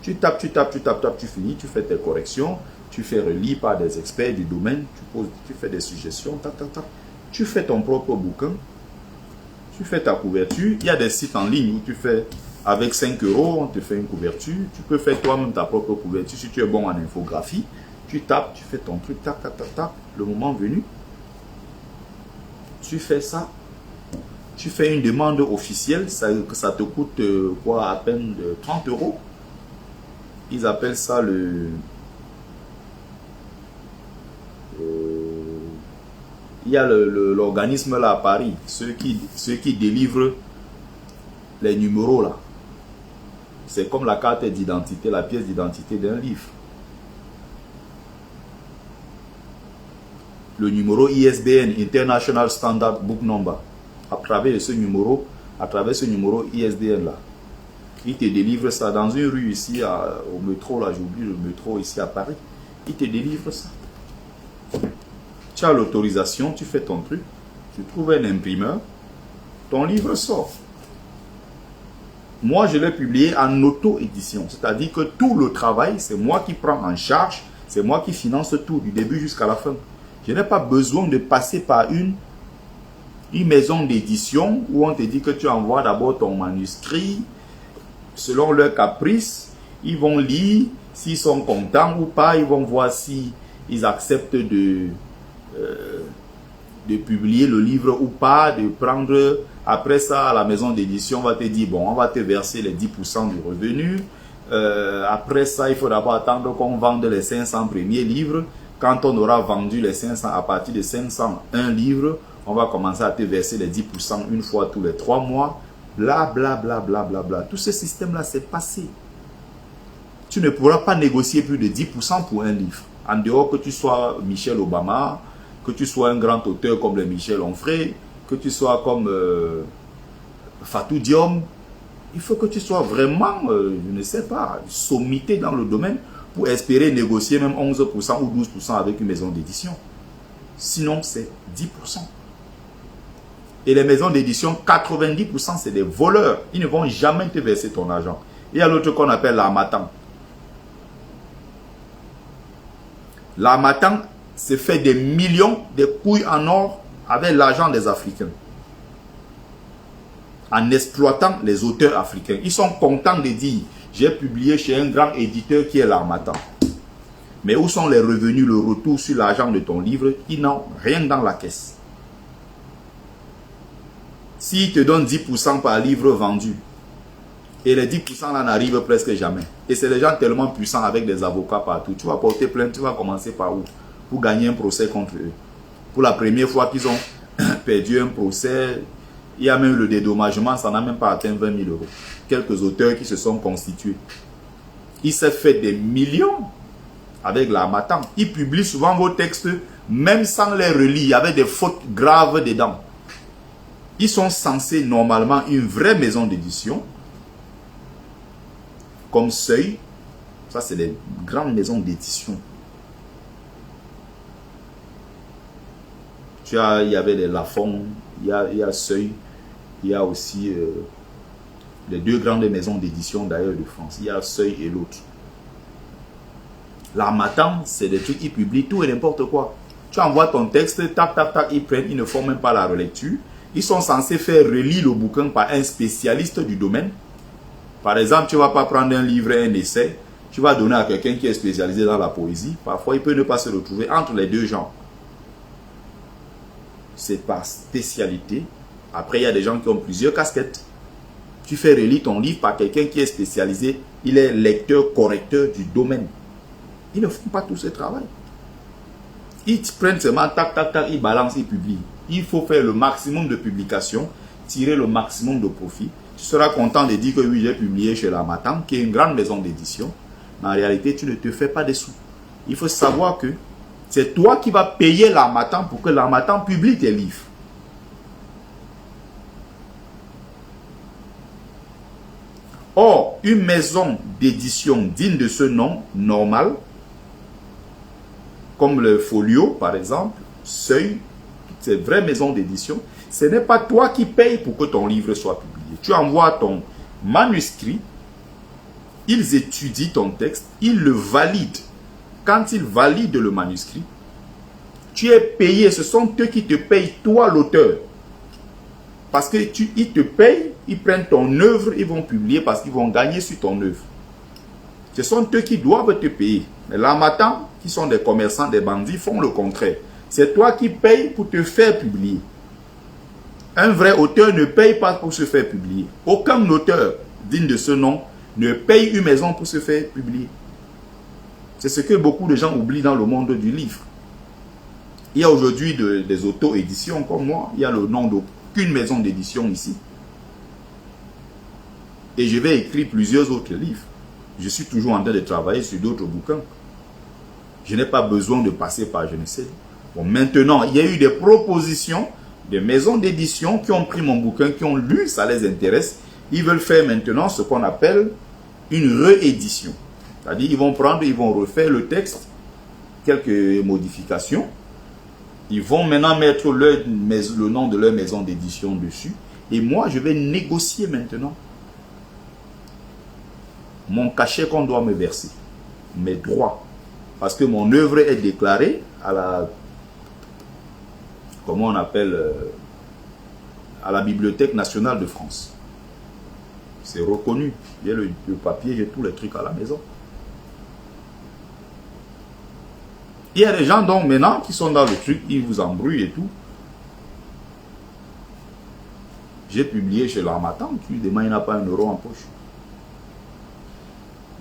Tu tapes, tu finis, tu fais tes corrections, tu fais relire par des experts du domaine, tu fais des suggestions, tu fais ton propre bouquin, tu fais ta couverture. Il y a des sites en ligne où tu fais avec 5 €, on te fait une couverture. Tu peux faire toi-même ta propre couverture si tu es bon en infographie. Tu tapes, tu fais ton truc, le moment venu. Tu fais ça. Tu fais une demande officielle, ça te coûte quoi, à peine de 30 €. Ils appellent ça il y a l'organisme là à Paris, ceux qui délivrent les numéros là. C'est comme la carte d'identité, la pièce d'identité d'un livre. Le numéro ISBN, International Standard Book Number. À travers ce numéro ISBN là, ils te délivrent ça dans une rue ici au métro là, j'oublie le métro ici à Paris. Ils te délivrent ça. Tu as l'autorisation, tu fais ton truc, tu trouves un imprimeur, ton livre sort. Moi, je l'ai publié en auto-édition, c'est-à-dire que tout le travail, c'est moi qui prends en charge, c'est moi qui finance tout, du début jusqu'à la fin. Je n'ai pas besoin de passer par une maison d'édition où on te dit que tu envoies d'abord ton manuscrit, selon leur caprice, ils vont lire, s'ils sont contents ou pas, ils vont voir si ils acceptent de de publier le livre ou pas, de prendre, après ça, à la maison d'édition, on va te dire, bon, on va te verser les 10% du revenu. Après ça, il faut d'abord attendre qu'on vende les 500 premiers livres. Quand on aura vendu les 500, à partir de 501 livres, on va commencer à te verser les 10% une fois tous les 3 mois. Bla, bla, bla, bla, bla, bla. Tout ce système-là, c'est passé. Tu ne pourras pas négocier plus de 10% pour un livre. En dehors que tu sois Michel Obama, que tu sois un grand auteur comme le Michel Onfray, que tu sois comme Fatou Diom, il faut que tu sois vraiment, je ne sais pas, sommité dans le domaine pour espérer négocier même 11% ou 12% avec une maison d'édition. Sinon, c'est 10%. Et les maisons d'édition, 90%, c'est des voleurs. Ils ne vont jamais te verser ton argent. Il y a l'autre qu'on appelle l'harmattan. L'harmattan se fait des millions, des couilles en or avec l'argent des Africains. En exploitant les auteurs africains. Ils sont contents de dire, j'ai publié chez un grand éditeur qui est l'harmattan. Mais où sont les revenus, le retour sur l'argent de ton livre? Ils n'ont rien dans la caisse. S'ils te donnent 10% par livre vendu, et les 10% là n'arrivent presque jamais. Et c'est des gens tellement puissants avec des avocats partout. Tu vas porter plainte, tu vas commencer par où? Pour gagner un procès contre eux. Pour la première fois qu'ils ont perdu un procès, il y a même le dédommagement, ça n'a même pas atteint 20 000 euros. Quelques auteurs qui se sont constitués. Ils se fait des millions avec l'harmattan. Ils publient souvent vos textes, même sans les relire, avec des fautes graves dedans. Ils sont censés, normalement, une vraie maison d'édition, comme Seuil. Ça, c'est des grandes maisons d'édition. Il y avait les Lafon, il y a Seuil, il y a aussi les deux grandes maisons d'édition d'ailleurs de France. Il y a Seuil et l'autre. L'harmattan, c'est des trucs, ils publient tout et n'importe quoi. Tu envoies ton texte, tac, tac, tac, ils prennent, ils ne font même pas la relecture. Ils sont censés faire relire le bouquin par un spécialiste du domaine. Par exemple, tu ne vas pas prendre un livre, un essai, tu vas donner à quelqu'un qui est spécialisé dans la poésie. Parfois, il peut ne pas se retrouver entre les deux genres. C'est par spécialité. Après, il y a des gens qui ont plusieurs casquettes. Tu fais relire ton livre par quelqu'un qui est spécialisé. Il est lecteur, correcteur du domaine. Ils ne font pas tout ce travail. Ils prennent seulement, tac, tac, tac, ils balancent, ils publient. Il faut faire le maximum de publications, tirer le maximum de profit. Tu seras content de dire que oui, j'ai publié chez l'harmattan, qui est une grande maison d'édition. Mais en réalité, tu ne te fais pas des sous. Il faut savoir que c'est toi qui vas payer l'harmattan pour que l'harmattan publie tes livres. Or, une maison d'édition digne de ce nom, normal, comme le Folio, par exemple, Seuil, toutes ces vraies maisons d'édition, ce n'est pas toi qui payes pour que ton livre soit publié. Tu envoies ton manuscrit, ils étudient ton texte, ils le valident. Quand ils valident le manuscrit, tu es payé, ce sont eux qui te payent, toi l'auteur. Parce qu'ils te payent, ils prennent ton œuvre, ils vont publier parce qu'ils vont gagner sur ton œuvre. Ce sont eux qui doivent te payer. Mais l'harmattan, qui sont des commerçants, des bandits, font le contraire. C'est toi qui payes pour te faire publier. Un vrai auteur ne paye pas pour se faire publier. Aucun auteur digne de ce nom ne paye une maison pour se faire publier. C'est ce que beaucoup de gens oublient dans le monde du livre. Il y a aujourd'hui des auto-éditions comme moi. Il y a le nom d'aucune maison d'édition ici. Et je vais écrire plusieurs autres livres. Je suis toujours en train de travailler sur d'autres bouquins. Je n'ai pas besoin de passer par je ne sais. Bon, maintenant, il y a eu des propositions des maisons d'édition qui ont pris mon bouquin, qui ont lu, ça les intéresse. Ils veulent faire maintenant ce qu'on appelle une réédition. C'est-à-dire, ils vont prendre, ils vont refaire le texte, quelques modifications. Ils vont maintenant mettre le nom de leur maison d'édition dessus. Et moi, je vais négocier maintenant mon cachet qu'on doit me verser, mes droits. Parce que mon œuvre est déclarée à la, comment on appelle, à la Bibliothèque nationale de France. C'est reconnu. J'ai le papier, j'ai tous les trucs à la maison. Il y a des gens donc maintenant qui sont dans le truc, ils vous embrouillent et tout. J'ai publié chez l'Harmattan, qui demain il n'a pas 1 euro en poche.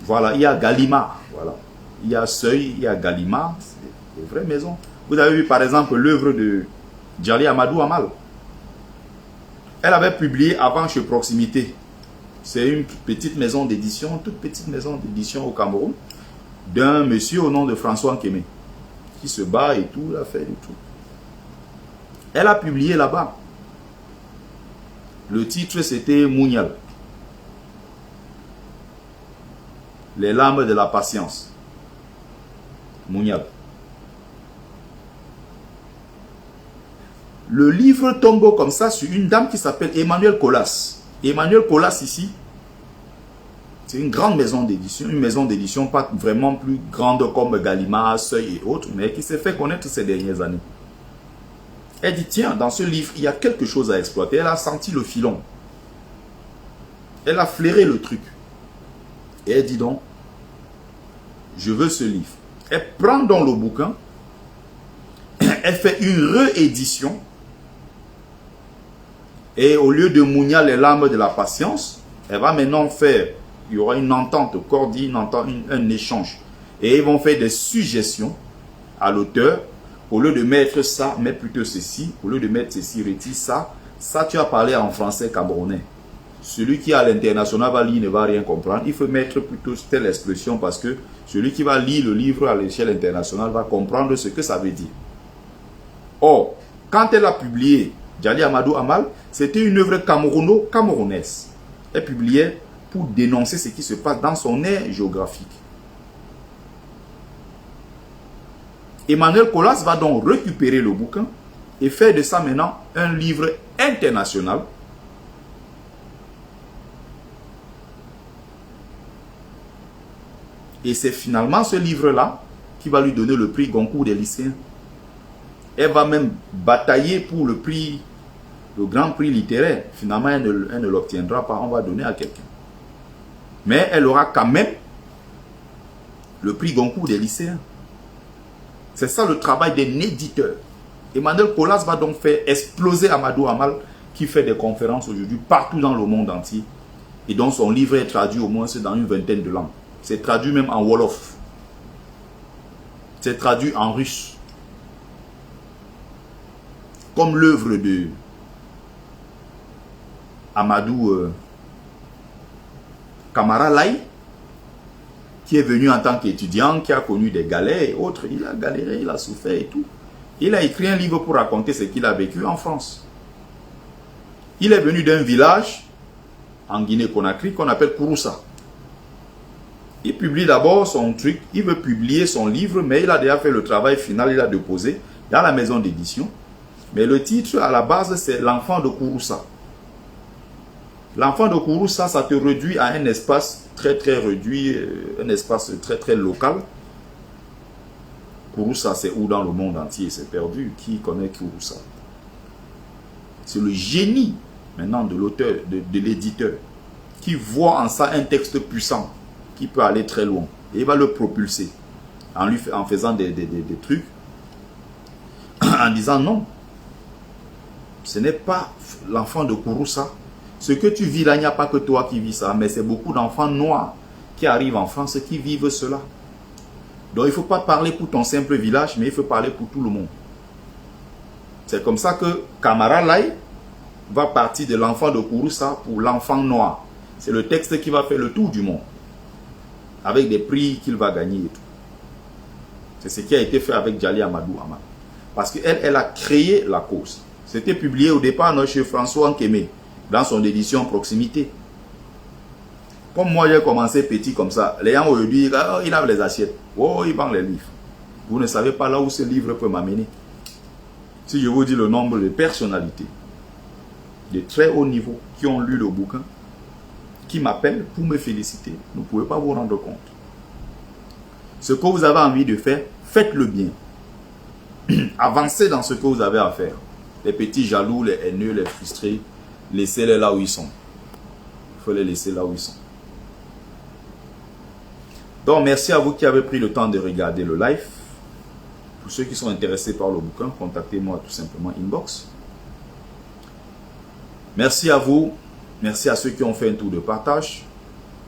Voilà, il y a Gallimard, voilà. Il y a Seuil, il y a Gallimard, c'est des vraies maisons. Vous avez vu par exemple l'œuvre de Djali Amadou Amal. Elle avait publié avant chez Proximité. C'est une petite maison d'édition, toute petite maison d'édition au Cameroun, d'un monsieur au nom de François Nkemé, qui se bat et tout, la fait et tout. Elle a publié là-bas. Le titre c'était Mounial. Les larmes de la patience. Mounial. Le livre tombe comme ça sur une dame qui s'appelle Emmanuel Colas. Emmanuel Colas ici, c'est une grande maison d'édition, une maison d'édition pas vraiment plus grande comme Gallimard, Seuil et autres, mais qui s'est fait connaître ces dernières années. Elle dit, tiens, dans ce livre, il y a quelque chose à exploiter. Elle a senti le filon. Elle a flairé le truc. Et elle dit donc, je veux ce livre. Elle prend donc le bouquin, elle fait une réédition, et au lieu de Mounial, les larmes de la patience, elle va maintenant faire, il y aura une entente cordiale, un échange. Et ils vont faire des suggestions à l'auteur. Au lieu de mettre ça, mets plutôt ceci. Au lieu de mettre ceci, retire ça. Ça, tu as parlé en français camerounais. Celui qui à l'international va lire ne va rien comprendre. Il faut mettre plutôt telle expression parce que celui qui va lire le livre à l'échelle internationale va comprendre ce que ça veut dire. Or, quand elle a publié Djali Amadou Amal, c'était une œuvre camerounaise. Elle publiait pour dénoncer ce qui se passe dans son aire géographique. Emmanuel Colas va donc récupérer le bouquin et faire de ça maintenant un livre international. Et c'est finalement ce livre-là qui va lui donner le prix Goncourt des lycéens. Elle va même batailler pour le prix, le grand prix littéraire. Finalement, elle ne l'obtiendra pas, on va donner à quelqu'un. Mais elle aura quand même le prix Goncourt des lycéens. C'est ça le travail d'un éditeur. Emmanuel Colas va donc faire exploser Amadou Amal, qui fait des conférences aujourd'hui partout dans le monde entier. Et dont son livre est traduit au moins dans une vingtaine de langues. C'est traduit même en Wolof. C'est traduit en russe. Comme l'œuvre de Amadou Camara Lai, qui est venu en tant qu'étudiant, qui a connu des galères et autres. Il a galéré, il a souffert et tout. Il a écrit un livre pour raconter ce qu'il a vécu en France. Il est venu d'un village en Guinée-Conakry qu'on appelle Kouroussa. Il publie d'abord son truc, il veut publier son livre, mais il a déjà fait le travail final, il a déposé dans la maison d'édition. Mais le titre à la base, c'est L'enfant de Kouroussa. L'enfant de Kouroussa, ça te réduit à un espace très réduit, un espace très local. Kouroussa, c'est où dans le monde entier, c'est perdu. Qui connaît Kouroussa? C'est le génie maintenant de l'auteur, de l'éditeur, qui voit en ça un texte puissant, qui peut aller très loin. Et il va le propulser en faisant des trucs, en disant non, ce n'est pas l'enfant de Kouroussa. Ce que tu vis là, il n'y a pas que toi qui vis ça, mais c'est beaucoup d'enfants noirs qui arrivent en France qui vivent cela. Donc il ne faut pas parler pour ton simple village, mais il faut parler pour tout le monde. C'est comme ça que Camara Lai va partir de l'enfant de Kouroussa pour l'enfant noir. C'est le texte qui va faire le tour du monde, avec des prix qu'il va gagner et tout. C'est ce qui a été fait avec Djali Amadou Amal. Parce qu'elle, elle a créé la cause. C'était publié au départ chez François Nkemé, dans son édition Proximité. Comme moi, j'ai commencé petit comme ça. Les gens ont dit, oh, il a les assiettes. Oh, il vend les livres. Vous ne savez pas là où ce livre peut m'amener. Si je vous dis le nombre de personnalités de très haut niveau qui ont lu le bouquin, qui m'appellent pour me féliciter, vous ne pouvez pas vous rendre compte. Ce que vous avez envie de faire, faites-le bien. Avancez dans ce que vous avez à faire. Les petits jaloux, les haineux, les frustrés, laissez-les là où ils sont. Il faut les laisser là où ils sont. Donc, merci à vous qui avez pris le temps de regarder le live. Pour ceux qui sont intéressés par le bouquin, contactez-moi tout simplement inbox. Merci à vous. Merci à ceux qui ont fait un tour de partage.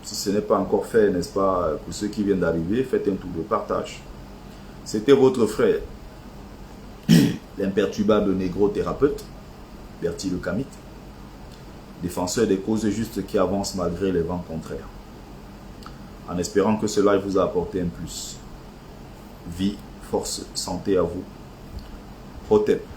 Si ce n'est pas encore fait, n'est-ce pas, pour ceux qui viennent d'arriver, faites un tour de partage. C'était votre frère, l'imperturbable négro-thérapeute, Bertie le Kamite, défenseur des causes justes qui avancent malgré les vents contraires. En espérant que cela vous a apporté un plus. Vie, force, santé à vous. Hotep.